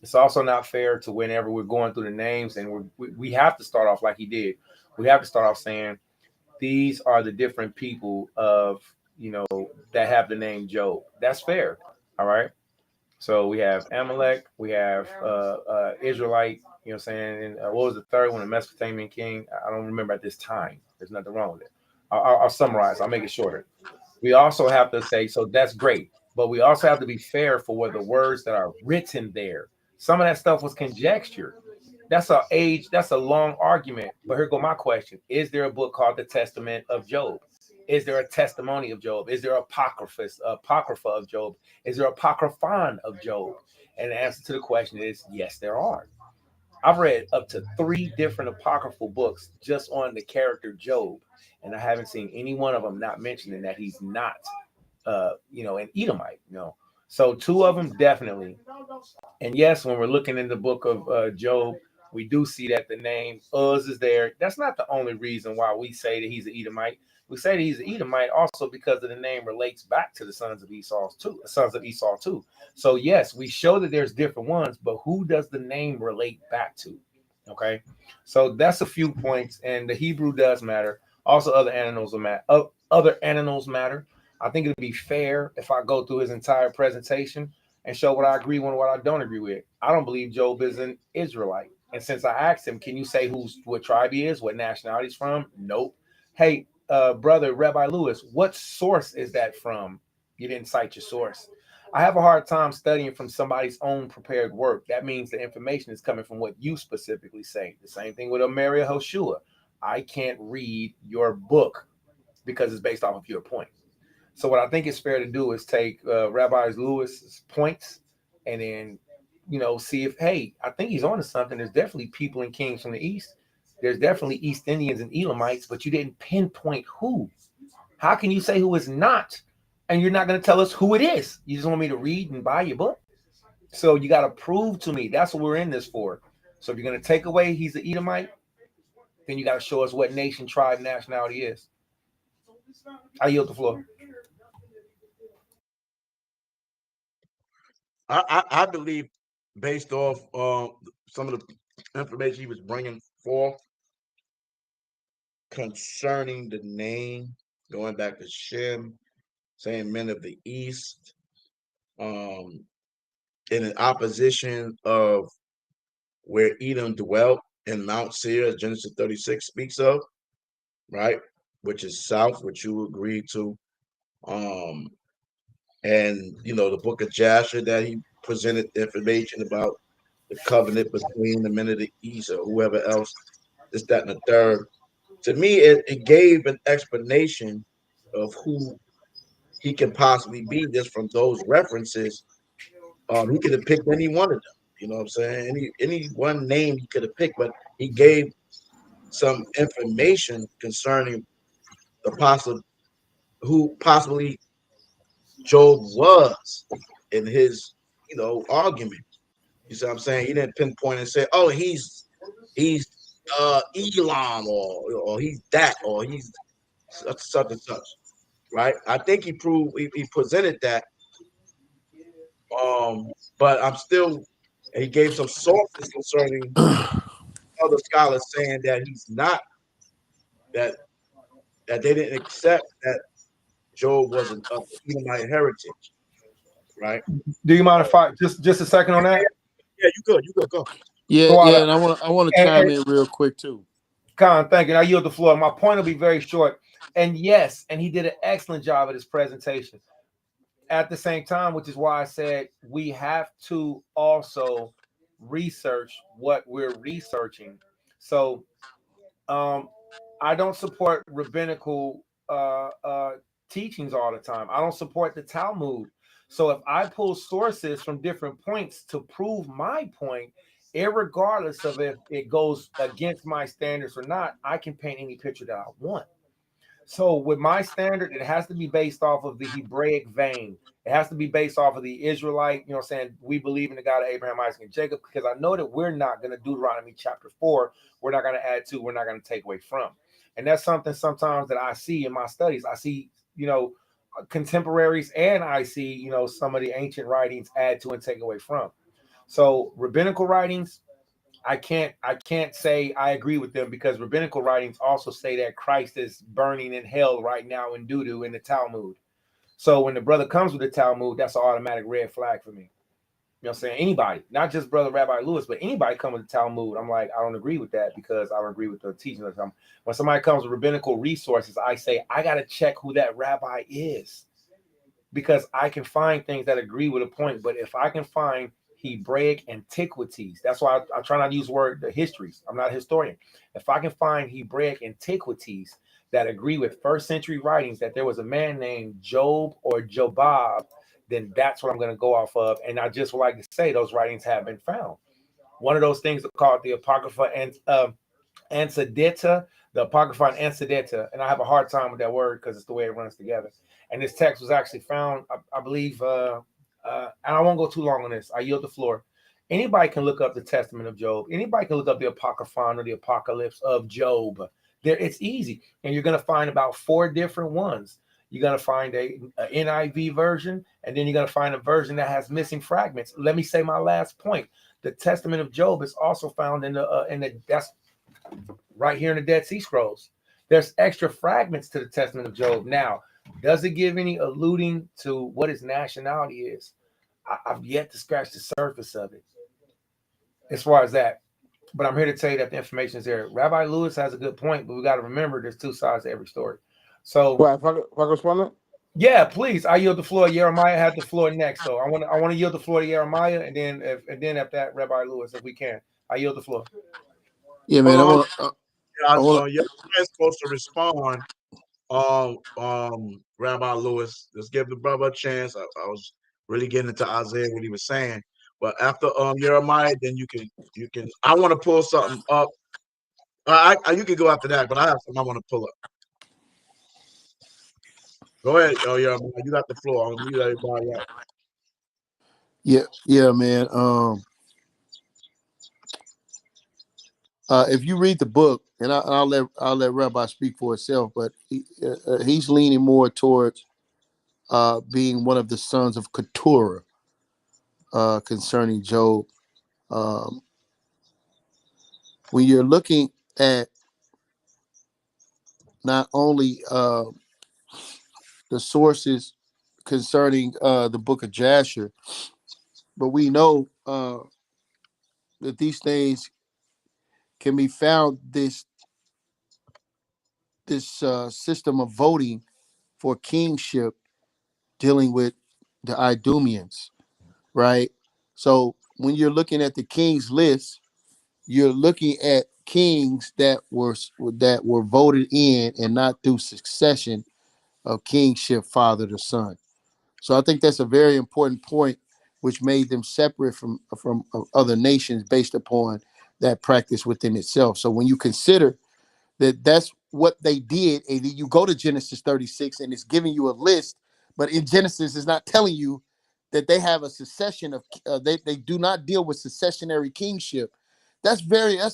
It's also not fair to whenever we're going through the names, and we have to start off like he did. We have to start off saying these are the different people of, that have the name Job. That's fair. All right. So we have Amalek, we have Israelite, you know what I'm saying? And what was the third one? A Mesopotamian king. I don't remember at this time. There's nothing wrong with it. I'll summarize. I'll make it shorter. We also have to say, so that's great. But we also have to be fair for what the words that are written there. Some of that stuff was conjecture. That's a long argument. But here go my question. Is there a book called the Testament of Job? Is there a testimony of Job? Is there apocrypha of Job? Is there apocryphon of Job? And the answer to the question is yes, there are. I've read up to 3 different apocryphal books just on the character Job, and I haven't seen any one of them not mentioning that he's not, an Edomite. So 2 of them definitely. And yes, when we're looking in the book of Job, we do see that the name Uz is there. That's not the only reason why we say that he's an Edomite. We say that he's an Edomite also because of the name relates back to the sons of Esau too. So yes, we show that there's different ones, but who does the name relate back to? Okay, so that's a few points, and the Hebrew does matter. Also, other animals matter. I think it'd be fair if I go through his entire presentation and show what I agree with and what I don't agree with. I don't believe Job is an Israelite, and since I asked him, can you say what tribe he is, what nationality he's from? Nope. Hey, brother Rabbi Lewis, what source is that from? You didn't cite your source. I have a hard time studying from somebody's own prepared work. That means the information is coming from what you specifically say. The same thing with Ameria Hoshua. I can't read your book because it's based off of your point. So what I think is fair to do is take Rabbi Lewis's points and then, see if, hey, I think he's onto something. There's definitely people and kings from the East. There's definitely East Indians and Edomites, but you didn't pinpoint who. How can you say who is not? And you're not going to tell us who it is. You just want me to read and buy your book? So you got to prove to me. That's what we're in this for. So if you're going to take away he's an Edomite, then you got to show us what nation, tribe, nationality is. I yield the floor.
I believe based off some of the information he was bringing forth concerning the name, going back to Shem, saying men of the east, um, in an opposition of where Edom dwelt in Mount Seir, as Genesis 36 speaks of, right? Which is south, which you agreed to. And the book of Jasher that he presented information about the covenant between the men of the east or whoever else, this, that, and the third. To me, it gave an explanation of who he can possibly be just from those references. He could have picked any one of them. You know what I'm saying? Any one name he could have picked, but he gave some information concerning the possible who possibly Job was in his argument. You see what I'm saying? He didn't pinpoint and say, "Oh, he's Elam or he's that or he's such and such." Right? I think he presented that. But I'm still. He gave some sources concerning other scholars saying that he's not that they didn't accept that Job was an Edomite heritage, right?
Do you mind if I just a second on that?
Yeah, you good, go.
Yeah,
So,
and I want to chime in real quick too.
Con, thank you. I yield the floor. My point will be very short. And yes, and he did an excellent job at his presentation. At the same time, which is why I said we have to also research what we're researching. So I don't support rabbinical teachings all the time. I don't support the Talmud. So if I pull sources from different points to prove my point, irregardless of if it goes against my standards or not, I can paint any picture that I want. So with my standard, it has to be based off of the Hebraic vein. It has to be based off of the Israelite, saying we believe in the God of Abraham, Isaac, and Jacob, because I know that we're not going to do Deuteronomy chapter 4. We're not going to add to, we're not going to take away from. And that's something sometimes that I see in my studies. I see, contemporaries, and I see, some of the ancient writings add to and take away from. So rabbinical writings, I can't say I agree with them, because rabbinical writings also say that Christ is burning in hell right now in doo-doo in the Talmud. So when the brother comes with the Talmud, that's an automatic red flag for me. You know what I'm saying? Anybody, not just brother Rabbi Lewis, but anybody come with the Talmud, I'm like, I don't agree with that, because I don't agree with the teaching of them. When somebody comes with rabbinical resources, I say, I got to check who that rabbi is, because I can find things that agree with a point. But if I can find Hebraic antiquities, that's why I try not to use the word the histories. I'm not a historian. If I can find Hebraic antiquities that agree with first century writings that there was a man named Job or Jobab, then that's what I'm going to go off of. And I just would like to say those writings have been found. One of those things are called the Apocrypha and Ansedeta, the Apocrypha and Ansedeta, and I have a hard time with that word because it's the way it runs together. And this text was actually found, I believe, and I won't go too long on this. I yield the floor. Anybody can look up the Testament of Job. Anybody can look up the Apocrypha or the Apocalypse of Job. It's easy, and you're going to find about 4 different ones. You're going to find a NIV version, and then you're going to find a version that has missing fragments. Let me say my last point. The Testament of Job is also found in the that's right here in the Dead Sea Scrolls. There's extra fragments to the Testament of Job. Now, does it give any alluding to what his nationality is? I've yet to scratch the surface of it as far as that. But I'm here to tell you that the information is there. Rabbi Lewis has a good point, but we got to remember there's 2 sides to every story. So,
Well, if I can respond to
yeah, please. I yield the floor. Jeremiah had the floor next, so I want to yield the floor to Jeremiah, and then after that, Rabbi Lewis, if we can. I yield the floor.
Yeah, man.
You're supposed to respond. Rabbi Lewis, let's give the brother a chance. I was really getting into Isaiah what he was saying, but after Jeremiah, then you can. I want to pull something up. You can go after that, but I have something I want to pull up. Go ahead, Jeremiah. You got the floor. I'll mute everybody up.
Yeah, man. If you read the book, and I'll let Rabbi speak for itself, but he's leaning more towards being one of the sons of Keturah concerning Job. Um, when you're looking at not only the sources concerning the book of Jasher, but we know that these things can be found this system of voting for kingship dealing with the Idumeans, right? So when you're looking at the kings list, you're looking at kings that were voted in and not through succession of kingship father to son. So I think that's a very important point, which made them separate from other nations based upon that practice within itself. So when you consider that that's what they did, and then you go to Genesis 36 and it's giving you a list, but in Genesis it's not telling you that they have a succession of they do not deal with successionary kingship. That's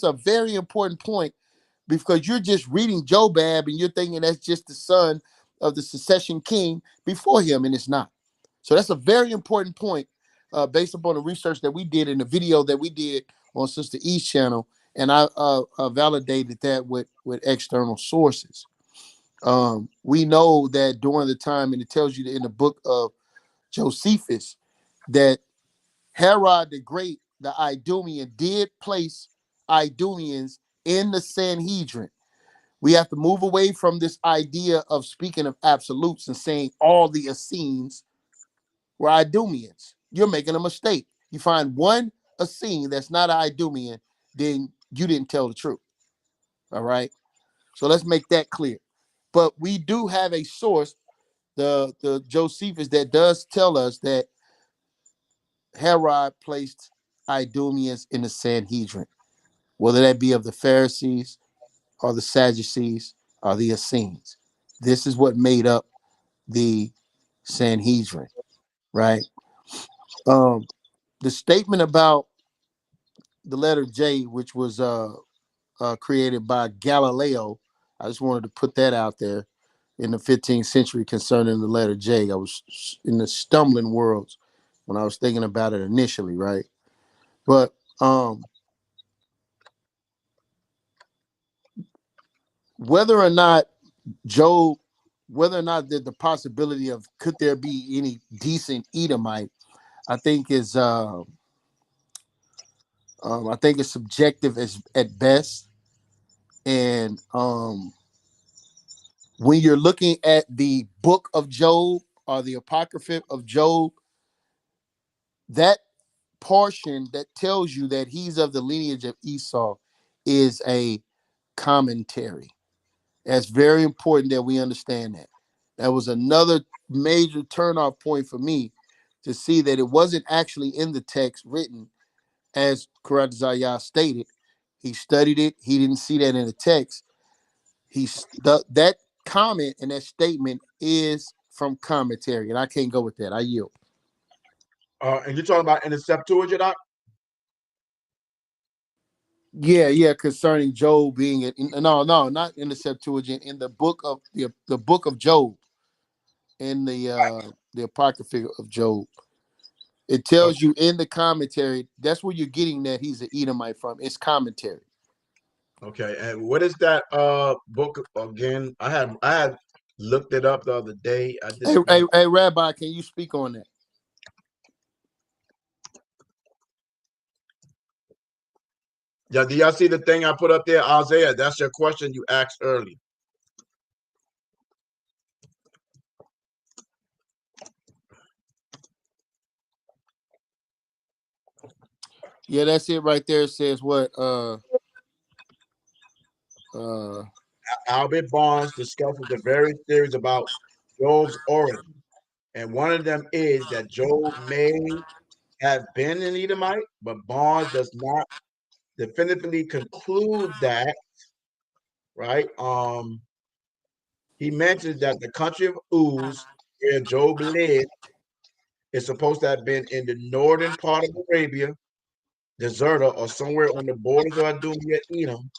a very important point, because you're just reading Jobab and you're thinking that's just the son of the succession king before him, and it's not. So that's a very important point, based upon the research that we did in the video that we did on Sister East channel, and I validated that with external sources. We know that during the time, and it tells you in the book of Josephus, that Herod the Great, the Idumean, did place Idumeans in the Sanhedrin. We have to move away from this idea of speaking of absolutes and saying all the Essenes were Idumeans. You're making a mistake. You find one Essene that's not an Idumean, then you didn't tell the truth. All right. So let's make that clear. But we do have a source, the Josephus, that does tell us that Herod placed Idumeans in the Sanhedrin, whether that be of the Pharisees or the Sadducees or the Essenes. This is what made up the Sanhedrin, right? Um, the statement about the letter J, which was created by Galileo, I just wanted to put that out there, in the 15th century concerning the letter J. I was in the stumbling worlds when I was thinking about it initially, right? But whether or not Job, whether or not the possibility of could there be any decent Edomite, I think is I think it's subjective as at best. And when you're looking at the book of Job or the Apocrypha of Job, that portion that tells you that he's of the lineage of Esau is a commentary. That's very important that we understand that. That was another major turnoff point for me, to see that it wasn't actually in the text written as Karat Zayah stated. He studied it. He didn't see that in the text. That comment and that statement is from commentary, and I can't go with that. I yield.
And you're talking about in the Septuagint, Doc?
Yeah, concerning Job being it. No, not in the Septuagint. In the book of the book of Job, in the Apocrypha of Job, it tells you in the commentary. That's where you're getting that he's an Edomite from. It's commentary.
Okay, and what is that book again? I had looked it up the other day. I just
Hey, Rabbi, can you speak on that?
Yeah, do y'all see the thing I put up there, Isaiah? That's your question you asked earlier.
Yeah, that's it right there. It says what?
Albert Barnes discusses the various theories about Job's origin, and one of them is that Job may have been an Edomite, but Barnes does not definitively conclude that. Right? He mentions that the country of Uz, where Job lived, is supposed to have been in the northern part of Arabia, Deserta, or somewhere on the borders of Idumea, Edom.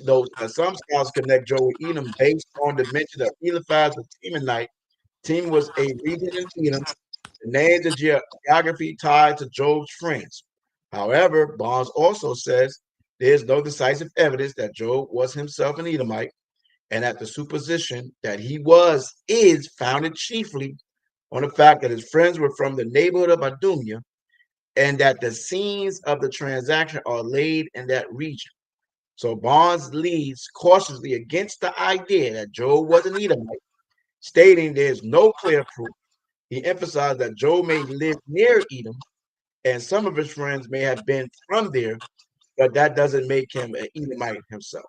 Though some scholars connect Job with Edom based on the mention of Eliphaz the Temanite. Teman was a region in Edom. The names of geography tied to Job's friends. However, Barnes also says there's no decisive evidence that Job was himself an Edomite, and that the supposition that he is founded chiefly on the fact that his friends were from the neighborhood of Adumia, and that the scenes of the transaction are laid in that region. So Barnes leads cautiously against the idea that Job was an Edomite, stating there's no clear proof. He emphasized that Job may live near Edom, and some of his friends may have been from there, but that doesn't make him an Edomite himself.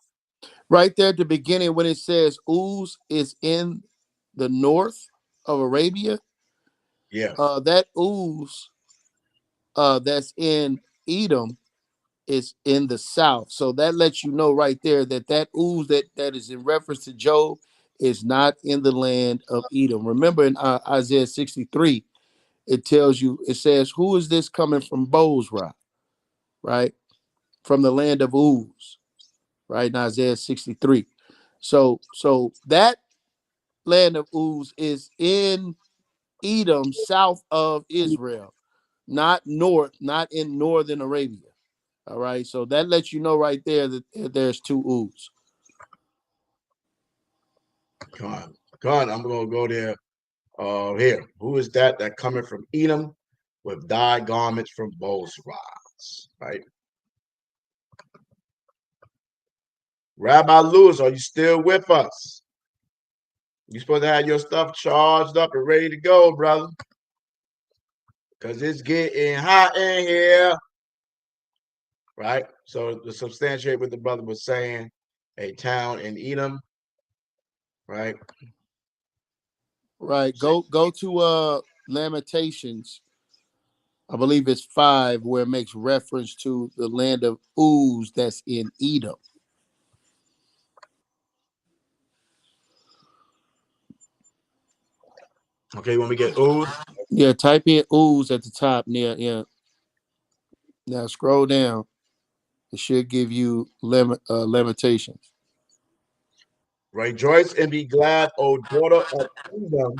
Right there at the beginning, when it says Uz is in the north of Arabia,
Yeah.
that Uz that's in Edom is in the south. So that lets you know right there that Uz that is in reference to Job is not in the land of Edom. Remember in Isaiah 63, it tells you, it says, who is this coming from Bozrah, right? From the land of Uz, right? In Isaiah 63. So that land of Uz is in Edom, south of Israel, not north, not in northern Arabia. All right, so that lets you know right there that there's two Uz.
God, I'm gonna go there. Here, who is that coming from Edom with dyed garments from Bozrah? Right. Rabbi Lewis, are you still with us? You're supposed to have your stuff charged up and ready to go, brother. Because it's getting hot in here. Right? So to substantiate what the brother was saying, a town in Edom. Right?
Right. Go to Lamentations. I believe it's 5, where it makes reference to the land of Uz that's in Edom.
Okay, when we get Uz.
Yeah, type in Uz at the top near, yeah. Now scroll down. It should give you Lamentations.
Rejoice and be glad, O daughter of Edom,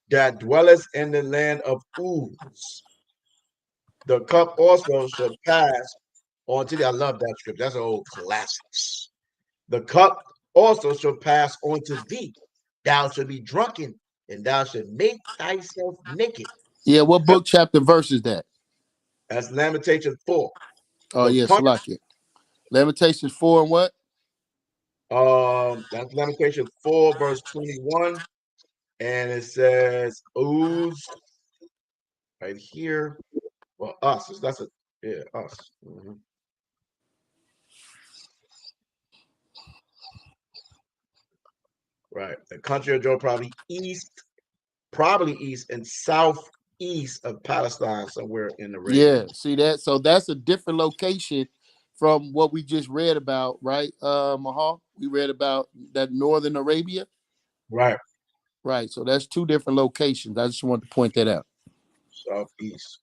that dwelleth in the land of Uz. The cup also shall pass on to thee. I love that scripture. That's an old classic. The cup also shall pass on to thee. Thou shalt be drunken, and thou shalt make thyself naked.
Yeah, what book, chapter, verse is that?
That's Lamentations 4.
Oh,
The
yeah,
punch,
Salakia. Lamentations 4 and what?
that's Lamentations 4, verse 21. And it says, Uz, right here. Well, us. That's a, yeah, us. Mm-hmm. Right. The country of Joe probably east and southeast of Palestine, somewhere in Arabia.
Yeah, see that? So that's a different location from what we just read about, right, Mahal? We read about that northern Arabia.
Right.
Right. So that's two different locations. I just wanted to point that out.
Southeast.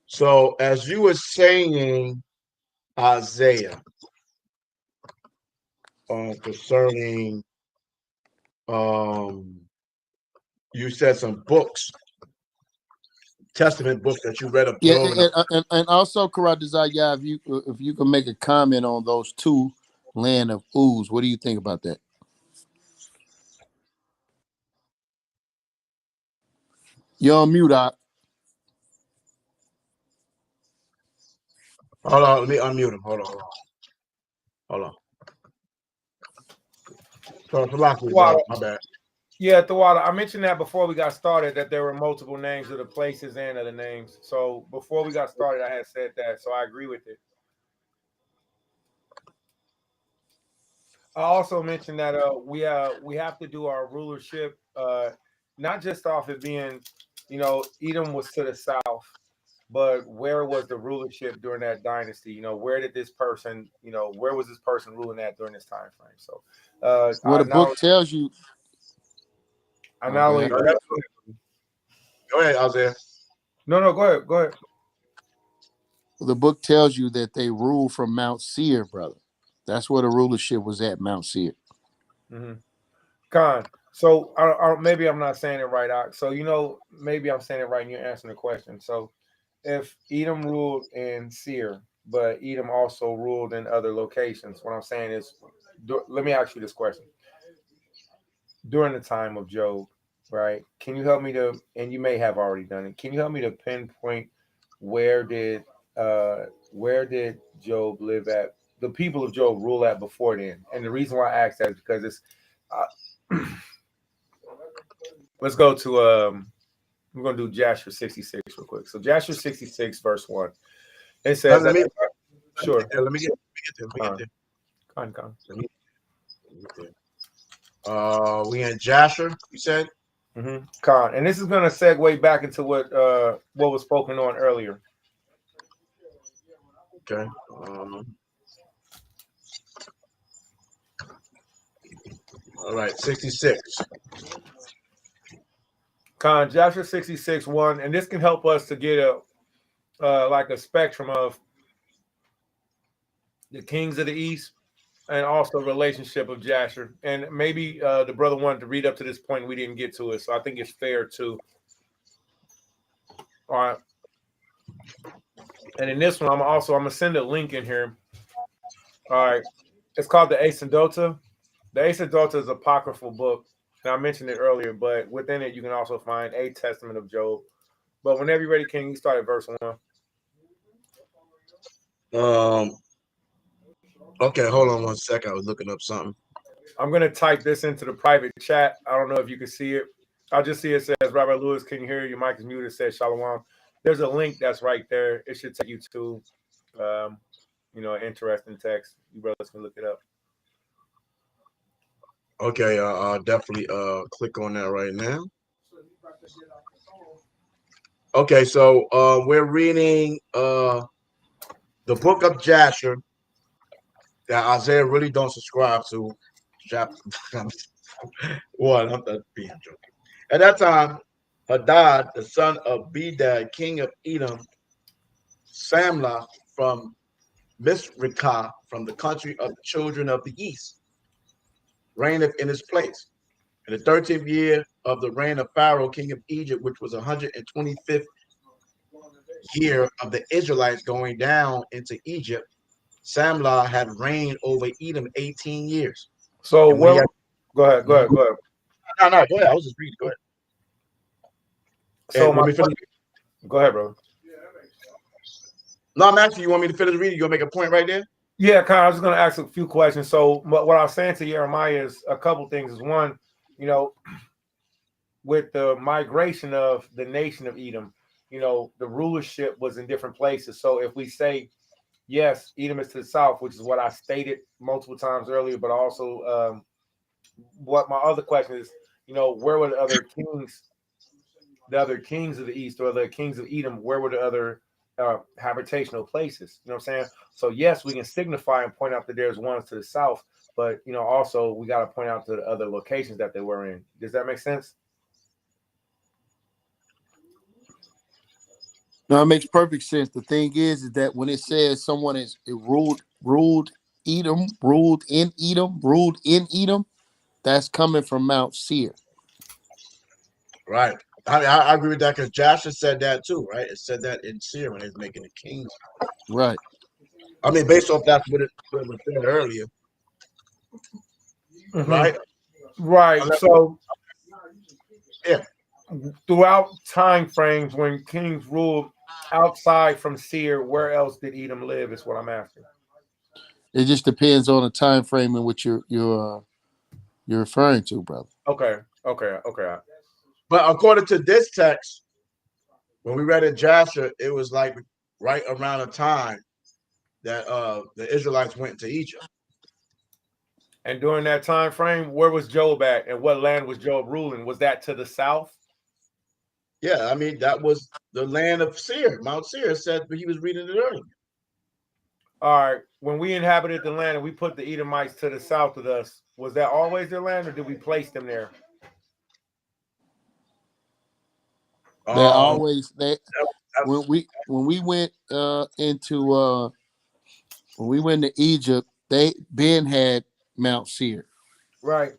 So as you were saying, Isaiah, concerning, you said some books, Testament books that you read of
Yeah,
Job.
and also, Karatazaya, if you can make a comment on those two land of Uz, what do you think about that? You're on mute, Doc.
Hold on, let me unmute him. Hold on. Sorry, brother. My bad.
Yeah, Thawada, I mentioned that before we got started, that there were multiple names of the places and of the names. So before we got started, I had said that. So I agree with it. I also mentioned that we have to do our rulership, not just off it being, Edom was to the south, but where was the rulership during that dynasty? Where did this person, where was this person ruling at during this time frame? So,
What the book tells you.
I not only
Go ahead, Isaiah.
No, go ahead.
The book tells you that they ruled from Mount Seir, brother. That's where the rulership was at, Mount Seir.
Mm-hmm. Khan, So maybe I'm not saying it right. So maybe I'm saying it right, and you're answering the question. So if Edom ruled in Seir, but Edom also ruled in other locations, what I'm saying is, let me ask you this question: during the time of Job, right? Can you help me to? And you may have already done it. Can you help me to pinpoint where did where did Job live at? The people of Job rule at before then, and the reason why I ask that is because it's. Let's go to we're gonna do Jasher 66 real quick. So Jasher 66 verse 1. It says
Let me
sure.
let me get there. Let me get there.
Con.
Let me get there. We in Jasher, you said?
Con. And this is gonna segue back into what was spoken on earlier.
Okay. All right, 66.
Con, Jasher 66 1, and this can help us to get a like a spectrum of the kings of the east and also relationship of Jasher. And maybe the brother wanted to read up to this point, we didn't get to it, so I think it's fair to. All right. And in this one, I'm gonna send a link in here. All right, it's called the Ascendota. The Ascendota is an apocryphal book, and I mentioned it earlier. But within it, you can also find a Testament of Job. But whenever you're ready, King, you start at verse 1.
Okay, hold on one second. I was looking up something.
I'm gonna type this into the private chat. I don't know if you can see it. I'll just see it says Rabbi Lewis, can you hear your mic is muted? It says Shalom. There's a link that's right there. It should take you to interesting text. You brothers can look it up.
Okay, I'll definitely click on that right now. Okay, so we're reading the book of Jasher that Isaiah really don't subscribe to. Well, I'm being joking. At that time, Hadad, the son of Bedad, king of Edom, Samlah from Misrikah, from the country of the children of the east, reigneth in his place. In the 13th year of the reign of Pharaoh, king of Egypt, which was 125th year of the Israelites going down into Egypt, Samlah had reigned over Edom 18 years.
So go ahead.
No, go ahead. I was just reading. Go ahead.
So go ahead, bro.
No, I'm asking you, want me to finish reading? You gonna make a point right there?
Yeah, Kyle, I was just gonna ask a few questions. So what I was saying to Jeremiah is a couple things. Is one, with the migration of the nation of Edom, the rulership was in different places. So if we say, yes, Edom is to the south, which is what I stated multiple times earlier, but also what my other question is, where were the other kings of the east, or the kings of Edom? Where were the other habitational places? You know what I'm saying? So yes, we can signify and point out that there's ones to the south, but also we got to point out to the other locations that they were in. Does that make sense?
No, it makes perfect sense. The thing is that when it says someone is ruled Edom, ruled in Edom, that's coming from Mount Seir.
Right. I agree with that because Joshua said that too, right? It said that in Seir when it's making the kings.
Right.
I mean, based off that what it was said earlier.
Mm-hmm.
Right?
Right. So
yeah.
Throughout time frames when kings ruled outside from Seir, where else did Edom live? Is what I'm asking.
It just depends on the time frame in which you're referring to, brother.
Okay.
But according to this text, when we read it, Joshua, it was like right around the time that the Israelites went into Egypt.
And during that time frame, where was Job at, and what land was Job ruling? Was that to the south?
Yeah, I mean that was the land of Seir. Mount Seir said, but he was reading it earlier.
All right. When we inhabited the land and we put the Edomites to the south of us, was that always their land, or did we place them there?
They always when we went into when we went to Egypt, Ben had Mount Seir.
Right.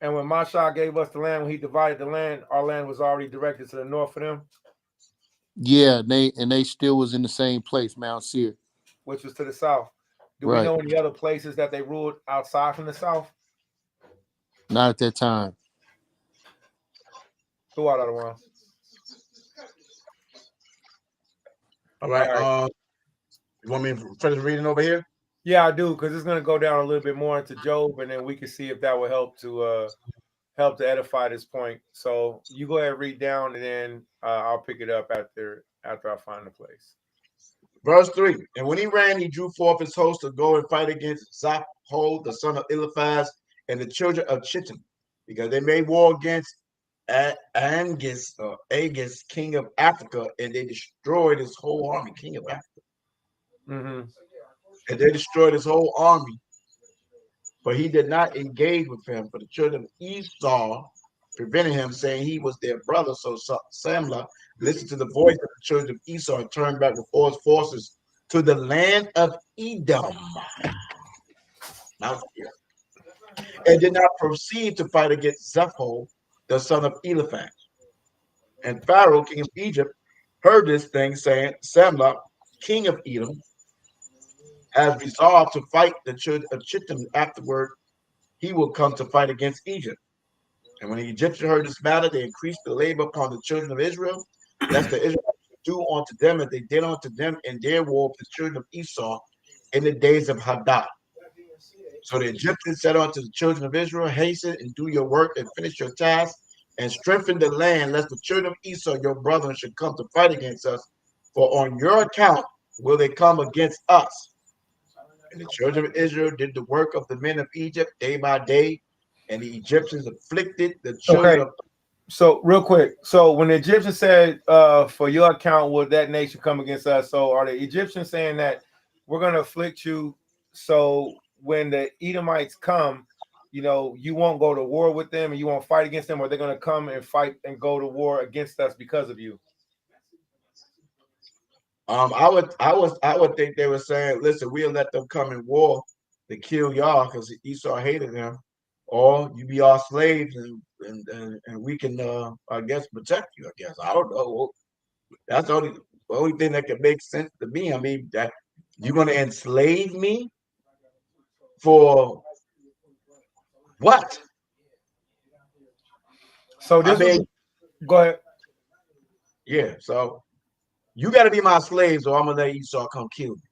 And when Mashah gave us the land, when he divided the land, our land was already directed to the north for them,
Yeah, they still was in the same place, Mount Seir.
which was to the south. Do we
Right.
know any other places that they ruled outside from the south?
Not at that time.
Who are the other ones?
All right.
All right.
You want me to finish reading over here?
Yeah, I do, because it's going to go down a little bit more into Job, and then we can see if that will help to edify this point. So you go ahead and read down, and then I'll pick it up after I find the place.
Verse 3. And when he ran, he drew forth his host to go and fight against Zapho, the son of Eliphaz, and the children of Chittim, because they made war against Agis, king of Africa, and they destroyed his whole army, king of Africa.
Mm-hmm.
And they destroyed his whole army, but he did not engage with him. For the children of Esau prevented him, saying he was their brother. So Samlah listened to the voice of the children of Esau and turned back with all his forces to the land of Edom, and did not proceed to fight against Zapho, the son of Eliphaz. And Pharaoh, king of Egypt, heard this thing, saying, Samlah, king of Edom, has resolved to fight the children of Chittim. Afterward, he will come to fight against Egypt. And when the Egyptians heard this matter, they increased the labor upon the children of Israel, lest the Israelites do unto them as they did unto them in their war with the children of Esau in the days of Hadad. So the Egyptians said unto the children of Israel, hasten and do your work and finish your task and strengthen the land, lest the children of Esau, your brethren, should come to fight against us. For on your account will they come against us. And the children of Israel did the work of the men of Egypt day by day, and the Egyptians afflicted the children of.
So real quick, so when the Egyptians said, for your account will that nation come against us, so are the Egyptians saying that we're going to afflict you, so when the Edomites come, you know, you won't go to war with them and you won't fight against them, or they're going to come and fight and go to war against us because of you?
I would think they were saying, listen, we'll let them come in war to kill y'all because Esau hated them, or you be our slaves and we can I guess protect you. I guess I don't know. That's the only thing that can make sense to me. I mean, that you're going to enslave me for what?
So this go ahead.
Yeah, so you got to be my slaves, or I'm gonna let Esau come kill you.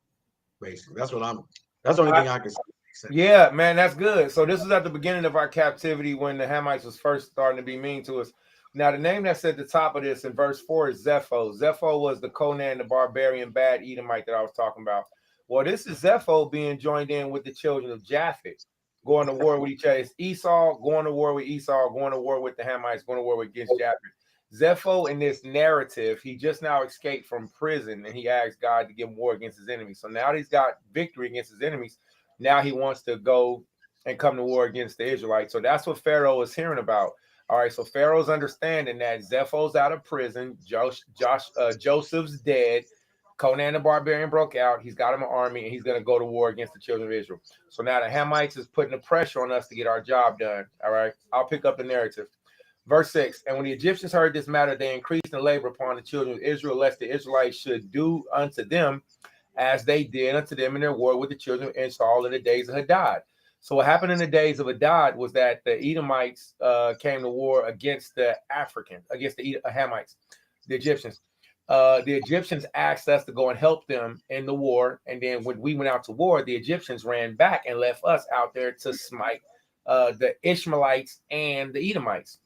Basically, that's the only thing I can say.
Yeah, man, that's good. So this was at the beginning of our captivity when the Hamites was first starting to be mean to us. Now, the name that's at the top of this in verse 4 is Zepho. Zepho was the Conan, the barbarian, bad Edomite that I was talking about. Well, this is Zepho being joined in with the children of Japheth, going to war with each other. It's Esau going to war with Esau, going to war with the Hamites, going to war against Japheth. Zepho, in this narrative, he just now escaped from prison, and he asked God to give him war against his enemies. So now he's got victory against his enemies. Now he wants to go and come to war against the Israelites. So that's what Pharaoh is hearing about. All right, so Pharaoh's understanding that Zepho's out of prison, Joseph's dead, Conan the Barbarian broke out, he's got him an army, and he's going to go to war against the children of Israel. So now the Hamites is putting the pressure on us to get our job done. All right, I'll pick up the narrative. Verse 6, and when the Egyptians heard this matter, they increased the labor upon the children of Israel, lest the Israelites should do unto them as they did unto them in their war with the children of Esau in the days of Hadad. So what happened in the days of Hadad was that the Edomites came to war against the Hamites, the Egyptians. The Egyptians asked us to go and help them in the war. And then when we went out to war, the Egyptians ran back and left us out there to smite the Ishmaelites and the Edomites.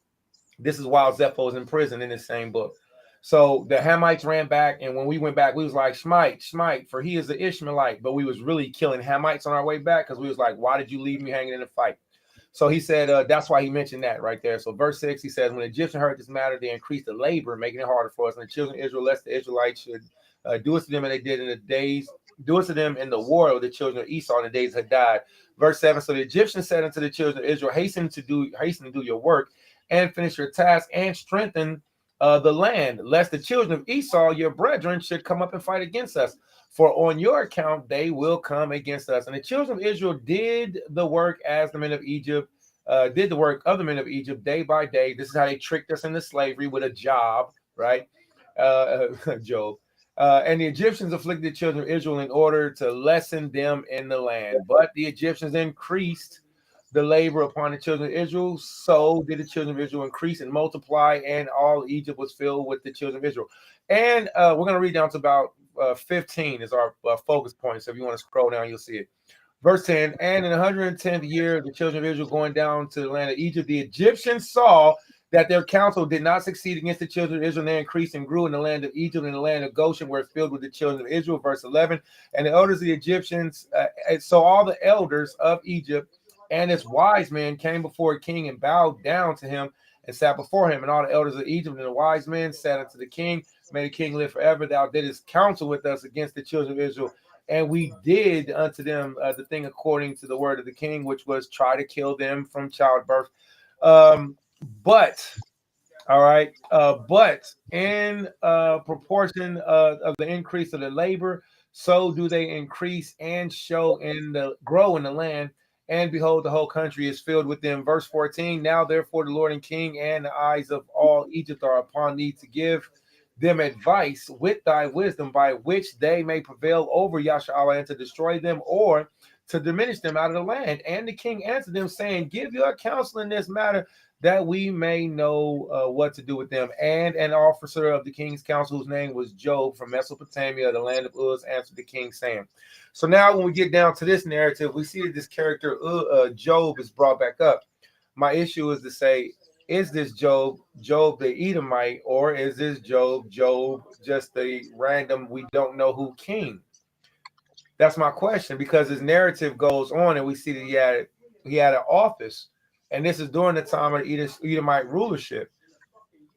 This is while Zepho is in prison in the same book. So the Hamites ran back, and when we went back, we was like, smite, for he is the Ishmaelite. But we was really killing Hamites on our way back because we was like, why did you leave me hanging in the fight? So he said, that's why he mentioned that right there. So verse 6, he says, when the Egyptians heard this matter, they increased the labor, making it harder for us. And the children of Israel, lest the Israelites should do us to them, and they did in the days, do us to them in the war of the children of Esau in the days of Hadad. Verse 7, so the Egyptians said unto the children of Israel, hasten to do your work and finish your task and strengthen the land, lest the children of Esau, your brethren, should come up and fight against us. For on your account they will come against us. And the children of Israel did the work as the men of Egypt did the work of the men of Egypt day by day. This is how they tricked us into slavery with a job, right? Job. And the Egyptians afflicted the children of Israel in order to lessen them in the land. But the Egyptians increased the labor upon the children of Israel. So did the children of Israel increase and multiply, and all Egypt was filled with the children of Israel. And we're going to read down to about 15 is our focus point. So if you want to scroll down, you'll see it. Verse 10, and in the 110th year of the children of Israel going down to the land of Egypt, the Egyptians saw that their counsel did not succeed against the children of Israel, and they increased and grew in the land of Egypt and the land of Goshen, where it filled with the children of Israel. Verse 11, and the elders of the Egyptians, so all the elders of Egypt and its wise men came before a king and bowed down to him and sat before him. And all the elders of Egypt and the wise men sat unto the king, may the king live forever. Thou didst counsel with us against the children of Israel, and we did unto them the thing according to the word of the king, which was try to kill them from childbirth. But in proportion of the increase of the labor, so do they increase and grow in the land. And behold, the whole country is filled with them. Verse 14, now therefore the Lord and King and the eyes of all Egypt are upon thee to give them advice with thy wisdom, by which they may prevail over Yasharahla and to destroy them or to diminish them out of the land. And the king answered them, saying, give your counsel in this matter, that we may know what to do with them. And an officer of the king's council, whose name was Job from Mesopotamia, the land of Uz, answered the king, saying. So now when we get down to this narrative, we see that this character Job is brought back up. My issue is to say, is this Job the Edomite, or is this Job just a random, we don't know who king? That's my question, because his narrative goes on and we see that he had an office, and this is during the time of the Edomite rulership.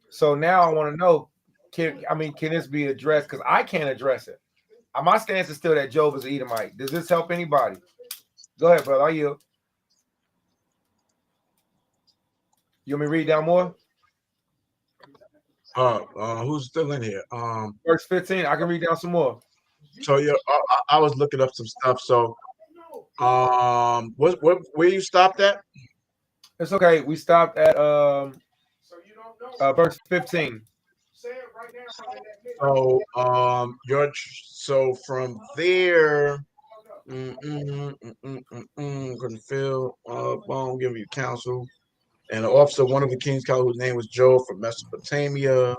So now I want to know, can this be addressed? Because I can't address it. My stance is still that Job is an Edomite. Does this help anybody? Go ahead, brother. Are you? You want me to read down more?
Who's still in here?
Verse 15. I can read down some more.
So I was looking up some stuff. So, where you stopped at?
It's okay. We stopped at verse 15.
So from there, couldn't feel bone, give you counsel. And the officer, one of the king's council, whose name was Job from Mesopotamia.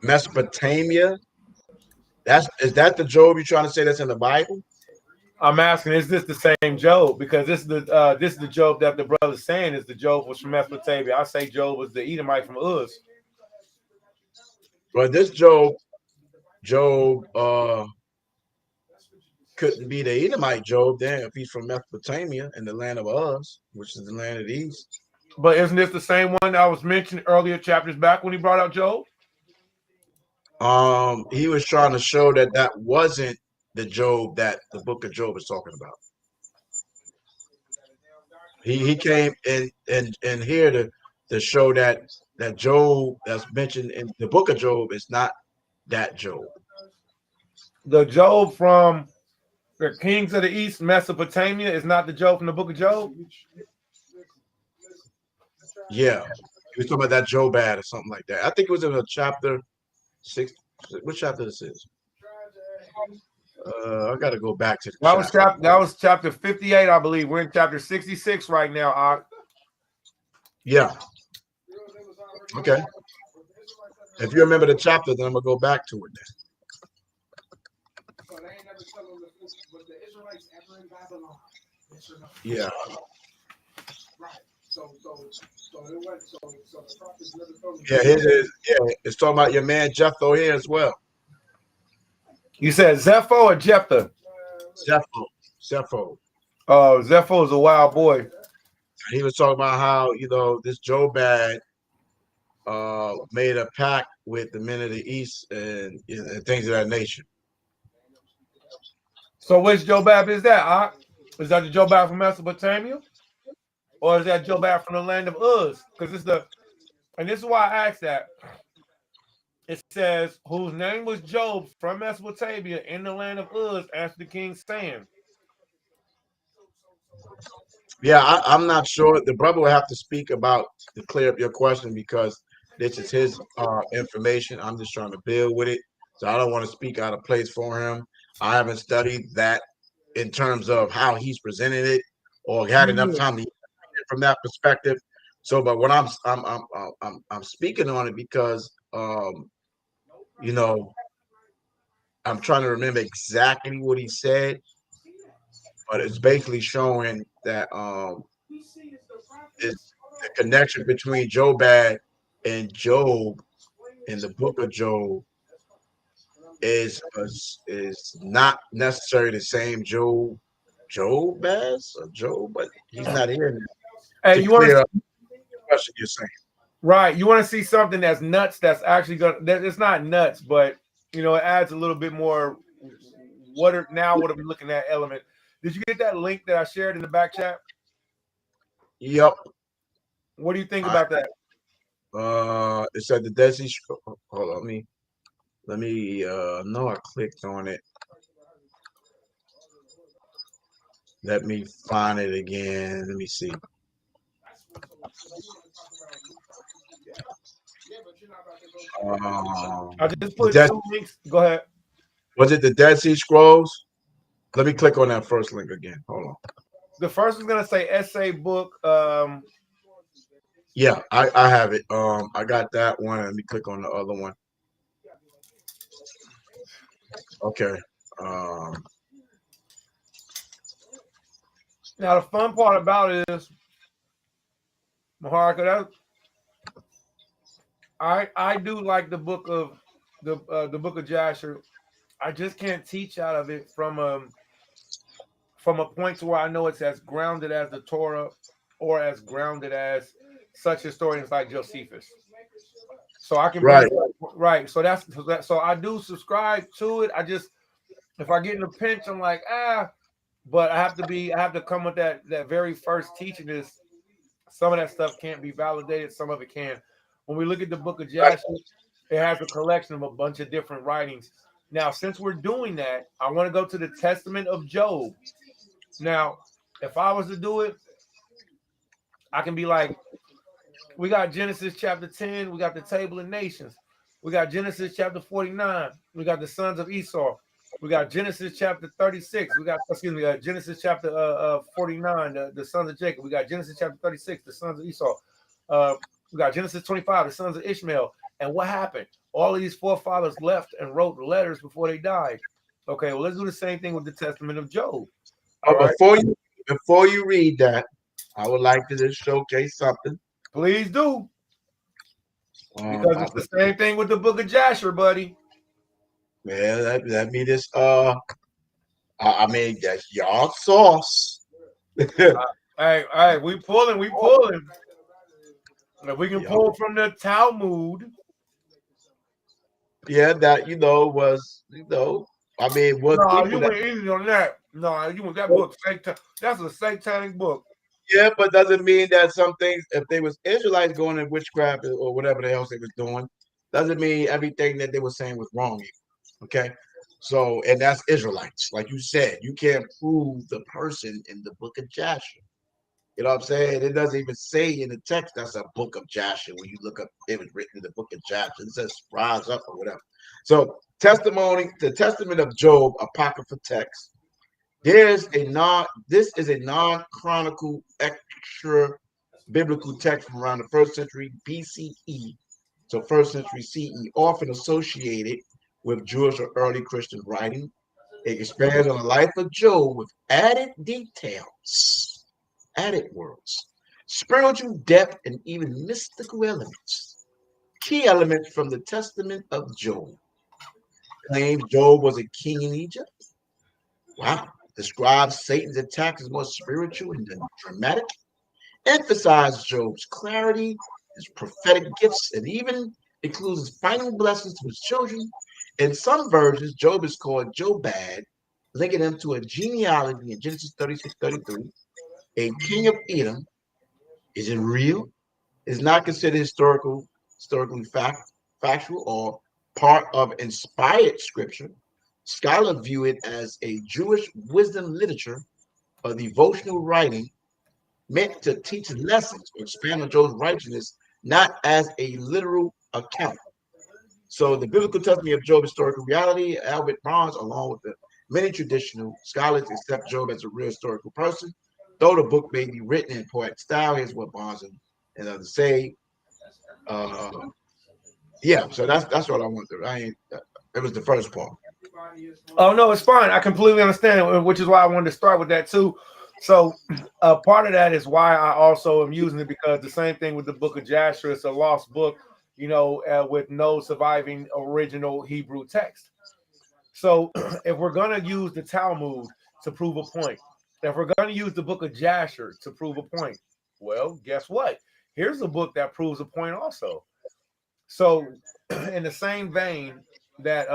Mesopotamia? Is that the Job you're trying to say that's in the Bible?
I'm asking, is this the same Job? Because this is the Job that the brother's saying is the Job was from Mesopotamia. I say Job was the Edomite from Uz.
But this Job couldn't be the Edomite Job then if he's from Mesopotamia in the land of Uz, which is the land of the east.
But isn't this the same one that was mentioned earlier chapters back when he brought out Job?
He was trying to show that wasn't the Job that the book of Job is talking about. He came in here to show that Job that's mentioned in the book of Job is not that Job.
The Job from the kings of the east, Mesopotamia, is not the Job from the book of Job?
Yeah. He was talking about that Jobad or something like that. I think it was in a chapter 6. What chapter this is? I got to go back to the
chapter. That was chapter 58, I believe. We're in chapter 66 right now.
Yeah. Okay. If you remember the chapter, then I'm going to go back to it then. Yeah. Yeah, it's talking about your man Jethro here as well.
You said Zepho or Jephthah?
Zepho.
Oh, Zepho is a wild boy.
He was talking about how this Jobad made a pact with the men of the east and things of that nature.
So which Jobab is that? Is that the Jobab from Mesopotamia? Or is that Jobab from the land of Uz? Because and this is why I asked that. It says, whose name was Job from Mesopotamia in the land of Uz, answered the king, saying.
Yeah, I'm not sure. The brother will have to speak about to clear up your question because this is his information. I'm just trying to build with it, so I don't want to speak out of place for him. I haven't studied that in terms of how he's presented it or had enough time to from that perspective. So, but what I'm speaking on it because you know, I'm trying to remember exactly what he said, but it's basically showing that it's the connection between Jobad and Job in the book of Job is not necessarily the same Job as or Job, but he's not here now
Hey,
to
you want
clear
to
up the question you're saying.
right? You want to see something that's nuts? That's actually gonna. It's not nuts, but you know, it adds a little bit more. What are now? What are we looking at? Element. Did you get that link that I shared in the back chat?
Yep.
What do you think
I
about that?
it said the Dead Sea Scroll. Hold on, let me no, I clicked on it. Let me find it again. Let me see.
I just
The
put
Dead,
two links. Go ahead.
was it the Dead Sea Scrolls? Let me click on that first link again. Hold on.
The first is gonna say essay book.
Yeah, I have it. I got that one. Let me click on the other one. Okay. Um,
Now the fun part about it is, Maharka, that I do like the book of Jasher. I just can't teach out of it from a point to where I know it's as grounded as the Torah or as grounded as such historians like Josephus. So I can bring
right.
it right. So that's so I do subscribe to it. I just if I get in a pinch, I'm like but I have to come with that very first teaching is some of that stuff can't be validated, some of it can. When we look at the book of
Right.
Jasher, it has a collection of a bunch of different writings. Now, since we're doing that, I want to go to the Testament of Job. Now, if I was to do it, I can be like, we got Genesis chapter 10, we got the Table of Nations, we got Genesis chapter 49, we got the sons of Esau, we got Genesis chapter 36, we got, excuse me, Genesis chapter 49, the sons of Jacob, we got Genesis chapter 36, the sons of Esau, we got Genesis 25, the sons of Ishmael. And what happened? All of these forefathers left and wrote letters before they died. Okay, well, let's do the same thing with the Testament of Job. All
But
right,
before you read that, I would like to just showcase something.
please do. Because
I,
it's the same thing with the book of Jasher, buddy.
yeah, that be this. I mean that's y'all sauce.
Hey, we pulling, we pulling. If we can
Yup.
pull from the Talmud.
Yeah, that was I mean, was
No,
people
you
that
went easy on that. No, you went that book. That's a satanic book.
yeah, but doesn't mean that some things, if they was Israelites going in witchcraft or whatever the else they was doing, doesn't mean everything that they were saying was wrong. Okay, so and that's Israelites, like you said, you can't prove the person in the book of Joshua. You know what I'm saying? It doesn't even say in the text that's a book of Joshua. When you look up, it was written in the book of Joshua. It says rise up or whatever. So the testament of Job, apocryphal text. This is a non-chronicle extra biblical text from around the first century BCE, so first century CE, often associated with Jewish or early Christian writing. It expands on the life of Job with added details, added words, spiritual depth, and even mystical elements. Key elements from the Testament of Job claims Job was a king in Egypt. Wow. Describes Satan's attack as more spiritual and dramatic. Emphasizes Job's clarity, his prophetic gifts, and even includes his final blessings to his children. In some versions, Job is called Jobad, linking him to a genealogy in Genesis 36:33. A king of Edom. Is it real? Is not considered historically factual, or part of inspired scripture. Scholars view it as a Jewish wisdom literature, a devotional writing, meant to teach lessons or expand on Job's righteousness, not as a literal account. So the biblical testimony of Job's historical reality, Albert Barnes, along with the many traditional scholars, accept Job as a real historical person. Though the book may be written in poetic style, here's what Barnes and others say. Yeah, so that's what I want to. It was the first part.
Oh no, it's fine. I completely understand, which is why I wanted to start with that too. So, part of that is why I also am using it, because the same thing with the Book of Jasher, it's a lost book, with no surviving original Hebrew text. So, if we're gonna use the Talmud to prove a point, if we're gonna use the Book of Jasher to prove a point, well, guess what? Here's a book that proves a point also. So, in the same vein that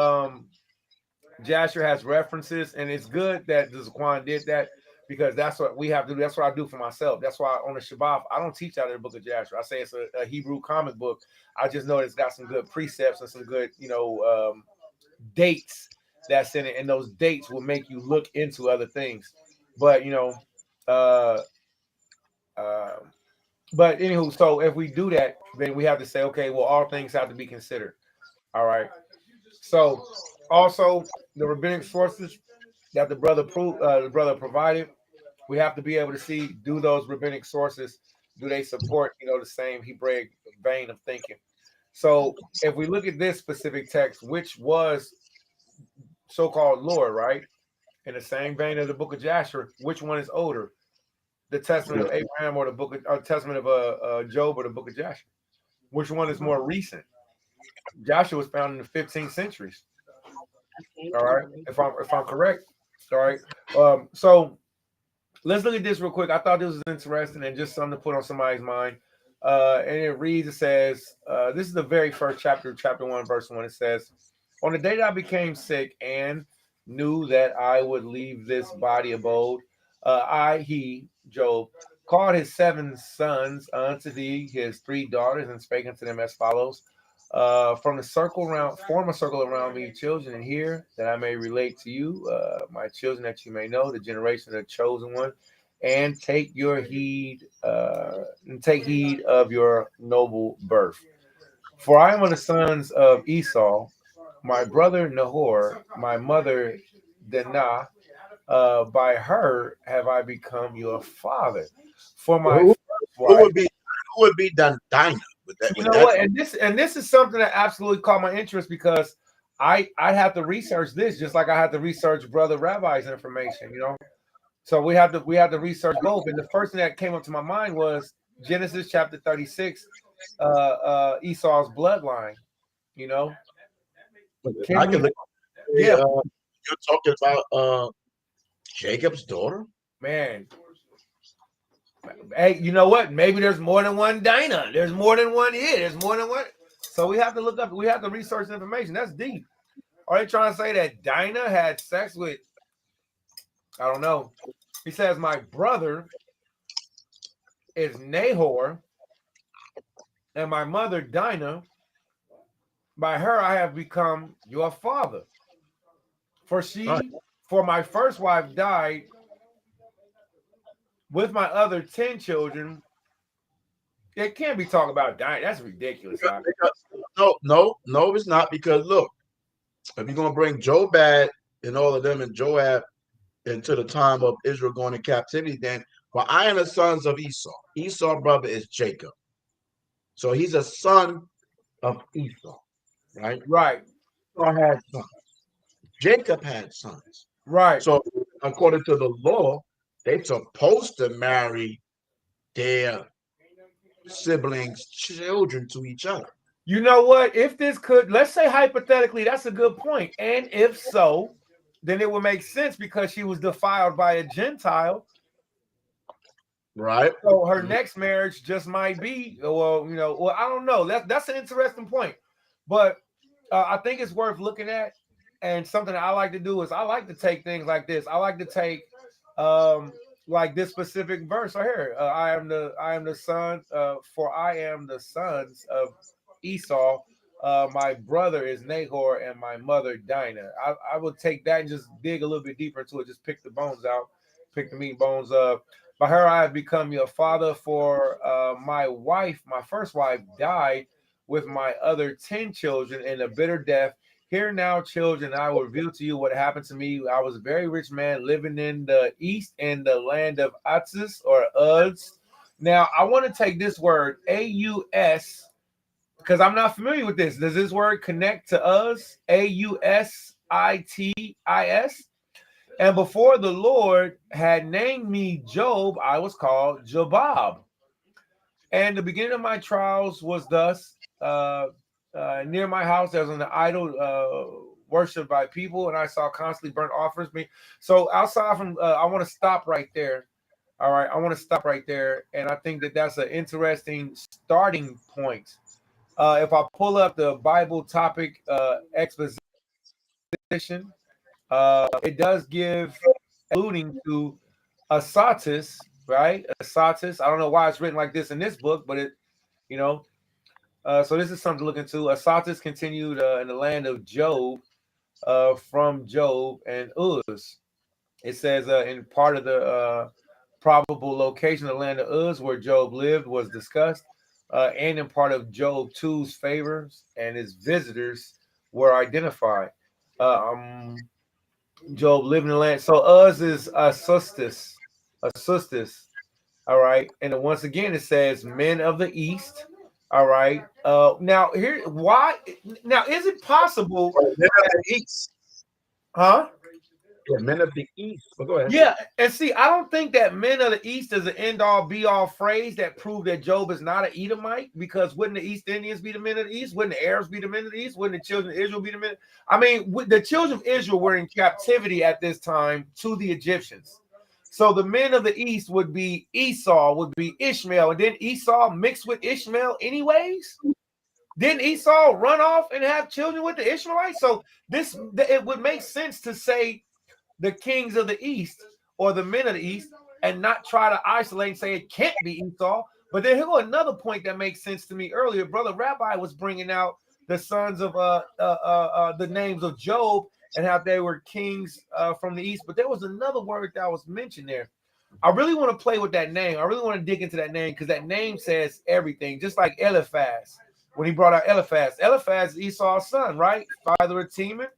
Jasher has references, and it's good that the Zaquan did that, because that's what we have to do. That's what I do for myself. That's why on the Shabbat, I don't teach out of the Book of Jasher. I say it's a Hebrew comic book. I just know it's got some good precepts and some good, dates that's in it, and those dates will make you look into other things. But but anywho, so if we do that, then we have to say, okay, well, all things have to be considered. All right. So also the rabbinic sources that the brother provided, we have to be able to see, do those rabbinic sources, do they support the same Hebraic vein of thinking? So if we look at this specific text, which was so-called Lord, right, in the same vein of the Book of Jasher, which one is older, the Testament of Abraham or the Book of Testament of Job or the Book of Jasher? Which one is more recent? Joshua was found in the 15th centuries. All right, if I'm correct. All right. So let's look at this real quick. I thought this was interesting and just something to put on somebody's mind. And it reads, it says, this is the very first chapter, chapter 1, verse 1. It says, on the day that I became sick and knew that I would leave this body abode, he, Job, called his 7 sons unto thee, his 3 daughters, and spake unto them as follows. Form a circle around me, children, and hear that I may relate to you, my children, that you may know the generation of the chosen one, and take heed of your noble birth. For I am of the sons of Esau, my brother Nahor, my mother Dinah. By her have I become your father. For my
who
wife,
would be Dinah with that?
you know what? And this is something that absolutely caught my interest, because I have to research this just like I had to research Brother Rabbi's information. So we have to research both. And the first thing that came up to my mind was Genesis chapter 36, Esau's bloodline.
I can look.
Yeah,
You're talking about Jacob's daughter,
man. Hey, you know what? Maybe there's more than one Dinah. There's more than one here. There's more than one. So we have to look up. We have to research the information. That's deep. Are they trying to say that Dinah had sex with? I don't know. He says my brother is Nahor, and my mother Dinah. By her I have become your father. For my first wife died with my other 10 children. It can't be talking about dying. That's ridiculous.
No, it's not. Because look, if you're gonna bring Jobad and all of them and Joab into the time of Israel going in captivity, then I am the sons of Esau. Esau's brother is Jacob, so he's a son of Esau, right?
Right.
Esau had sons. Jacob had sons.
Right.
So according to the law, they're supposed to marry their siblings' children to each other.
You know what? If this could, let's say hypothetically, that's a good point. And if so, then it would make sense, because she was defiled by a Gentile.
Right.
So her next marriage just might be, well, I don't know. That's an interesting point. But I think it's worth looking at. And something that I like to do is I like to take things like this. I like to take like this specific verse right here. I am the son, for I am the sons of Esau. My brother is Nahor, and my mother Dinah. I would take that and just dig a little bit deeper into it. Just pick the bones out, pick the meat bones up. By her I have become your father, for my wife, my first wife, died with my other 10 children in a bitter death. Hear now, children, I will reveal to you what happened to me. I was a very rich man living in the east in the land of Uz or Uz. Now, I want to take this word, A-U-S, because I'm not familiar with this. Does this word connect to us? A-U-S-I-T-I-S. And before the Lord had named me Job, I was called Jobab. And the beginning of my trials was thus. Near my house, there was an idol worshipped by people, and I saw constantly burnt offerings. Me. So outside from, I want to stop right there. All right, I want to stop right there, and I think that that's an interesting starting point. If I pull up the Bible topic exposition, it does give alluding to Asatis, right? Asatis. I don't know why it's written like this in this book, but it, you know, so this is something to look into. Asatis continued in the land of Job, from Job and Uz. It says in part of the probable location of the land of Uz where Job lived was discussed, and in part of Job 2's favors and his visitors were identified. Job lived in the land. So Uz is Asustis. Asustis. All right. And then once again, it says men of the east. All right. Now here, why? Now, is it possible?
Men of the East.
Huh?
Yeah, men of the East. But go ahead.
Yeah, and see, I don't think that men of the East is an end-all, be-all phrase that prove that Job is not an Edomite, because wouldn't the East Indians be the men of the East? Wouldn't the Arabs be the men of the East? Wouldn't the children of Israel be the men? I mean, the children of Israel were in captivity at this time to the Egyptians. So the men of the East would be Esau, would be Ishmael, and then Esau mixed with Ishmael anyways? Didn't Esau run off and have children with the Ishmaelites? So it would make sense to say the kings of the East or the men of the East and not try to isolate and say it can't be Esau. But then here go another point that makes sense to me earlier. Brother Rabbi was bringing out the sons of the names of Job and how they were kings from the East. But there was another word that was mentioned there. I really want to play with that name. I really want to dig into that name because that name says everything, just like Eliphaz. When he brought out Eliphaz, Eliphaz is Esau's son, right? Father of Teman,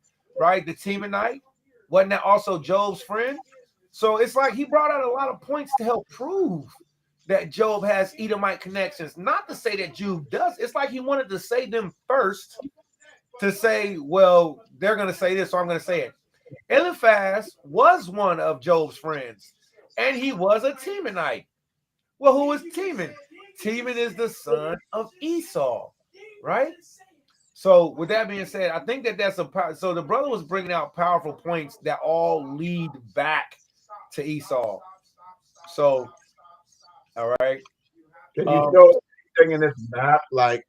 right? The Temanite. Wasn't that also Job's friend? So it's like he brought out a lot of points to help prove that Job has Edomite connections. Not to say that Job does. It's like he wanted to say them first to say, well, they're going to say this, so I'm going to say it. Eliphaz was one of Job's friends, and he was a Temanite. Well, who is Teman? Teman is the son of Esau, right? So with that being said, I think that that's so the brother was bringing out powerful points that all lead back to Esau. So, all right.
Can you show anything in this map, like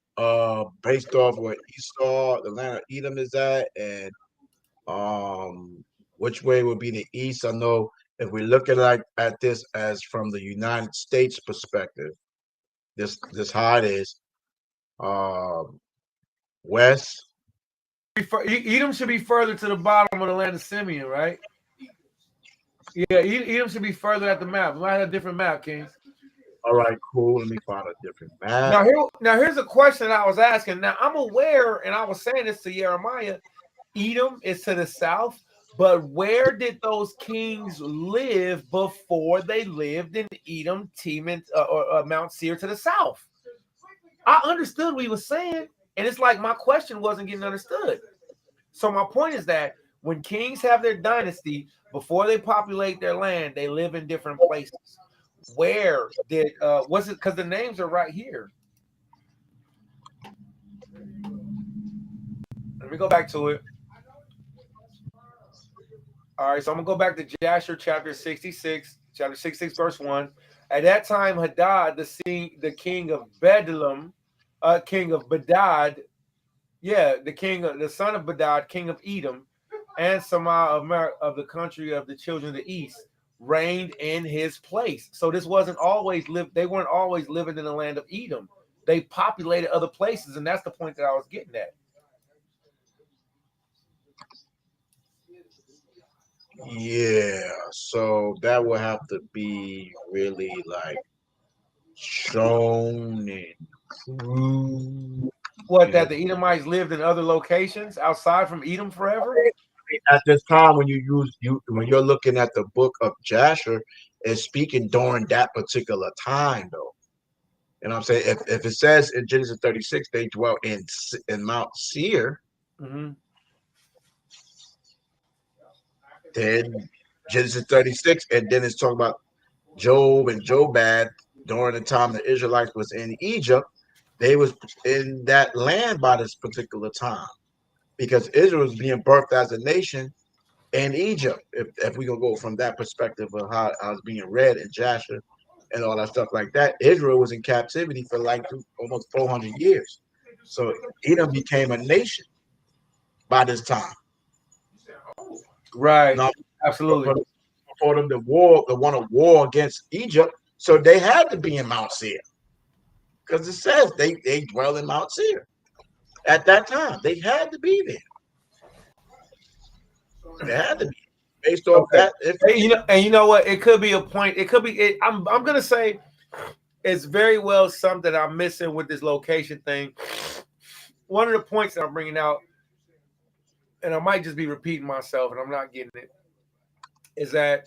based off where Esau, the land of Edom is at, and which way would be the east? I know if we look at this as from the United States perspective, this how it is. West.
Edom should be further to the bottom of the land of Simeon, right? Yeah, Edom should be further at the map. We might have a different map, King.
All right, cool. Let me find a different map.
Now here's a question I was asking. Now, I'm aware, and I was saying this to Jeremiah, Edom is to the south, but where did those kings live before they lived in Edom, Teman, or Mount Seir to the south? I understood what he was saying. And it's like my question wasn't getting understood. So my point is that when kings have their dynasty, before they populate their land, they live in different places. Where did was it? Because the names are right here. Let me go back to it. All right, so I'm gonna go back to Jasher chapter 66, verse 1. At that time, Hadad, the king of Bedlam, king of Badad, the son of Badad, king of Edom, and Samah of the country of the children of the east, reigned in his place. So this wasn't always they weren't always living in the land of Edom. They populated other places, and that's the point that I was getting at.
Yeah, so that would have to be really like shown and proved.
What,
You know,
that the Edomites lived in other locations outside from Edom forever?
at this time when when you're looking at the book of Jasher, it's speaking during that particular time though. You know what I'm saying? If it says in Genesis 36 they dwelt in Mount Seir,
Mm-hmm.
then Genesis 36, and then it's talking about Job and Jobad during the time the Israelites was in Egypt. They was in that land by this particular time because Israel was being birthed as a nation in Egypt. If we gonna go from that perspective of how it's being read in Jasher and all that stuff like that, Israel was in captivity for like almost 400 years. So Edom became a nation by this time.
Right.
Now,
Absolutely.
for them to want to war against Egypt, so they had to be in Mount Seir because it says they dwell in Mount Seir at that time. They had to be there. They had to be based off
Okay.
that.
And you know what? It could be a point. It could be. I'm gonna say it's very well something that I'm missing with this location thing. One of the points that I'm bringing out, and I might just be repeating myself, and I'm not getting it, is that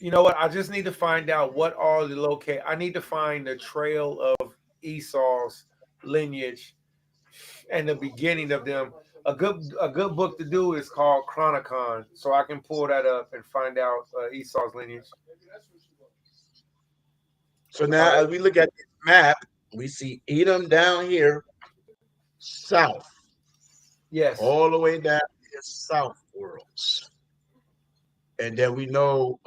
you know what? I just need to find out what are the locate. I need to find the trail of Esau's lineage and the beginning of them. A good book to do is called Chronicon, so I can pull that up and find out Esau's lineage.
So now, as we look at this map, we see Edom down here, south,
Yes.
all the way down here, south worlds, and then we know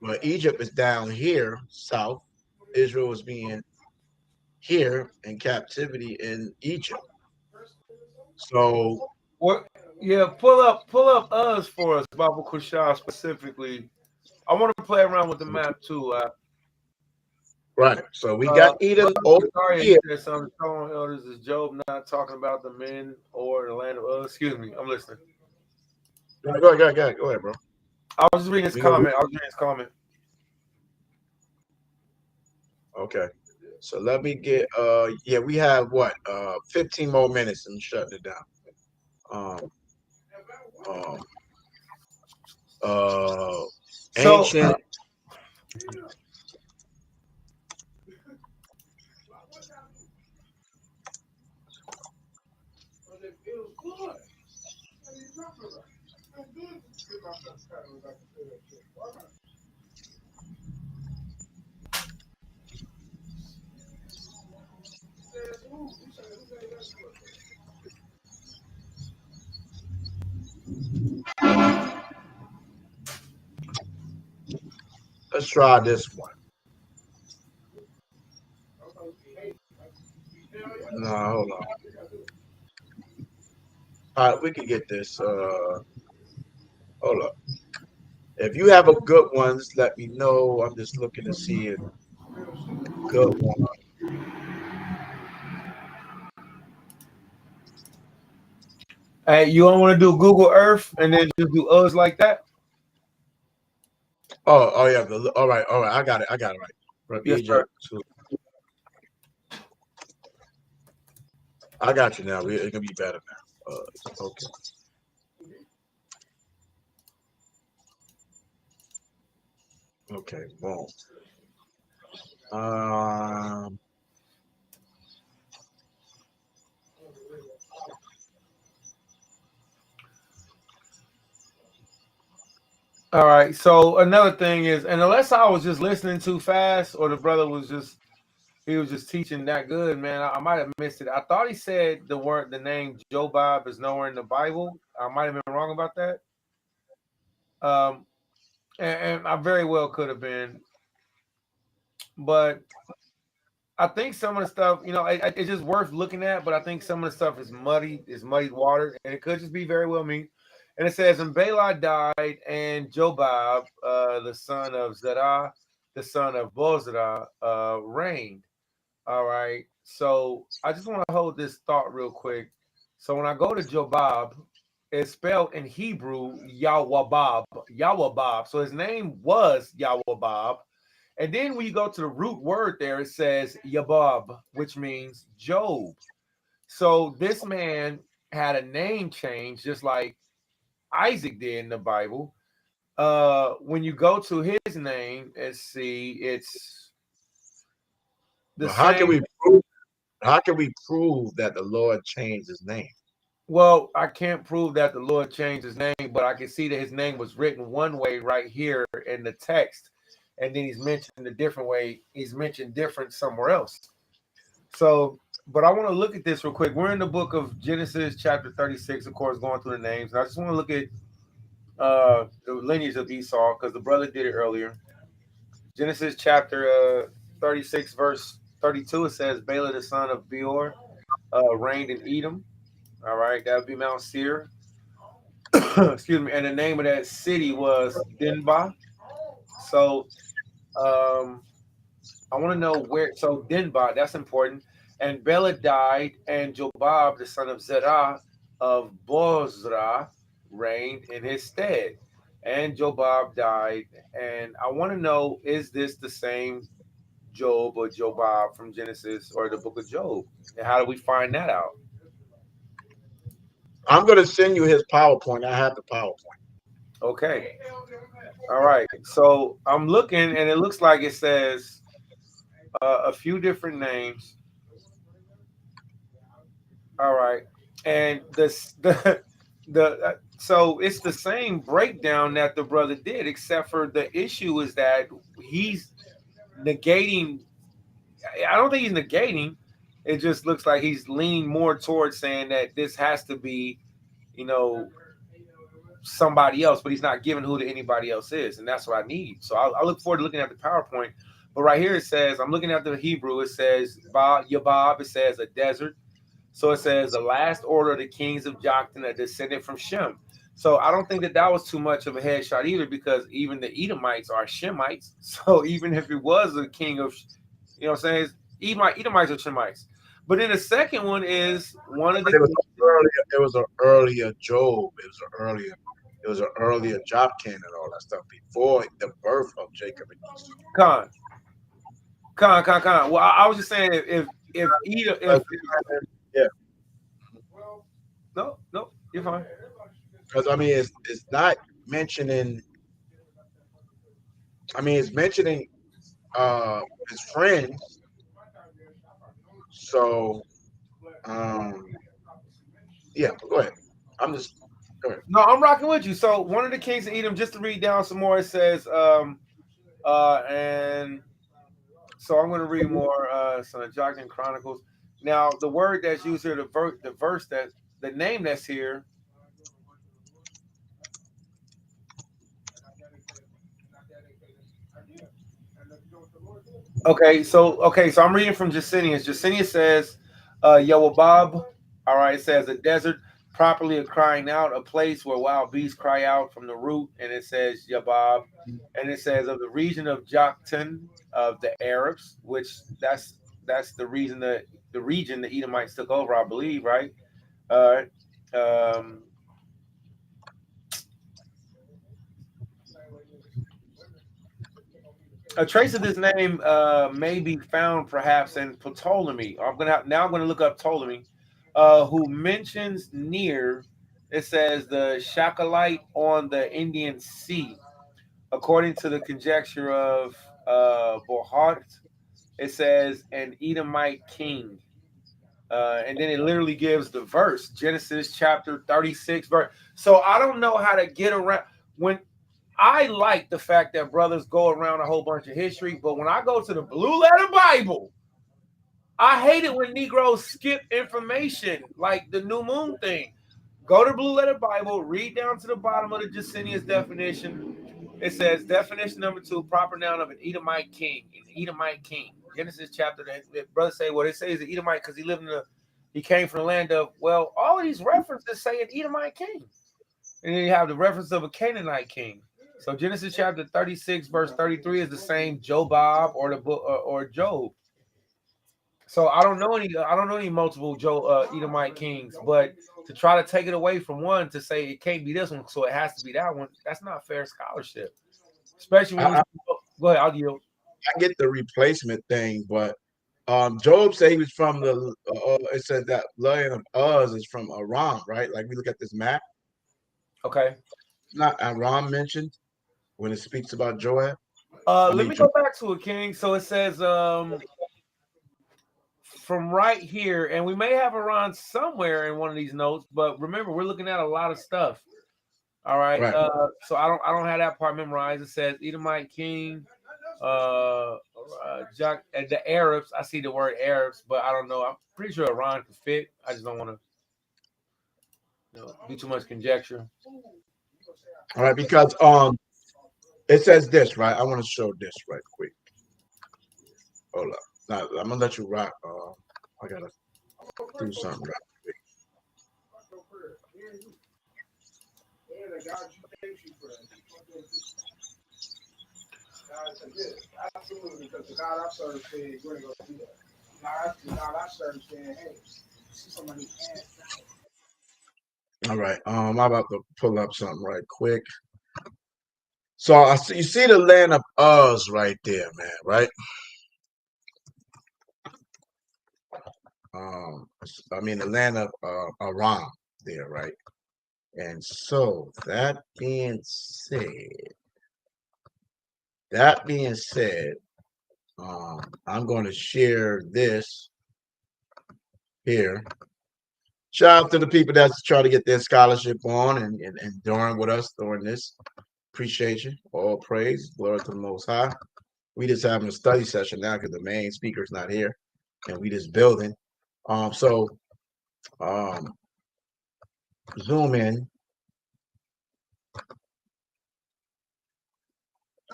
well, Egypt is down here, south. Israel is being here in captivity in Egypt. So
What? Yeah. Pull up us for us, Baba Kushah specifically. I want to play around with the map too.
right, so we got Edom over
Sorry, you
here.
said something. Telling elders is Job not talking about the men or the land of us. Excuse me, I'm listening.
Go ahead, bro.
I was just reading his
We gonna
comment. I was reading his comment.
okay. So let me get yeah, we have what 15 more minutes and shutting it down. Um um uh
So,
ancient let's try this one. No, hold on. All right, we can get this. Hold up. If you have a good one, just let me know. I'm just looking to see a good one.
hey, you don't want to do Google Earth and then just do us like that?
Oh yeah. All right. I got it right. From
Yes, sir.
Egypt to. I got you now. It's gonna be better now. Okay. Okay. Boom. Um.
All right. So another thing is, and unless I was just listening too fast, or the brother was just teaching that good, man, I might have missed it. I thought he said the name Jobab is nowhere in the Bible. I might have been wrong about that. Um, and I very well could have been, but I think some of the stuff, it's just worth looking at. But I think some of the stuff is muddied water, and it could just be very well me. And it says, and Bela died, and Jobab, the son of Zerah, the son of Bozrah, reigned. All right. So I just want to hold this thought real quick. So when I go to Jobab, it's spelled in Hebrew Yahwabab. Yahwabab. So his name was Yahwabab. And then when you go to the root word there, it says Yabab, which means Job. So this man had a name change, just like Isaac did in the Bible. When you go to his name, let's see, it's the
But how can
same.
we prove? How can we prove that the Lord changed his name?
Well, I can't prove that the Lord changed his name, but I can see that his name was written one way right here in the text, and then he's mentioned a different way. He's mentioned different somewhere else. So, but I want to look at this real quick. We're in the book of Genesis, chapter 36, of course, going through the names. And I just want to look at the lineage of Esau because the brother did it earlier. Genesis chapter 36, verse 32, it says, Bela the son of Beor reigned in Edom. All right, that would be Mount Seir. Excuse me. And the name of that city was Dinbah. So I want to know where. So Dinbah, that's important. And Bela died, and Jobab, the son of Zerah of Bozrah, reigned in his stead. And Jobab died. And I want to know, is this the same Job or Jobab from Genesis or the book of Job? And how do we find that out?
I'm going to send you his PowerPoint. I have the PowerPoint.
Okay. All right. So I'm looking, and it looks like it says a few different names. All right. And so it's the same breakdown that the brother did, except for the issue is that he's negating. I don't think he's negating. It just looks like he's leaning more towards saying that this has to be, somebody else, but he's not giving who anybody else is, and that's what I need. So I look forward to looking at the PowerPoint. But right here it says, I'm looking at the Hebrew. It says Yabab. It says a desert. So it says the last order of the kings of Joktan are descended from Shem. So I don't think that was too much of a headshot either, because even the Edomites are Shemites. So even if it was a king of, what I'm saying, Edomites are Shemites. But then the second one is one of the.
It was an earlier Job. It was an earlier Joktan and all that stuff before the birth of Jacob and Esau.
Khan. Well, I was just saying if yeah. No, you're fine.
Because it's not mentioning. It's mentioning his friends. So, yeah. Go ahead. Go ahead.
No, I'm rocking with you. So one of the kings of Edom, just to read down some more, it says, and so I'm going to read more. Son of Joktan Chronicles. Now the word that's used here, the verse that the name that's here. Okay, so I'm reading from Jacinius. Jacinius says, Yahwabab. All right, it says a desert, properly a crying out, a place where wild beasts cry out from the root, and it says Yabab, and it says of the region of Joktan of the Arabs, which that's the reason the region the Edomites took over, I believe, right? A trace of this name may be found perhaps in Ptolemy. I'm gonna look up Ptolemy, who mentions near. It says the Shakalite on the Indian Sea, according to the conjecture of Bohart. It says an Edomite king, and then it literally gives the verse, Genesis chapter 36 verse. So I don't know how to get around when. I like the fact that brothers go around a whole bunch of history, but when I go to the Blue Letter Bible, I hate it when Negroes skip information like the new moon thing. Go to Blue Letter Bible, read down to the bottom of the Jacinius definition. It says definition number 2, proper noun of an Edomite king. An Edomite king. Genesis chapter. The brothers say, well, they say he's an Edomite because he came from the land of. Well, all of these references say an Edomite king, and then you have the reference of a Canaanite king. So Genesis chapter 36, verse 33 is the same Jobab or the book or Job. So I don't know any multiple Edomite kings, but to try to take it away from one to say it can't be this one, so it has to be that one, that's not fair scholarship. Especially when go ahead, I'll yield.
I get the replacement thing, but Job said he was from the. It said that land of Uz is from Aram, right? Like we look at this map.
Okay.
Not Aram mentioned when it speaks about Joab.
Let me go back to it, King. So it says from right here, and we may have Iran somewhere in one of these notes, but remember, we're looking at a lot of stuff. All right. So I don't have that part memorized. It says Edomite king, Jack, and the Arabs. I see the word Arabs, but I don't know. I'm pretty sure Iran could fit. I just don't want to do too much conjecture.
All right, because it says this, right? I want to show this right quick. Hold up. Now, I'm gonna let you rock. I gotta do something right quick.
Absolutely, because the God I serve said you ain't gonna do that. The God I serve said, hey, see somebody.
All right. I'm about to pull up something right quick. So you see the land of Uz right there, man, right? I mean the land of Aram there, right? And so that being said, I'm going to share this here. Shout out to the people that's trying to get their scholarship on and during with us during this. Appreciate you. All praise. Glory to the Most High. We just having a study session now because the main speaker's not here, and we just building. Zoom in.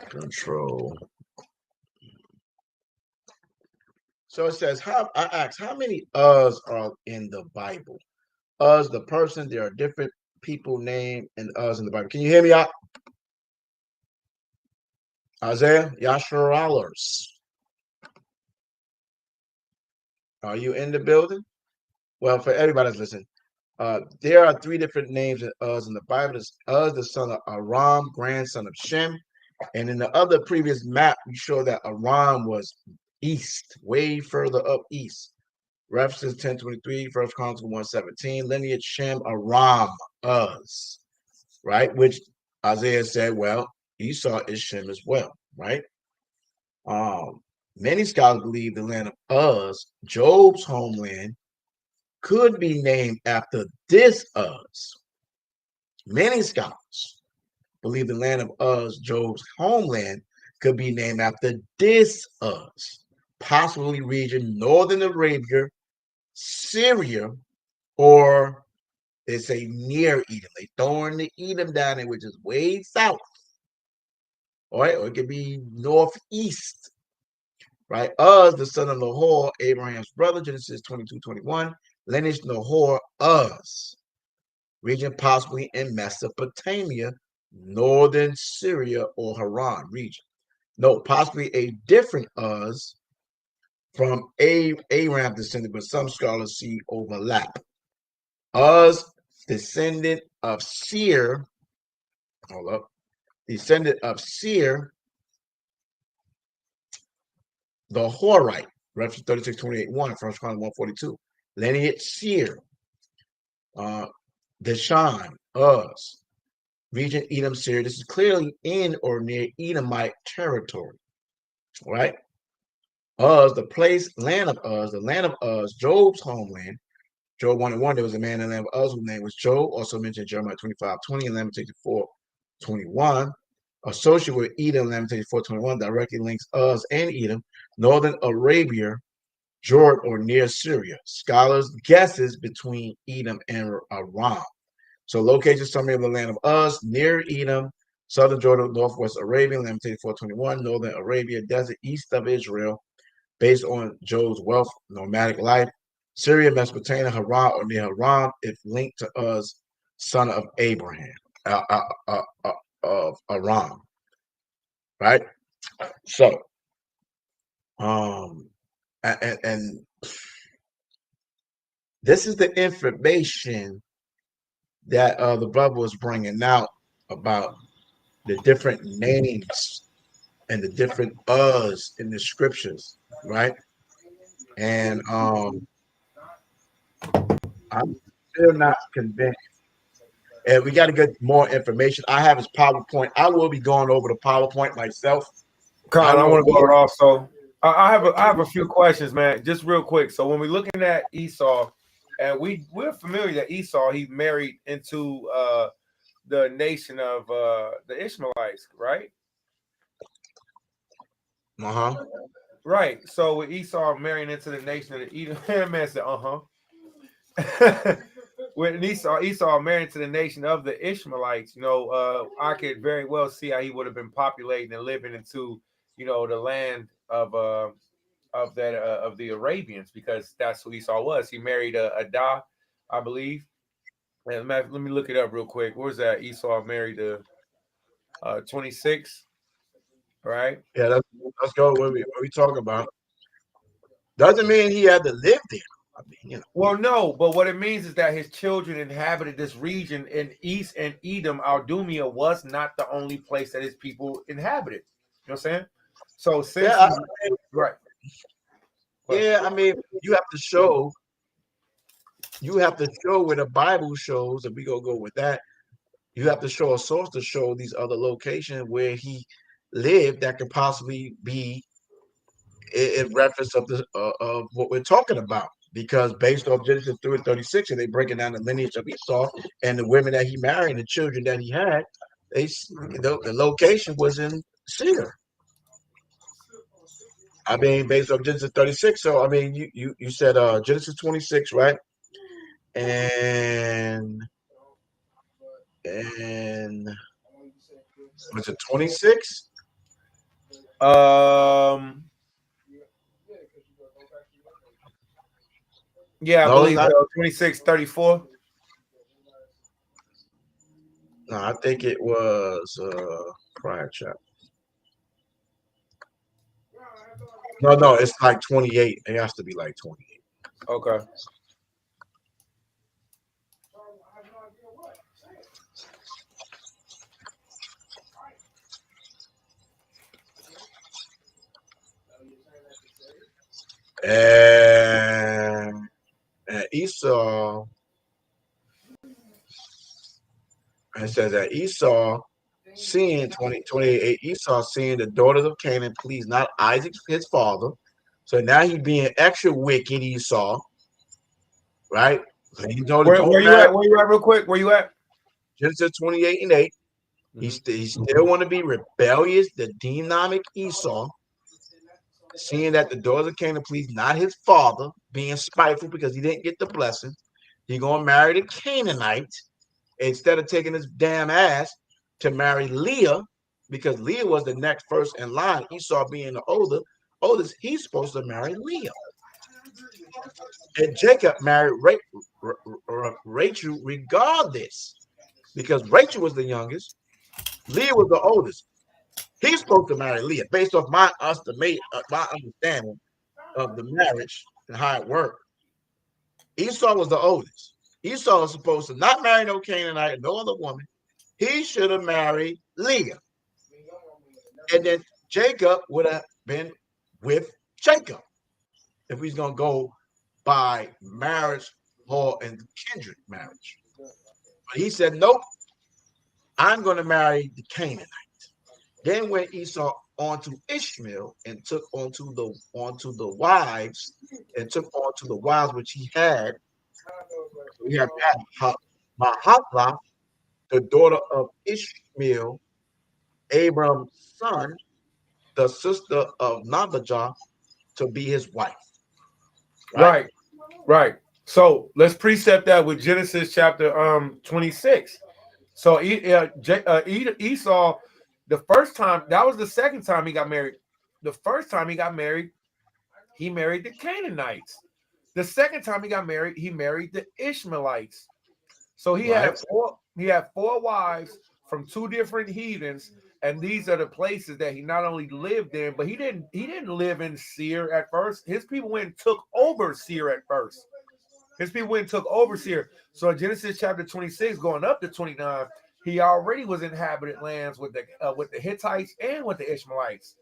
Control. So it says, I asked, how many us are in the Bible? Us, the person, there are different people named and us in the Bible. Can you hear me out? Isaiah, Yasharalers. Are you in the building? Well, for everybody that's listening, there are three different names of Uz in the Bible. It's Uz, the son of Aram, grandson of Shem. And in the other previous map, we show that Aram was east, way further up east. References 1023, First Chronicles 117, lineage Shem, Aram, Uz, right? Which Isaiah said, well, Esau is Shem as well, right? Many scholars believe the land of Uz, Job's homeland, could be named after this Uz. Many scholars believe the land of Uz, Job's homeland, could be named after this Uz, possibly region northern Arabia, Syria, or they say near Edom. They throwing the Edom down there, which is way south. All right, or it could be northeast. Right? Uz, the son of Nahor, Abraham's brother, Genesis 22:21. Lineage Nahor, Uz. Region possibly in Mesopotamia, northern Syria, or Haran region. No, possibly a different Uz from Aram descendant, but some scholars see overlap. Uz, descendant of Seir, descendant of Seir, the Horite, reference 36:28:1, First Chronicles 142. Lineage Seir, Deshan, Uz, region Edom, Syria. This is clearly in or near Edomite territory, right? Uz, the place, land of Uz, the land of Uz, Job's homeland. Job 1:1, there was a man in the land of Uz whose name was Job, also mentioned in Jeremiah 25:20 and Lamentations 4:21. Associated with Edom, Lamentations 4:21, directly links Uz and Edom, northern Arabia, Jordan, or near Syria. Scholars guesses between Edom and Aram. So location summary of the land of Uz, near Edom, southern Jordan, northwest Arabia, Lamentations 4:21, northern Arabia, desert east of Israel, based on Job's wealth, nomadic life. Syria, Mesopotamia, Haran, or near Haran, if linked to Uz, son of Abraham, of Aram. Right? So, and This is the information that the brother was bringing out about the different names and the different us in the scriptures, right? And I'm still not convinced. And we got to get more information. I have his PowerPoint. I will be going over the PowerPoint myself.
Con, I
know
want to go over it also. I have a few questions, man. Just real quick. So when we're looking at Esau, and we're familiar that Esau, he married into the nation of the Ishmaelites, right? Right. So with Esau marrying into the nation of the Edom, man said, when Esau married to the nation of the Ishmaelites, I could very well see how he would have been populating and living into, the land of the Arabians, because that's who Esau was. He married Adah, I believe. And let me look it up real quick. Where's that? Esau married 26, right?
Yeah, let's go. What we talking about? Doesn't mean he had to live there. I mean,
Well, no, but what it means is that his children inhabited this region in East and Edom. Aldumia was not the only place that his people inhabited. You know what I'm saying? So since right.
Yeah, I mean, you have to show where the Bible shows, and we gonna go with that. You have to show a source to show these other locations where he lived that could possibly be in reference of what we're talking about. Because based off Genesis 3:36, and they breaking down the lineage of Esau and the women that he married and the children that he had, the location was in Seir. I mean, based on Genesis 36. So I mean, you said Genesis 26, right? And was it 26?
Yeah, I believe 26:34.
No, I think it was prior chapter. No, it's like 28. It has to be like 28.
Okay.
And Esau, it says that Esau seeing 28, Esau seeing the daughters of Canaan please not Isaac his father. So now he's being extra wicked, Esau, right? So he told
Where you at? Where you at real quick? Where you at?
Genesis 28:8. He still want to be rebellious, the demonic Esau, seeing that the daughters of Canaan please not his father, being spiteful because he didn't get the blessing. He gonna marry the Canaanite instead of taking his damn ass to marry Leah, because Leah was the next first in line. Esau being the oldest, he's supposed to marry Leah. And Jacob married Rachel regardless, because Rachel was the youngest, Leah was the oldest. He's supposed to marry Leah based off my understanding of the marriage and how it worked. Esau was the oldest. Esau was supposed to not marry no Canaanite, no other woman. He should have married Leah. And then Jacob would have been with Jacob if he's going to go by marriage or and kindred marriage. But he said, nope, I'm going to marry the Canaanite. Then went Esau onto Ishmael and took onto the wives which he had. So we have Mahatla, the daughter of Ishmael, Abram's son, the sister of Nabijah, to be his wife.
Right. So let's precept that with Genesis chapter 26. So Esau, the first time, that was the second time he got married. The first time he got married, he married the Canaanites. The second time he got married, he married the Ishmaelites. So he had four wives from two different heathens, and these are the places that he not only lived in, but he didn't live in Seir at first. His people went and took over Seir at first. His people went and took over Seir. So in Genesis chapter 26, going up to 29, he already was inhabited lands with the Hittites and with the Ishmaelites.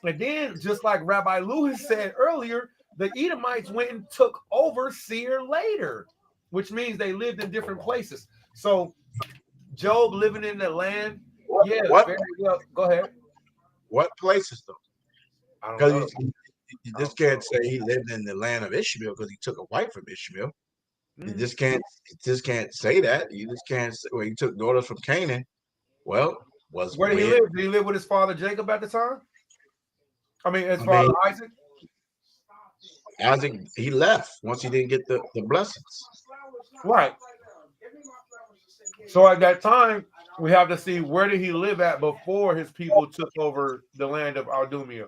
And then, just like Rabbi Lewis said earlier, the Edomites went and took over Seir later, which means they lived in different places. So Job living in the land, yeah,
What?
very well. Go ahead.
What places though?
I don't
Because
know.
you just can't say he lived in the land of Ishmael because he took a wife from Ishmael. You just can't say that. You just can't say, well, he took daughters from Canaan. Well, was
Where did he
where?
live? Did he live with his father Jacob at the time? I mean, his
I
father
mean,
Isaac?
Isaac, he left once he didn't get the blessings.
Right. So at that time, we have to see where did he live at before his people took over the land of Aldumia.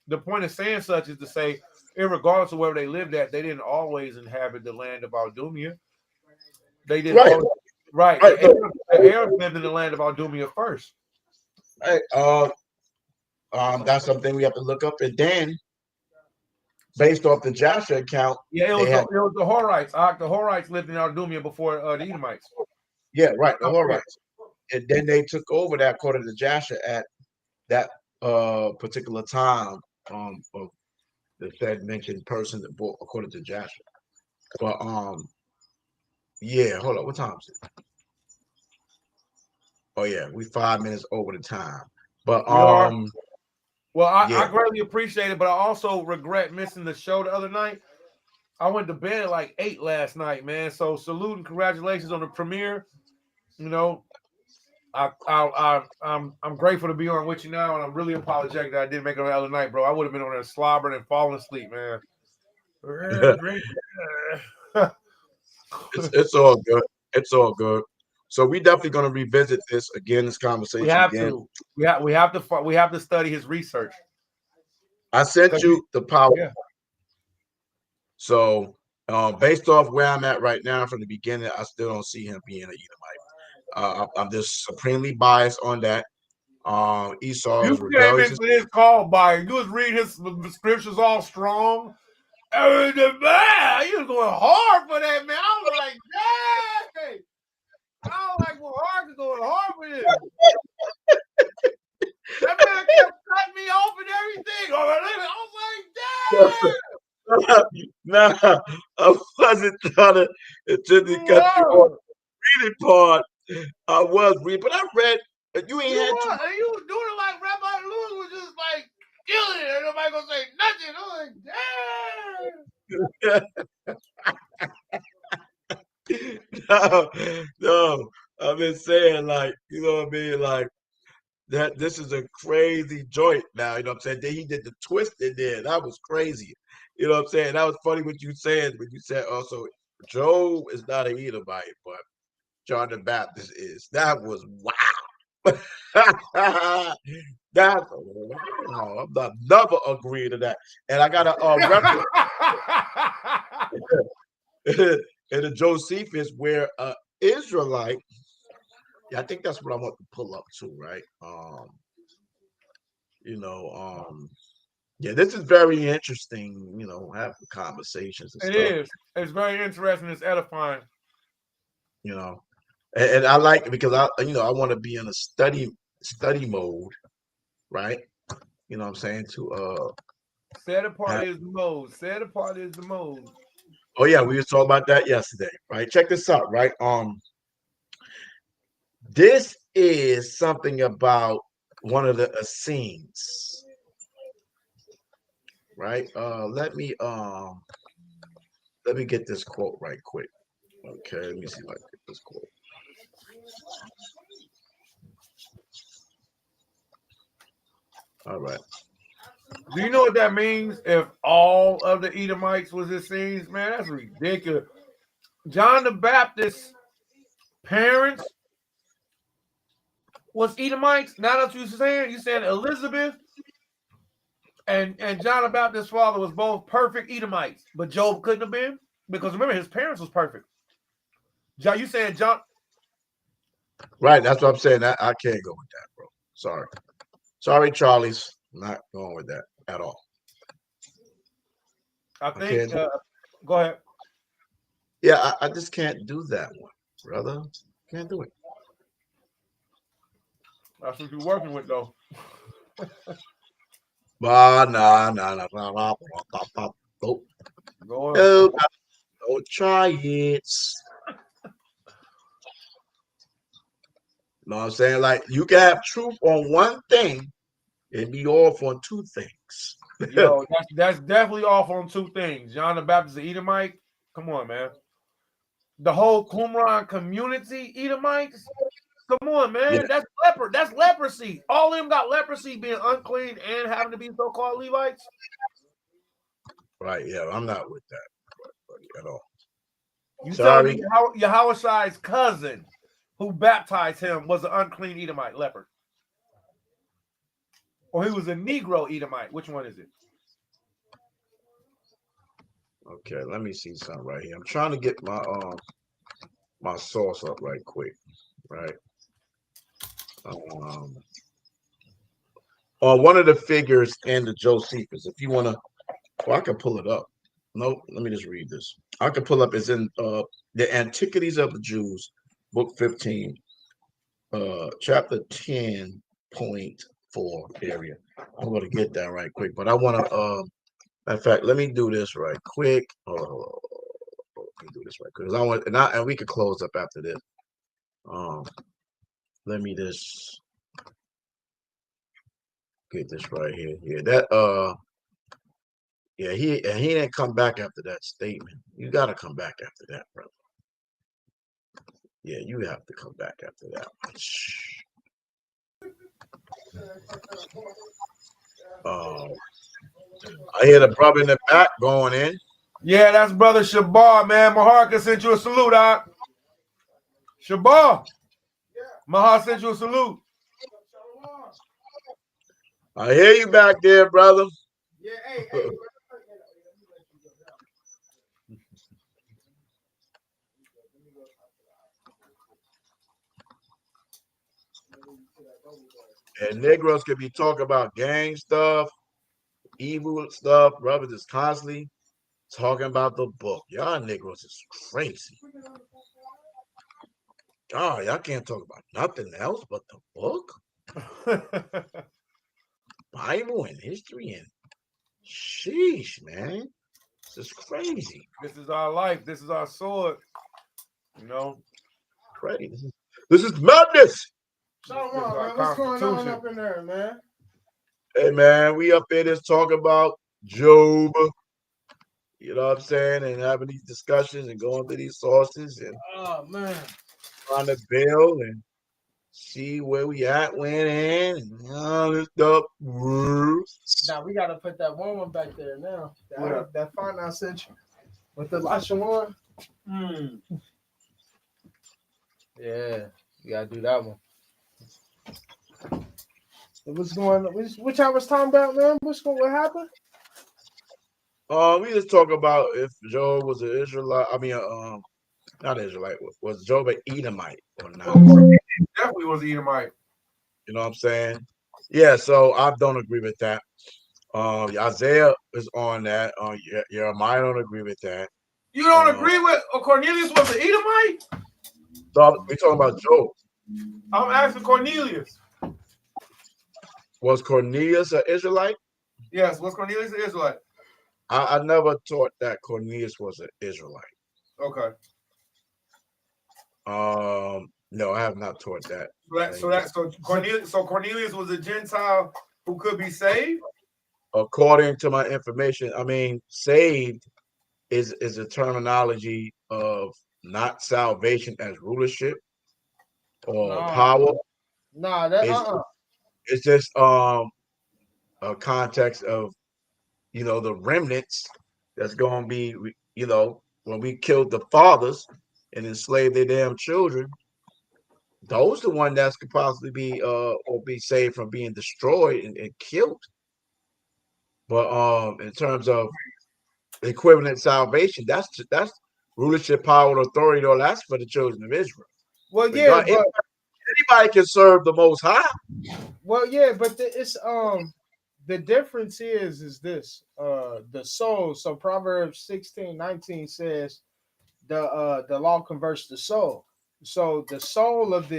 The point of saying such is to say, regardless of where they lived at, they didn't always inhabit the land of Aldumia. They didn't
Right.
always, right.
Right.
The Arabs lived in the land of Aldumia first.
Right. That's something we have to look up. And then, based off the Joshua account,
Yeah, it was
had,
the Horites. The Horites lived in Aldumia before the Edomites.
yeah, right, the Horites. And then they took over that according to Joshua at that particular time of the said mentioned person that bought according to Joshua. But yeah, hold on, what time is it? Oh yeah, we 5 minutes over the time. But
We are. Well,
yeah.
I greatly appreciate it, but I also regret missing the show the other night. I went to bed at like 8 last night, man. So salute and congratulations on the premiere. You know, I'm grateful to be on with you now, and I'm really apologetic that I didn't make it on the other night, bro. I would have been on there slobbering and falling asleep, man.
It's all good. It's all good. So we definitely going to revisit this again, this conversation
We have
again.
to. We have to study his research.
I sent you the power.
Yeah.
So based off where I'm at right now from the beginning, I still don't see him being an Edomite. I'm just supremely biased on that. Esau
You
is
came
rebellious.
into this call by you was reading his scriptures all strong. You was going hard for that, man. I was like, dang. I was like, well, hard is going hard for this. That man kept cutting me off and everything. I was like, dang.
Nah, I wasn't trying to intentionally cut you off. The reading part, I was reading, but I read. You ain't had to.
And you was doing it like Rabbi Lewis was just like killing it, and nobody gonna say nothing. I was like, dang.
No, I've been saying like, you know what I mean, like that. This is a crazy joint now. You know what I'm saying? Then he did the twist in there. That was crazy. You know what I'm saying? That was funny what you said when you said also Job is not an Edomite, but John the Baptist is. That was wow. That's wow. I'm not never agreeing to that. And I got a reference in the Josephus where Israelite. Yeah, I think that's what I want to pull up too, right? Yeah, this is very interesting, having conversations and
It
stuff.
is. It's very interesting. It's edifying.
And I like it because I want to be in a study mode, right? You know what I'm saying?
Set apart is the mode. Set apart is the mode.
Oh yeah, we were talking about that yesterday, right? Check this out, right? This is something about one of the Essenes, right? Let me get this quote right quick. Okay, let me see if I get this quote. All right.
Do you know what that means? If all of the Edomites was Essenes, man, that's ridiculous. John the Baptist's parents was Edomites. Now that you're saying Elizabeth and John the Baptist's father was both perfect Edomites, but Job couldn't have been because remember his parents was perfect. John, you saying John?
Right, that's what I'm saying. I can't go with that, bro. Sorry, Charlie's. I'm not going with that at all.
I think. Go ahead.
Yeah, I just can't do that one, brother. Can't do it.
That's what you're working with, though.
Nah. Don't,
Go ahead.
no, don't try it. Know what I'm saying? Like you can have truth on one thing and be off on two things.
Yo, that's definitely off on two things. John the Baptist, the Edomite. Come on, man. The whole Qumran community, Edomites. Come on,
Yeah,
man. That's leper. That's leprosy. All of them got leprosy, being unclean and having to be so-called Levites.
right. Yeah, I'm not with that at all.
You telling
Sorry.
me Yahushai's cousin, who baptized him, was an unclean Edomite leper, or he was a Negro Edomite? Which one is it?
Okay, let me see something right here. I'm trying to get my source up right quick. Right. On one of the figures in the Josephus, if you want to, well, I can pull it up. No, let me just read this. I can pull up. It's in the Antiquities of the Jews, book 15, chapter 10.4 area. I'm going to get that right quick, but I want to. In fact, let me do this right quick. Let me do this right quick. I want, and we could close up after this. Let me just get this right here. Yeah, that yeah, he didn't come back after that statement. You got to come back after that, brother. Yeah, you have to come back after that. I hear the brother in the back going in.
Yeah, that's brother Shabar, man. Maharka sent you a salute, Doc. Shabar. Mahar sent you a salute.
I hear you back there, brother.
Yeah, hey.
And Negroes could be talking about gang stuff, evil stuff. Brothers is constantly talking about the book. Y'all Negroes is crazy. God, y'all can't talk about nothing else but the book, Bible, and history, and sheesh, man. This is crazy.
This is our life. This is our sword. You know,
Crazy. This is madness.
So, man, what's going on up in there, man?
Hey, man, we up there just talking about Job. You know what I'm saying? And having these discussions and going through these sources and trying to build and see where we at, when and all this stuff.
Now we gotta put that one back there now. That font I sent you with the Lasha one. Yeah, you gotta do that one. What's going on? Which I was talking about, man? What happened?
We just talk about if Job was an Israelite. I mean, not Israelite. Was Job an Edomite or not?
Definitely was Edomite.
You know what I'm saying? Yeah. So I don't agree with that. Isaiah is on that. Jeremiah don't agree with that.
You don't agree with Cornelius was an Edomite?
So we're talking about Job.
I'm asking Cornelius.
Was Cornelius an Israelite?
Yes, was Cornelius an Israelite?
I never taught that Cornelius was an Israelite.
Okay.
No, I have not taught that.
So Cornelius was a Gentile who could be saved?
According to my information, I mean, saved is a terminology of not salvation as rulership or power.
Nah,
it's just a context of the remnants that's going to be when we killed the fathers and enslaved their damn children. Those the one that's could possibly be or be saved from being destroyed and killed. But in terms of equivalent salvation, that's rulership, power, and authority. All that's for the children of Israel.
Well, yeah, but
anybody can serve the Most High.
Well, yeah, but it's the difference is this the soul. So Proverbs 16:19 says
the law converts the soul. So the soul of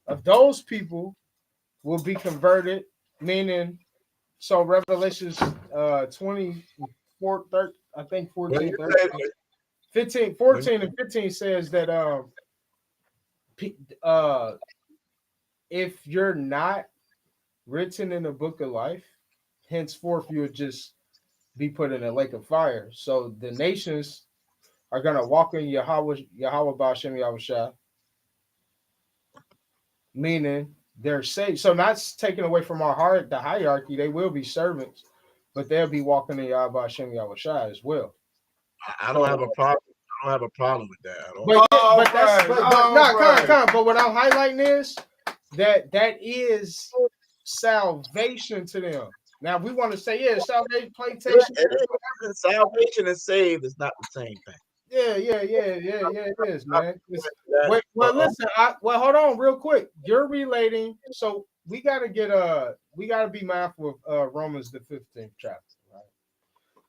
of those people will be converted, meaning so Revelations 24, 13, I think 14, 13, 15, 14 and 15 says that if you're not written in the book of life, henceforth you'll just be put in a lake of fire. So the nations are gonna walk in Yahweh Ba'Shem Yahushua, meaning they're saved. So not taken away from our heart, the hierarchy, they will be servants, but they'll be walking in Yahweh Ba'Shem Yahushua as well.
I don't have a problem. I don't have a problem with that at all.
But what I'm highlighting is that is salvation to them. Now we want to say, yeah, salvation, plantation.
Salvation and saved is not the same thing.
Yeah, it is, man. Listen, hold on real quick. You're relating, so we gotta be mindful of Romans the 15th chapter, right?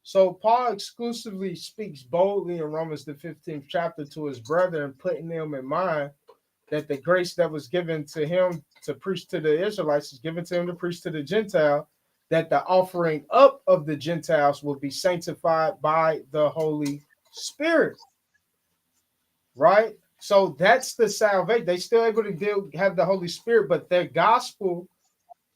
So Paul exclusively speaks boldly in Romans the 15th chapter to his brethren, putting them in mind that the grace that was given to him to preach to the Israelites is given to him to preach to the Gentile, that the offering up of the Gentiles will be sanctified by the Holy Spirit, right? So that's the salvation. They still able to have the Holy Spirit, but their gospel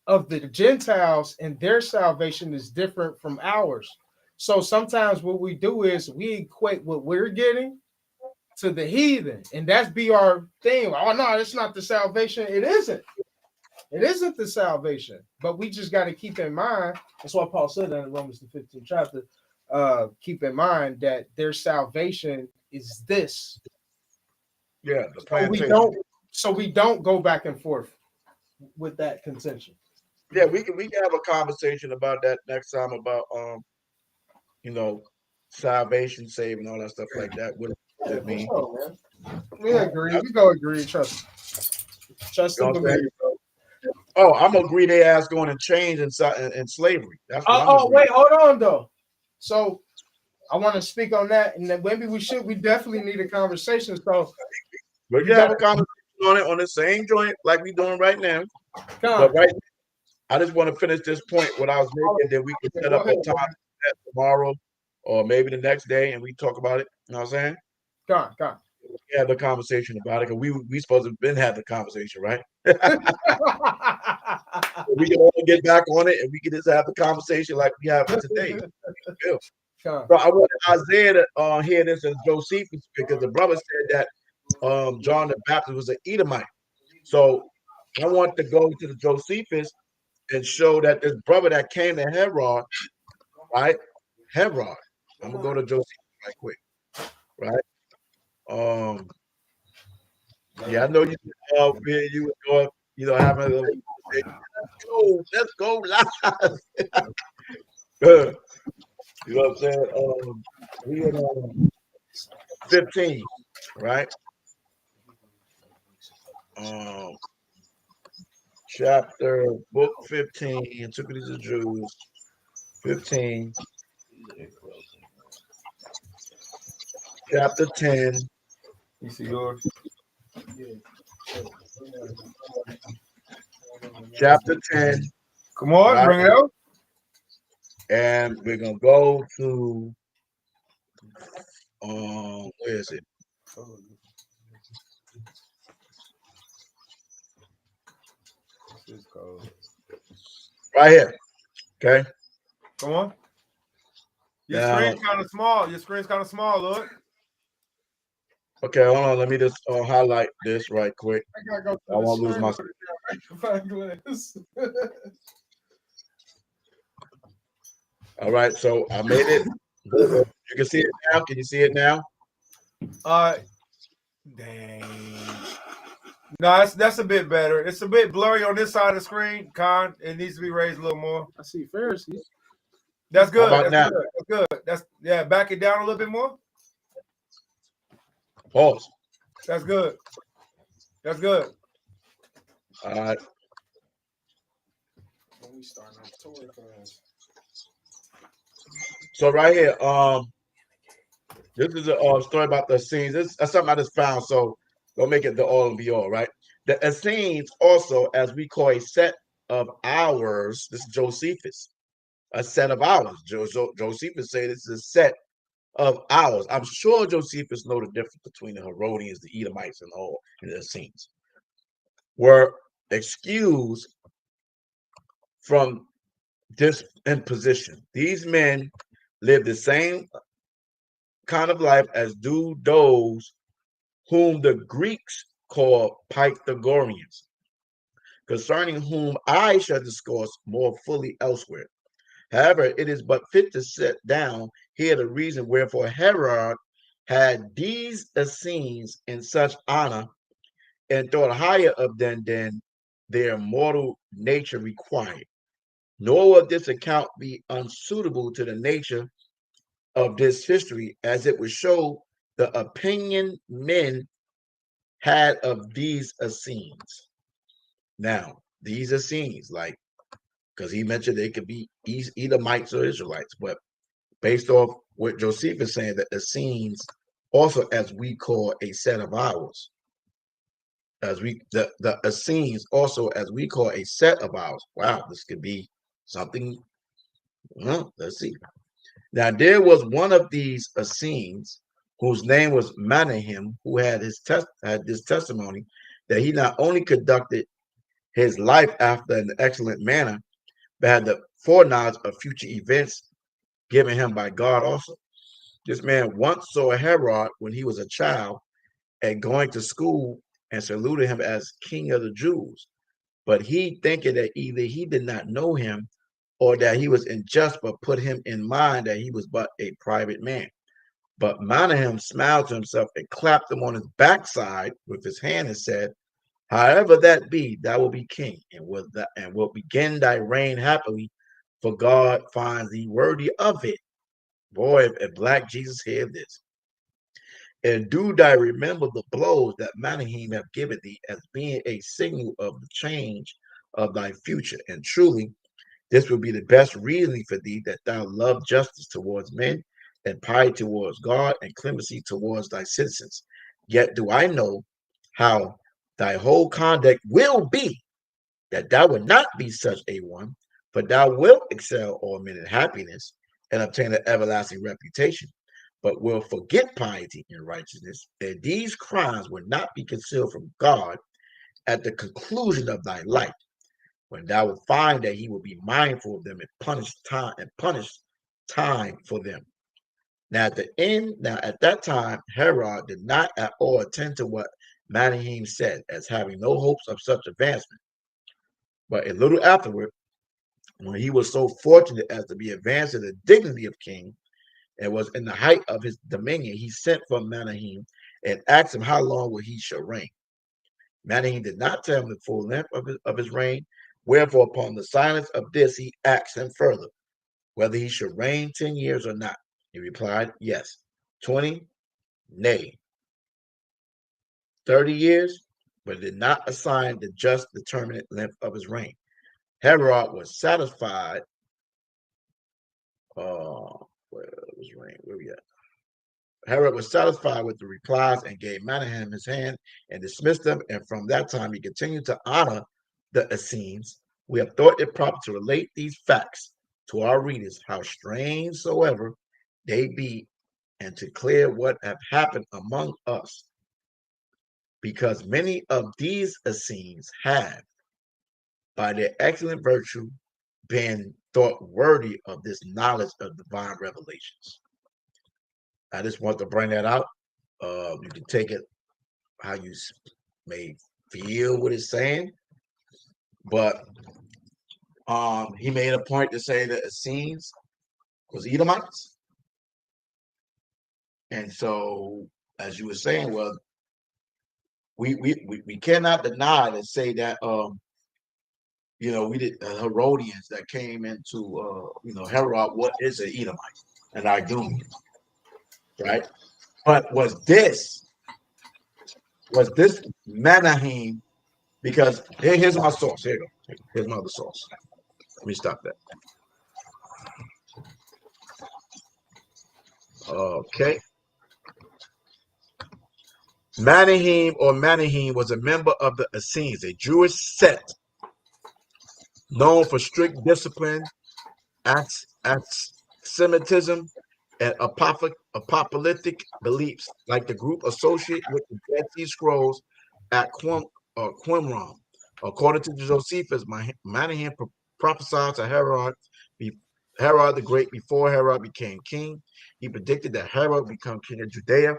of the Gentiles and their salvation is different from ours. So sometimes what we do is we equate what we're getting to the heathen, and that's be our thing. Oh no, it's not the salvation. It isn't. It isn't the salvation, but we just got to keep in mind. That's what Paul said in Romans the 15th chapter. Keep in mind that their salvation is this.
Yeah,
so we don't go back and forth with that contention.
Yeah, we can have a conversation about that next time about salvation, saving, all that stuff like that. What does it mean?
Sure, we agree. We go agree. Trust and believe.
Oh, I'm agree they ass going in chains and slavery. That's what
wait, hold on though. So I want to speak on that, and then maybe we definitely need a conversation. So
we can have a conversation on it on the same joint like we're doing right now. But right now, I just want to finish this point what I was making, then we can set up a time tomorrow or maybe the next day and we talk about it. You know what I'm saying?
Come on.
We have the conversation about it because we supposed to have been having the conversation, right? We can all get back on it and we can just have the conversation like we have today. So I want Isaiah to hear this as Josephus because the brother said that John the Baptist was an Edomite. So I want to go to the Josephus and show that this brother that came to Herod, right? Herod. I'm gonna go to Josephus right quick, right? Yeah, I know you were going, having a little. Let's go live. You know what I'm saying? We in 15, right? Chapter book 15, Antiquities of Jews, 15. Chapter 10.
You see yours?
Chapter 10.
Come on, right? Bring it up.
And we're gonna go to where is it? Right here. Okay.
Come on. Your screen's kind of small. Look.
Okay, hold on. Let me just highlight this right quick. I won't lose my. All right, so I made it. You can see it now. Can you see it now?
Dang. No, that's a bit better. It's a bit blurry on this side of the screen. It needs to be raised a little more. I see Pharisees. That's good. That's good. That's back it down a little bit more.
Pause.
That's good. All
right. So right here, This is a story about the Essenes. This is something I just found, so don't make it the all and be all, right? The Essenes also, as we call a set of hours, this is Josephus, a set of hours. Josephus say this is a set of hours. I'm sure Josephus know the difference between the Herodians, the Edomites, and all and the Essenes. Were excused from this imposition. These men lived the same kind of life as do those whom the Greeks call Pythagoreans, concerning whom I shall discourse more fully elsewhere. However, it is but fit to set down here the reason wherefore Herod had these Essenes in such honor and thought higher of them than their mortal nature required. Nor will this account be unsuitable to the nature of this history, as it would show the opinion men had of these Essenes. Now, these Essenes, like, because he mentioned they could be Edomites or Israelites, but based off what Josephus is saying, the Essenes also, as we call a set of hours, the Essenes also, as we call a set of hours. Wow, this could be something. Well, let's see. Now, there was one of these Essenes whose name was Manahem, who had this testimony that he not only conducted his life after an excellent manner, but had the foreknowledge of future events given him by God also. This man once saw Herod when he was a child and going to school and saluted him as king of the Jews. But he, thinking that either he did not know him or that he was unjust, but put him in mind that he was but a private man. But Manahem smiled to himself and clapped him on his backside with his hand and said, however that be, thou wilt be king, and wilt begin thy reign happily, for God finds thee worthy of it. Boy, if Black Jesus hear this. And do thou remember the blows that Manahem have given thee as being a signal of the change of thy future. And truly, this will be the best reasoning for thee, that thou love justice towards men, and piety towards God, and clemency towards thy citizens. Yet do I know how thy whole conduct will be, that thou will not be such a one, for thou wilt excel all men in happiness and obtain an everlasting reputation, but will forget piety and righteousness, and these crimes will not be concealed from God at the conclusion of thy life, when thou wilt find that he will be mindful of them and punish time for them. Now at that time, Herod did not at all attend to what Manahem said, as having no hopes of such advancement. But a little afterward, when he was so fortunate as to be advanced to the dignity of king, and was in the height of his dominion, he sent for Manahem and asked him how long will he shall reign. Manahem did not tell him the full length of his reign. Wherefore, upon the silence of this, he asked him further whether he should reign 10 years or not. He replied, yes. 20, nay. 30 years, but did not assign the just determinate length of his reign. Herod was satisfied. Where we at? Herod was satisfied with the replies and gave Manahem his hand and dismissed them. And from that time, he continued to honor the Essenes. We have thought it proper to relate these facts to our readers, how strange soever they be, and to clear what have happened among us, because many of these Essenes have, by their excellent virtue, been thought worthy of this knowledge of divine revelations. I just want to bring that out. You can take it how you may feel what it's saying, but he made a point to say that Essenes was Edomites, and so as you were saying, well, we cannot deny and say that we did Herodians that came into Herod. What is an Edomite? An Idumean, right? But was this Manahem? Because here's my source. Here you go. Here's my other source. Let me stop that. Okay. Manahim or Manahim was a member of the Essenes, a Jewish sect known for strict discipline, anti-Semitism, and apocalyptic beliefs, like the group associated with the Dead Sea Scrolls at Qumran. According to Josephus, Manahim prophesied to Herod the Great before Herod became king. He predicted that Herod would become king of Judea.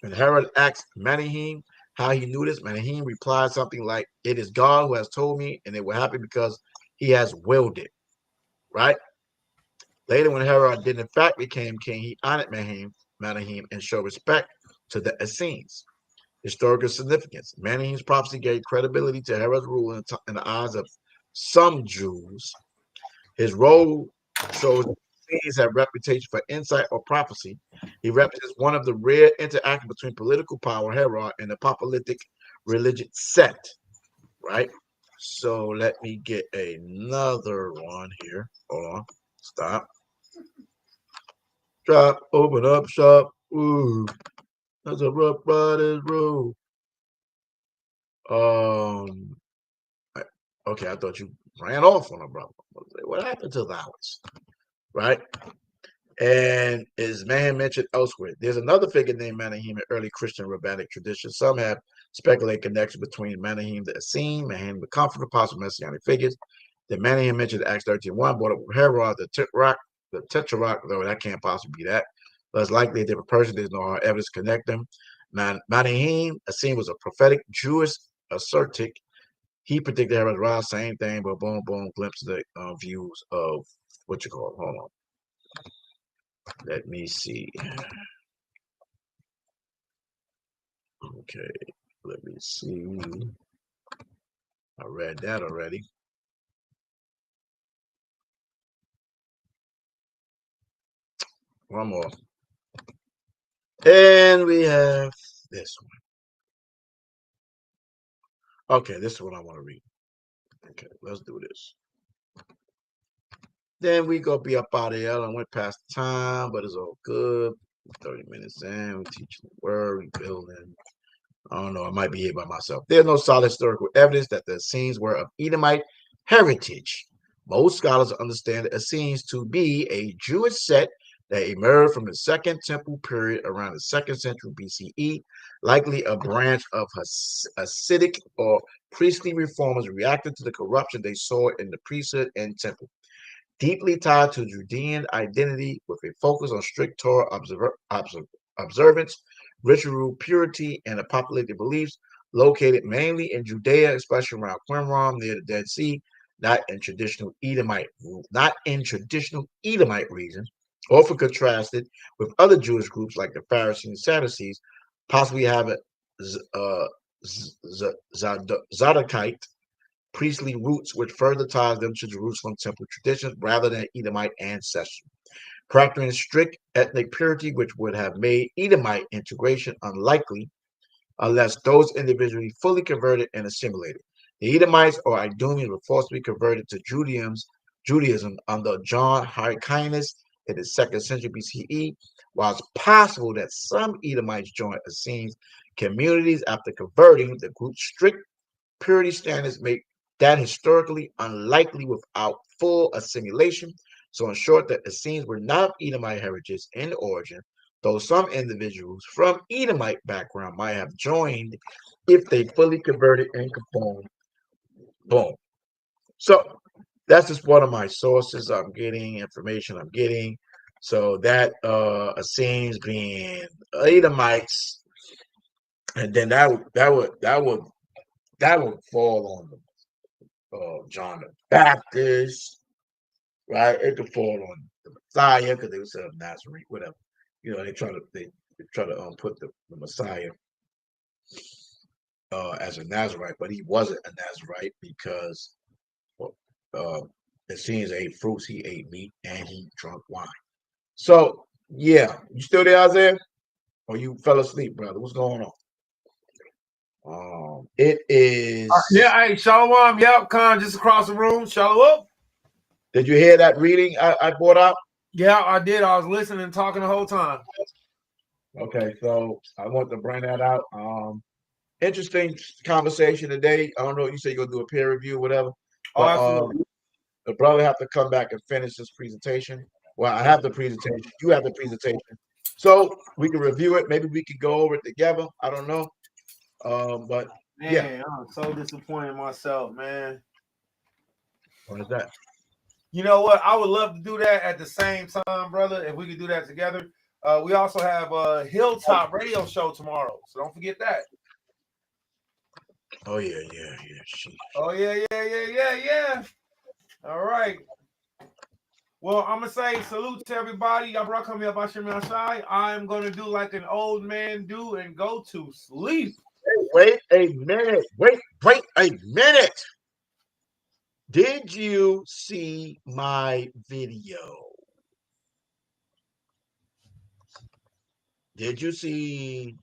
When Herod asked Manahim how he knew this, Manahim replied something like, "It is God who has told me, and it will happen because he has willed it." Right? Later, when Herod did in fact became king, he honored Manahim and showed respect to the Essenes. Historical significance. Manahim's prophecy gave credibility to Herod's rule in the eyes of some Jews. His role shows that Essenes have reputation for insight or prophecy. He represents one of the rare interactions between political power, Herod, and the apocalyptic religious sect. Right? So let me get another one here. Hold on. Stop. Drop, open up shop. Ooh, that's a rough riders road. Okay, I thought you ran off on a brother. What happened to the hours? Right? And is man mentioned elsewhere. There's another figure named Manahim in early Christian rabbinic tradition. Some have speculated connection between Manahim the Essene, Manahim the Comforter, possible messianic figures. The Manahim mentioned in Acts 13:1, brought up with Herod the Tetrarch, though that can't possibly be that. Less likely a different person. There's no hard evidence to connect them. Manahim, Essene, was a prophetic Jewish ascetic. He predicted Herod's rise, same thing, but boom, boom, glimpses the views of what you call it. Hold on. Let me see. Okay, let me see. I read that already. One more. And we have this one. Okay, this is what I want to read. Okay, let's do this. Then we gonna be up out of here. I went past the time, but it's all good. 30 minutes in, we're teaching the word, we building. I don't know, I might be here by myself. There's no solid historical evidence that the Essenes were of Edomite heritage. Most scholars understand the Essenes to be a Jewish sect that emerged from the Second Temple period around the 2nd century BCE, likely a branch of Hasidic or priestly reformers reacting to the corruption they saw in the priesthood and temple. Deeply tied to Judean identity with a focus on strict Torah observance, ritual purity, and apocalyptic beliefs, located mainly in Judea, especially around Qumran near the Dead Sea, not in traditional Edomite regions, often contrasted with other Jewish groups like the Pharisees and Sadducees, possibly have a Zadokite priestly roots, which further ties them to Jerusalem temple traditions rather than Edomite ancestry. Practicing strict ethnic purity, which would have made Edomite integration unlikely unless those individually fully converted and assimilated. The Edomites or Idumeans were forcibly converted to Judaism under John Hyrcanus in the 2nd century BCE, while it's possible that some Edomites joined Essenes communities after converting. The group's strict purity standards make that historically unlikely without full assimilation. So in short, the Essenes were not Edomite heritage in origin, though some individuals from Edomite background might have joined if they fully converted and conformed. Boom. So that's just one of my sources I'm getting, information I'm getting. So that Essenes being Edomites, and then that would fall on them. John the Baptist, right? It could fall on the Messiah because they would say Nazarene, whatever. You know, they try to put the Messiah as a Nazarite, but he wasn't a Nazarite because it seems he ate fruits, he ate meat, and he drank wine. So yeah, you still there, Isaiah? Or you fell asleep, brother? What's going on? It is.
Yeah, hey, Shalom. Yep, Khan, just across the room. Shalom.
Did you hear that reading I brought out?
Yeah, I did. I was listening and talking the whole time.
Okay, so I want to bring that out. Interesting conversation today. I don't know. You say you're gonna do a peer review, whatever.
Oh,
But
absolutely.
the brother have to come back and finish this presentation. Well, I have the presentation. You have the presentation, so we can review it. Maybe we could go over it together. I don't know. But
Man,
yeah,
I'm so disappointed in myself, man.
what is that?
You know what? I would love to do that at the same time, brother. If we could do that together. We also have a Hilltop radio show tomorrow, so don't forget that.
Oh yeah.
Oh yeah. All right. Well, I'm gonna say salute to everybody. Y'all brought come here about your side. I'm gonna do like an old man do and go to sleep.
Wait a minute. Wait a minute. Did you see my video? Did you see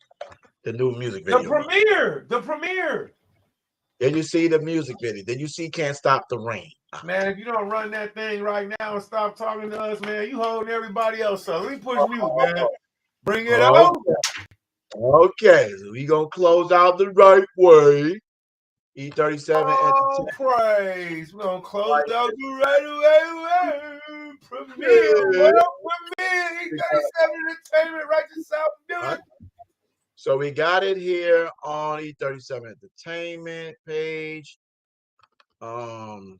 the new music video?
The premiere.
Did you see the music video? Did you see Can't Stop the Rain?
Man, if you don't run that thing right now and stop talking to us, man, you holding everybody else up. Let me push mute, man. Bring it out.
Okay, so we gonna close out the right way. E37.
Oh, praise. We're going to close out the right away. Premiere. E37 Entertainment, right to South. Do it.
So we got it here on E37 Entertainment page. Those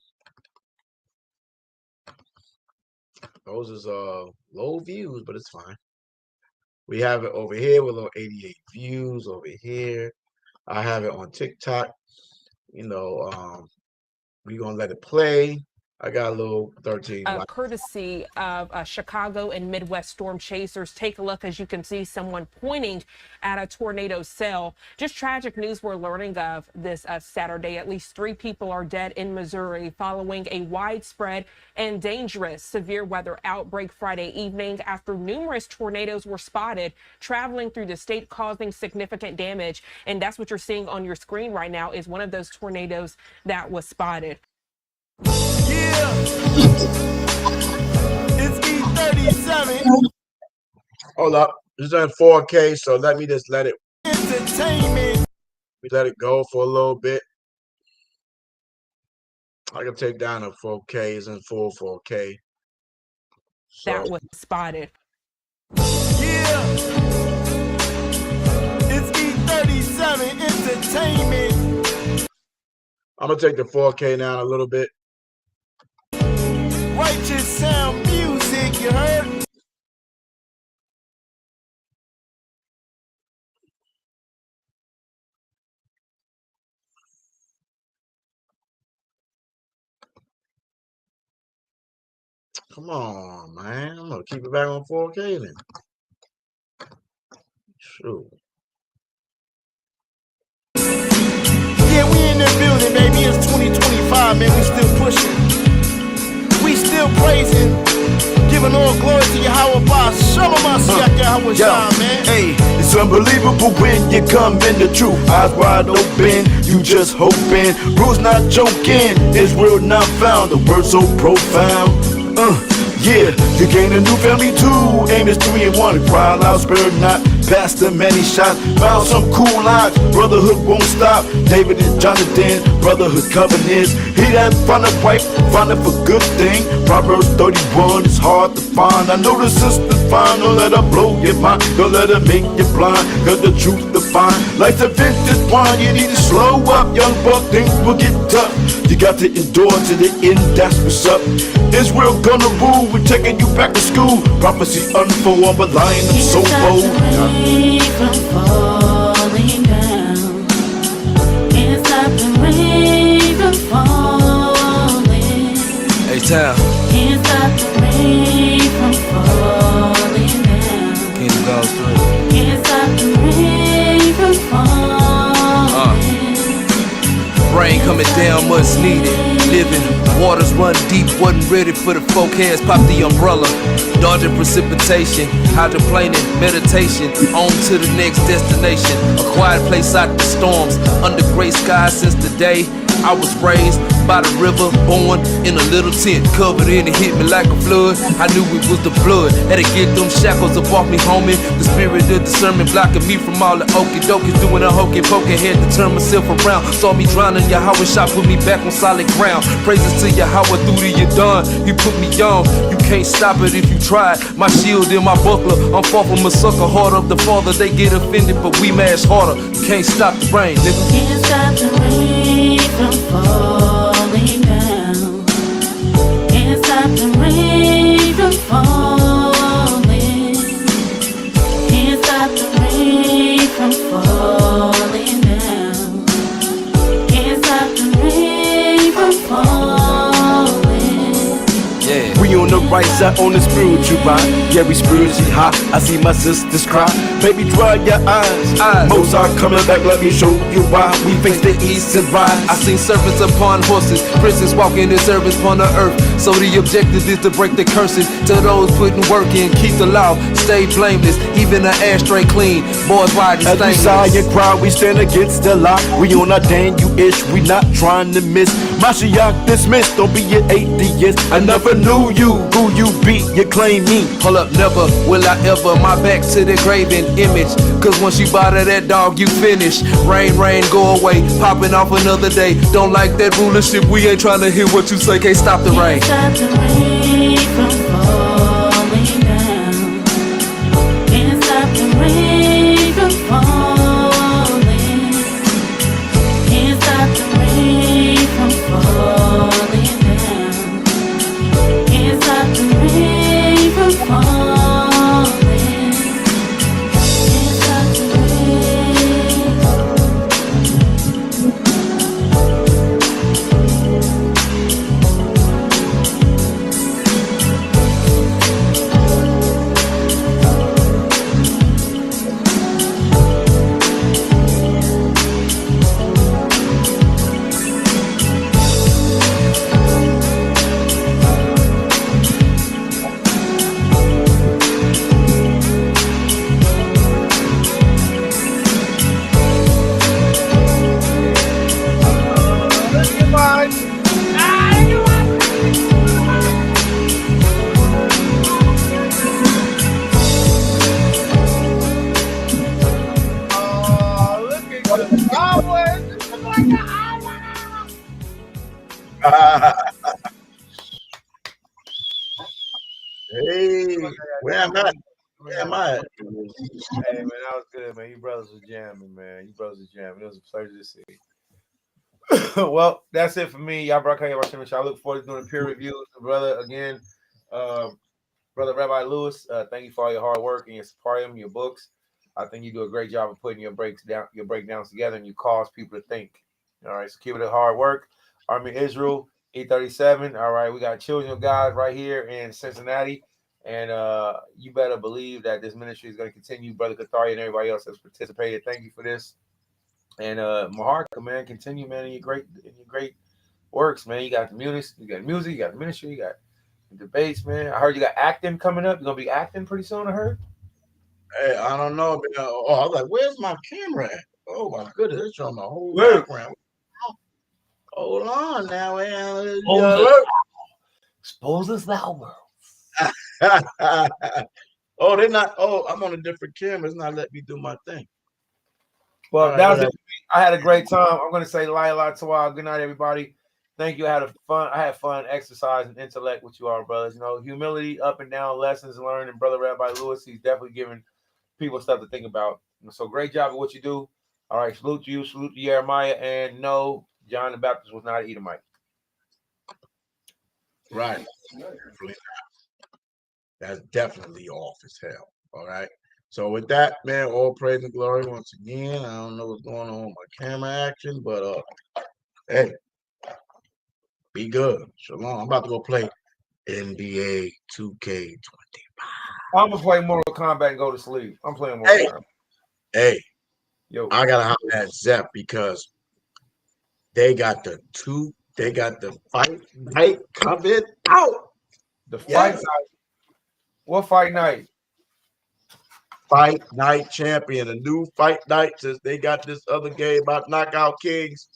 is low views, but it's fine. We have it over here with a little 88 views over here. I have it on TikTok. You know, we're gonna let it play. I got a little 13.
Courtesy of Chicago and Midwest storm chasers. Take a look. As you can see, someone pointing at a tornado cell. Just tragic news we're learning of this Saturday. At least 3 people are dead in Missouri following a widespread and dangerous severe weather outbreak Friday evening after numerous tornadoes were spotted traveling through the state, causing significant damage. And that's what you're seeing on your screen right now is one of those tornadoes that was spotted.
Yeah, it's E37.
Hold up, this is in 4K, so let me just let it.
Entertainment.
We let it go for a little bit. I can take down a 4K. It's in full 4K. So.
That was spotted.
Yeah, it's E37 Entertainment.
I'm gonna take the 4K down a little bit.
Righteous sound music, you heard?
Come on, man. I'm gonna keep it back on 4K then. Sure.
Yeah, we in the building, baby. It's 2025, man. We still pushing. We still praising. Giving all glory to Yahweh. Show them us, Yahweh, man.
Hey, it's unbelievable when you come in the truth. Eyes wide open, you just hoping. Rules not joking, Israel not found. The word so profound. Yeah, you gain a new family too. Aim is 3 and 1. Cry loud, spirit not. Past the many shots. Found some cool lines. Brotherhood won't stop. David and Jonathan, brotherhood covenants. He that find a wife, find it for good thing. Proverbs 31 is hard to find. I know the sister's fine. Don't let her blow your mind. Don't let her make you blind. Cause the truth define. Life's a vintage wine. You need to slow up, young buck. Things will get tough. You got to endure to the end. That's what's up. Israel gonna rule. We're taking you back to school. Prophecy unfold. I'm a lion. I'm so bold.
From falling down, can't stop the rain from falling.
Hey, Tal.
Can't stop the rain from falling down.
Kingdom goes through.
Can't stop the rain from falling.
Rain coming down, much needed. Living, waters run deep, wasn't ready for the folk hands. Pop the umbrella, dodging precipitation, hydroplaning, meditation, on to the next destination. A quiet place out the storms, under gray skies since the day I was raised. by the river, born in a little tent, covered in it, hit me like a flood. I knew it was the blood, had to get them shackles up off me, homie. The spirit of discernment blocking me from all the okie dokies, doing a hokey pokey, had to turn myself around. Saw me drowning, Yahweh shot, put me back on solid ground. Praises to Yahweh through the Yadon, he put me on. You can't stop it if you try. My shield and my buckler, I'm far from a sucker. Heart of the father, they get offended, but we mash harder. You can't stop the rain, nigga.
Can't stop the rain from falling down. Can't stop the rain from falling. Can't stop the rain from falling down. Can't stop the rain from falling.
Yeah.
We on the right side, on the spiritual ride. Yeah, we spiritually high. I see my sisters cry. Baby, dry your eyes. Most are coming back, let me show you why. We face the east and rise.
I seen servants upon horses, princes walking in service upon the earth. So the objective is to break the curses. To those putting work in, keep the law, stay blameless. Even the ashtray clean, boys riding
As we sigh and cry, we stand against the lie. We on our Daniel-ish, we not trying to miss. Mashiach dismissed, don't be an atheist. I never knew you, who you be, you claim me.
Hold up, never will I ever, my back to the graven image. Cause once you bother that dog, you finish. Rain, rain, go away, popping off another day. Don't like that rulership, we ain't trying to hear what you say. Can't stop the rain.
Can't stop the rain from falling down. Can't stop the rain from falling. Can't stop the rain from falling down. Can't stop the rain from falling. Can't stop the
Hey, where am I? Where am I?
Hey man, that was good, man. You brothers was jamming, man. You brothers was jamming. It was a pleasure to see. Well, that's it for me. Y'all, I look forward to doing a peer review, brother. Again, brother Rabbi Lewis, thank you for all your hard work and your support and your books. I think you do a great job of putting your breakdowns together, and you cause people to think. All right, so keep it hard work. Army Israel, E37. All right, we got Children of God right here in Cincinnati. And you better believe that this ministry is going to continue. Brother Kathari and everybody else that's participated, thank you for this. And Maharka, man, continue, man, in your great works, man. You got the music, you got the ministry, you got the debates, man. I heard you got acting coming up. You're gonna be acting pretty soon, I heard.
Hey, I don't know. But, I was like, where's my camera at? Oh my goodness, it's on my whole background. Hold on now, man.
Expose us thou world.
Oh, they're not. Oh, I'm on a different camera. It's not letting me do my thing.
Well, that was it. I had a great time. I'm going to say Laila Tawal. Good night, everybody. Thank you. I had fun exercising intellect with you all, brothers. You know, humility, up and down, lessons learned. And Brother Rabbi Lewis, he's definitely giving people stuff to think about. So great job at what you do. All right, salute to you. Salute to Jeremiah. And no, John the Baptist was not an Edomite.
Right. That's definitely off as hell. All right. So with that, man, all praise and glory once again. I don't know what's going on with my camera action, but hey, be good. Shalom. I'm about to go play NBA 2K25.
I'm gonna play Mortal Kombat and go to sleep. I'm playing Mortal Kombat.
Hey,
yo,
I gotta holler at Zep because they got the fight night coming out.
The fight night. What fight night?
Fight Night Champion, a new Fight Night, since they got this other game about Knockout Kings.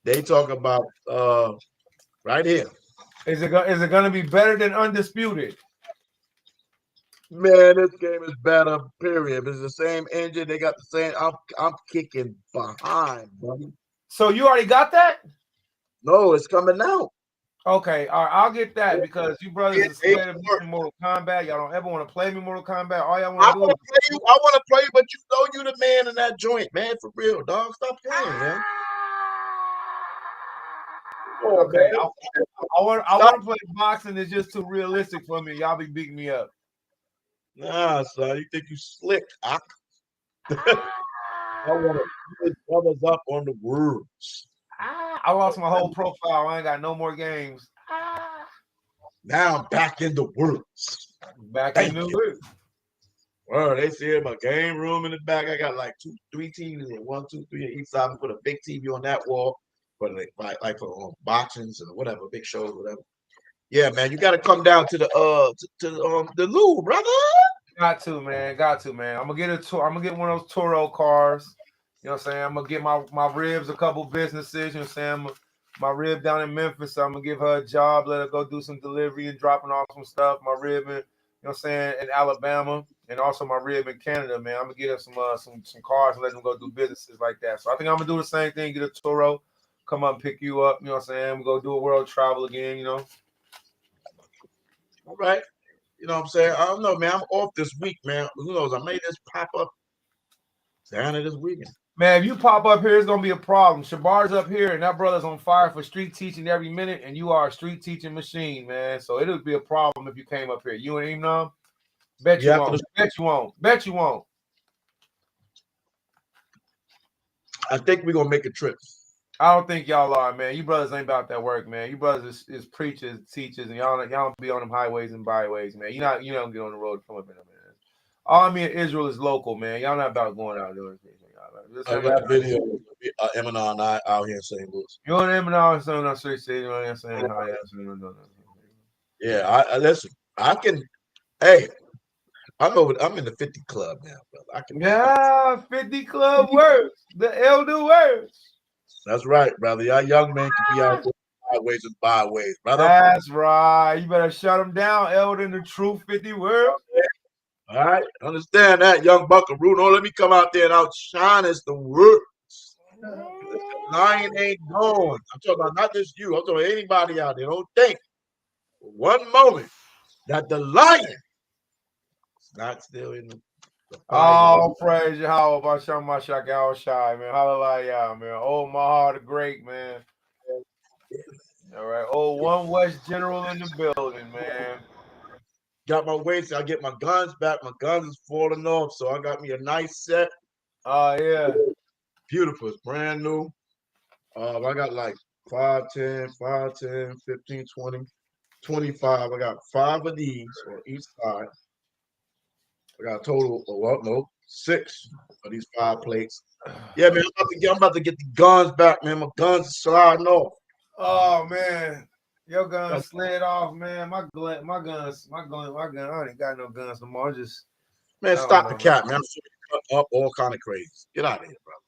They talk about right here.
Is it going to be better than Undisputed?
Man, this game is better. Period. It's the same engine. They got the same. I'm kicking behind, buddy.
So you already got that?
No, it's coming out.
Okay, all right, I'll get that because you brothers are
It
scared of me in Mortal Kombat. Y'all don't ever want to play me Mortal Kombat. All y'all
I
want to do
want
is
to play you. I want to play you, but you know you the man in that joint, man. For real, dog. Stop playing, man. Oh,
okay.
man.
I want
Stop.
to play boxing. It's just too realistic for me. Y'all be beating me up.
Nah, son. You think you slick? I want to put brothers up on the words.
I lost my whole profile. I ain't got no more games.
Now I'm back in the words.
Back
Thank
in the
you.
loop.
Well, they said my game room in the back. I got like 3 TVs, 1, 2, 3 on each side. I put a big TV on that wall, but like for boxings and whatever, big shows, whatever. Yeah, man, you got to come down to the the Lou, brother.
Got to, man. I'm gonna get a tour. I'm gonna get one of those Toro cars. You know what I'm saying? I'm gonna get my ribs a couple businesses. You know what I'm saying? My rib down in Memphis. So I'm gonna give her a job. Let her go do some delivery and dropping off some stuff. My rib in, you know what I'm saying, in Alabama, and also my rib in Canada, man. I'm gonna get her some cars and let them go do businesses like that. So I think I'm gonna do the same thing. Get a Toro, come up and pick you up. You know what I'm saying? We go do a world travel again. You know.
All right. You know what I'm saying? I don't know, man. I'm off this week, man. Who knows? I may just pop up down to this weekend.
Man, if you pop up here, it's gonna be a problem. Shabar's up here, and that brother's on fire for street teaching every minute, and you are a street teaching machine, man. So it'll be a problem if you came up here. You and Imam? Bet you won't. Bet you won't. Bet you won't.
I think we're gonna make a trip.
I don't think y'all are, man. You brothers ain't about that work, man. You brothers is preachers, teachers, and y'all don't be on them highways and byways, man. You don't get on the road to come up in them, man. All I mean, Israel is local, man. Y'all not about going out there.
I got video of Eminem and I out here in St. Louis.
You want Eminem and something? I'm sure you say you know what I'm saying.
Yeah, I listen. I can. Hey, I'm in the 50 club now, brother. I can.
50 club words. The elder words.
That's right, brother. Y'all young men can be out there highways and byways, brother.
That's right. You better shut them down, elder in the true 50 words.
All right, understand that, young buckaroo. Don't let me come out there and outshine us the words. Lion ain't gone. I'm talking about not just you. I'm talking about anybody out there. Don't think for one moment that the lion is not still in the
Oh, praise Yahweh, Bashem Mashak Al Shai, man. Hallelujah, man. Oh, my heart of great, man. All right. Oh, one West General in the building, man.
Got my weights. I get my guns back. My guns is falling off, so I got me a nice set.
Oh, yeah.
Beautiful. It's brand new. I got like 5, 10, 15, 20, 25. I got 5 of these on each side. I got a total of 6 of these 5 plates. Yeah, man, I'm about to get the guns back, man. My guns are sliding off.
Oh, man. Your gun slid off, man. My gun. I ain't got no guns no more.
Man, stop the cap, man. I'm cut up all kind of crazy. Get out of here, brother.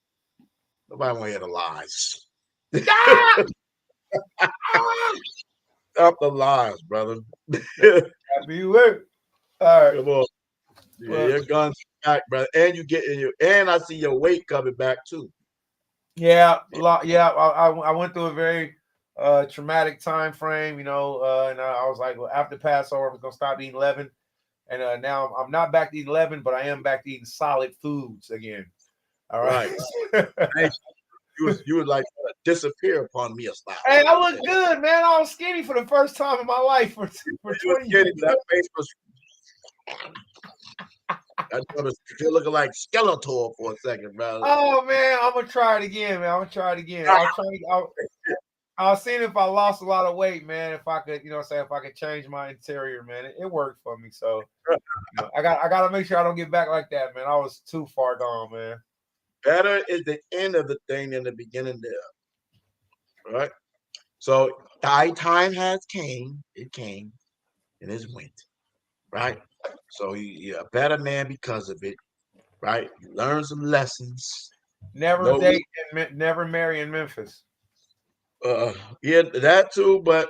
Nobody want to hear the lies. Stop the lies, brother.
Happy work. All right.
Come on. Yeah, your guns back, brother. And you get in your I see your weight coming back too.
Yeah, I went through a very traumatic time frame, and I was like, well, after Passover, I'm gonna stop eating leaven, and now I'm not back to eating leaven, but I am back to eating solid foods again. All right.
You would like disappear upon me a style.
Hey, I look good, man. I was skinny for the first time in my life for 20 years.
That face was. You're looking like Skeletor for a second, bro.
Oh man, I'm gonna try it again, man. I'll see if I lost a lot of weight, man. If I could, if I could change my interior, man, it worked for me. So I gotta make sure I don't get back like that, man. I was too far gone, man.
Better is the end of the thing than the beginning there. Right? So thy time has came, it came, and it went. Right? So you're a better man because of it. Right? You learn some lessons.
Never date and never marry in Memphis.
Yeah, that too. But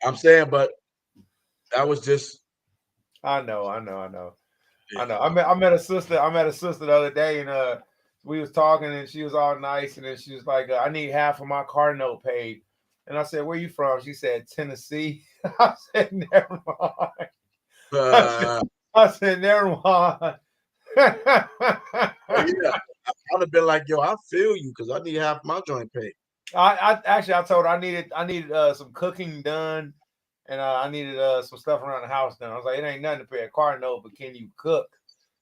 I'm saying, but that was just.
I know. I met a sister. I met a sister the other day, and we was talking, and she was all nice, and then she was like, "I need half of my car note paid." And I said, "Where you from?" She said, "Tennessee." I said, "Never mind." I said, "Never mind."
Yeah, I would have been like, "Yo, I feel you because I need half my joint paid."
I told her I needed some cooking done, and I needed some stuff around the house done. I was like, it ain't nothing to pay a car note, but can you cook?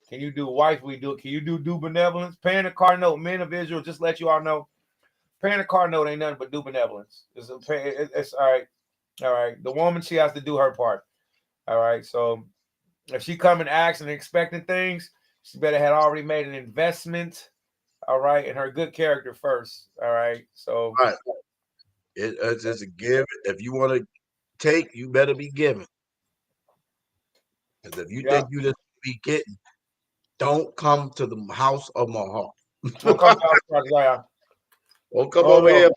Can you do wifely do it? Can you do benevolence? Paying a car note, men of Israel, just let you all know, paying a car note ain't nothing but do benevolence. It's all right. All right. The woman, she has to do her part. All right. So if she come and asking and expecting things, she better had already made an investment. All right, and her good character first. All right, so
right, it's just a give. If you want to take, you better be giving. Because if you think you just be getting, don't come to the house of my heart.
Don't come to Australia.
Don't come over here.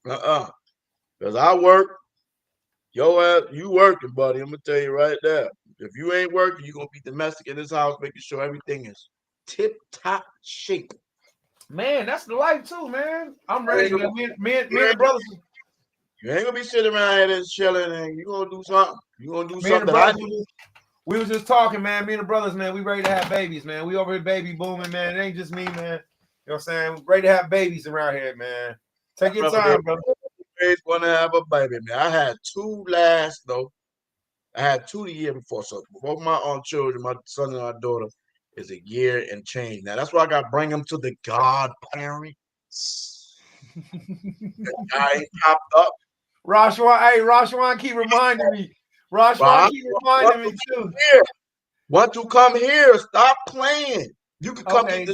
Because I work. Yo ass, you working, buddy. I'm gonna tell you right there. If you ain't working, you're gonna be domestic in this house, making sure everything is tip top shape.
Man, that's the life too, man. I'm ready. Me and the brothers.
You ain't gonna be sitting around here just chilling, and you gonna do something. You gonna do something.
We was just talking, man. Me and the brothers, man. We ready to have babies, man. We over here baby booming, man. It ain't just me, man. You know what I'm saying? We're ready to have babies around here, man. Take your time, brother.
Always want to have a baby, man. I had two last though. I had two the year before. So both my own children, my son and my daughter, is a year and change. Now that's why I got to bring them to the godparents. I ain't popped up.
Rashwan, keep reminding me. Rashwan, keep reminding me too.
Want to come here? Stop playing. You can come get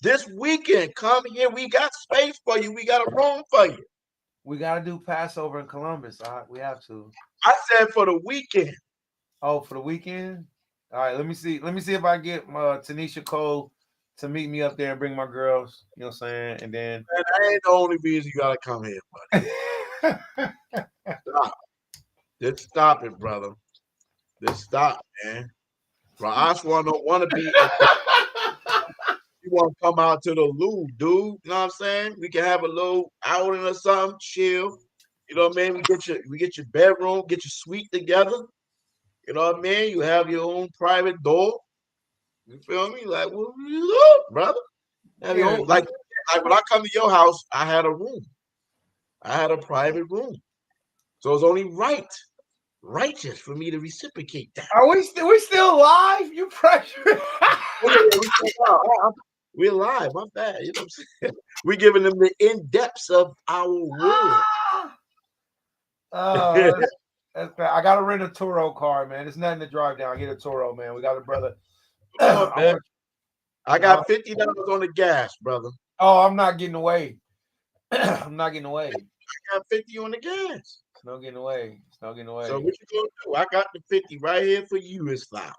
this weekend. Come here. We got space for you. We got a room for you.
We got to do Passover in Columbus. We have to.
I said for the weekend.
Oh, for the weekend? All right, let me see. Let me see if I get Tanisha Cole to meet me up there and bring my girls. You know what I'm saying? And then
man, that ain't the only reason you gotta come here, buddy. Stop. Just stop it, brother. Just stop, man. Rashwan don't want to be. You want to come out to the Lou, dude? You know what I'm saying? We can have a little outing or something, chill. You know what I mean? We get your bedroom, get your suite together. You know what I mean? You have your own private door. You feel me? Like, well, look, brother. Have your own, like when I come to your house, I had a room. I had a private room. So it's only righteous for me to reciprocate that.
Are we still live? You pressure.
We're live. My bad. You know what I'm saying? We're giving them the in-depths of our world.
That's bad. I got to rent a Toro car, man. It's nothing to drive down. Get a Toro, man. We got a brother.
Man. I got $50 on the gas, brother.
Oh, I'm not getting away. I'm not getting away.
I got 50 on the gas.
It's not getting away. It's not getting away.
So what you gonna do? I got the 50 right here for you, Islam.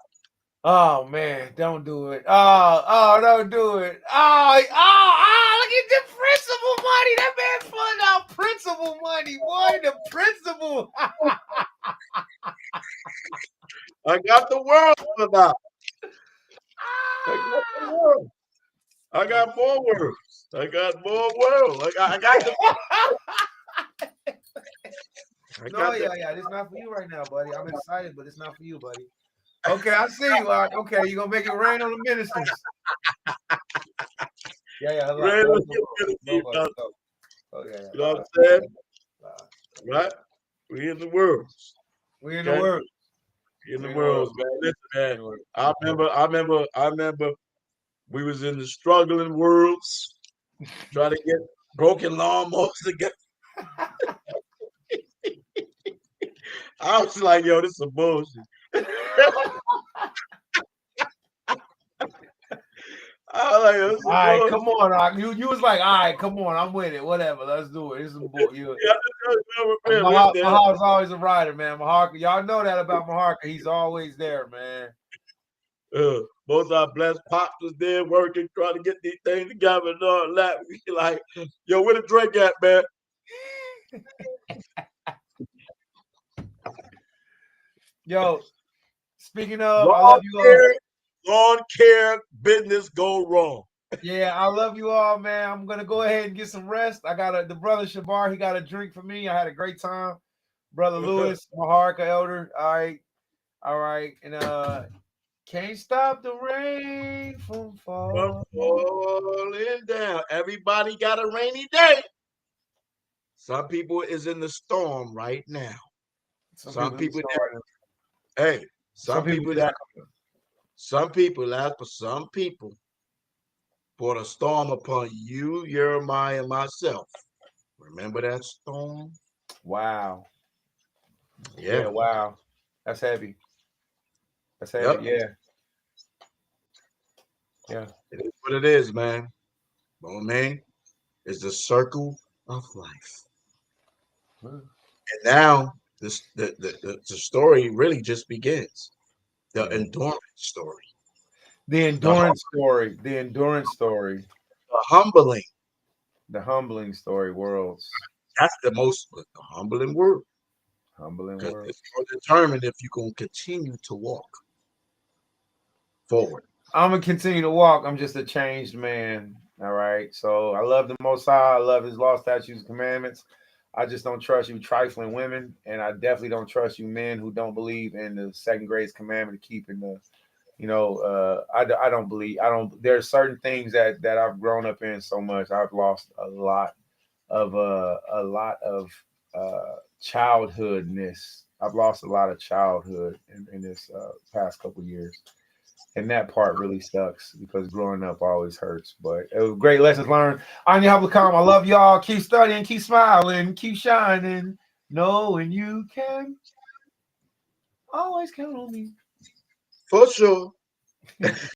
Oh man, don't do it. Oh, don't do it. Oh, look at the principal money. That man pulling out principal money, boy. The principal.
I got the world for that. I got more worlds. I got more worlds. I got the.
It's not for you right now, buddy. I'm excited, but it's not for you, buddy. Okay, I see you. Okay, you're gonna make it rain on the ministers.
Rain on the ministers. You know what I'm saying? Right? We in the world.
We in the world.
In the world, man. Listen, man. I remember we was in the struggling worlds, trying to get broken lawnmowers together. I was like, yo, this is some bullshit.
All right, come on. You was like, all right, come on, I'm with it. Whatever, let's do it. It's some bullshit. Maharka's always a rider, man. Maharka, y'all know that about Maharka. He's always there, man.
Most of our blessed pops was there working, trying to get these things together and all that. We like, yo, where the drink at, man?
Yo, speaking of, I love you all.
Lawn care business go wrong.
Yeah, I love you all, man. I'm gonna go ahead and get some rest. I got the brother Shabar. He got a drink for me. I had a great time. Brother Lewis, Maharka Elder. All right, and can't stop the rain from falling.
Falling down. Everybody got a rainy day. Some people is in the storm right now. Some people hey, some people brought a storm upon you, Jeremiah, and myself. Remember that storm?
Wow.
Yeah.
Wow. That's heavy. That's heavy.
Yep.
Yeah.
It is what it is, man. Oh, man. It's the circle of life. And now the story really just begins. The endurance story.
The endurance story. The endurance story.
The humbling.
The humbling story, worlds.
That's the humbling word.
Humbling
Because
world.
it's going to determine if you're going to continue to walk forward.
I'm going to continue to walk. I'm just a changed man. All right. So I love the Most High. I love his law, statutes, and commandments. I just don't trust you trifling women. And I definitely don't trust you men who don't believe in the second greatest commandment of keeping the, I don't believe, there's certain things that I've grown up in so much. I've lost a lot of childhoodness. I've lost a lot of childhood in this past couple years. And that part really sucks because growing up always hurts. But it was great lessons learned. Anya Hablakam, I love y'all. Keep studying, keep smiling, keep shining. Knowing you can always count on me.
For sure.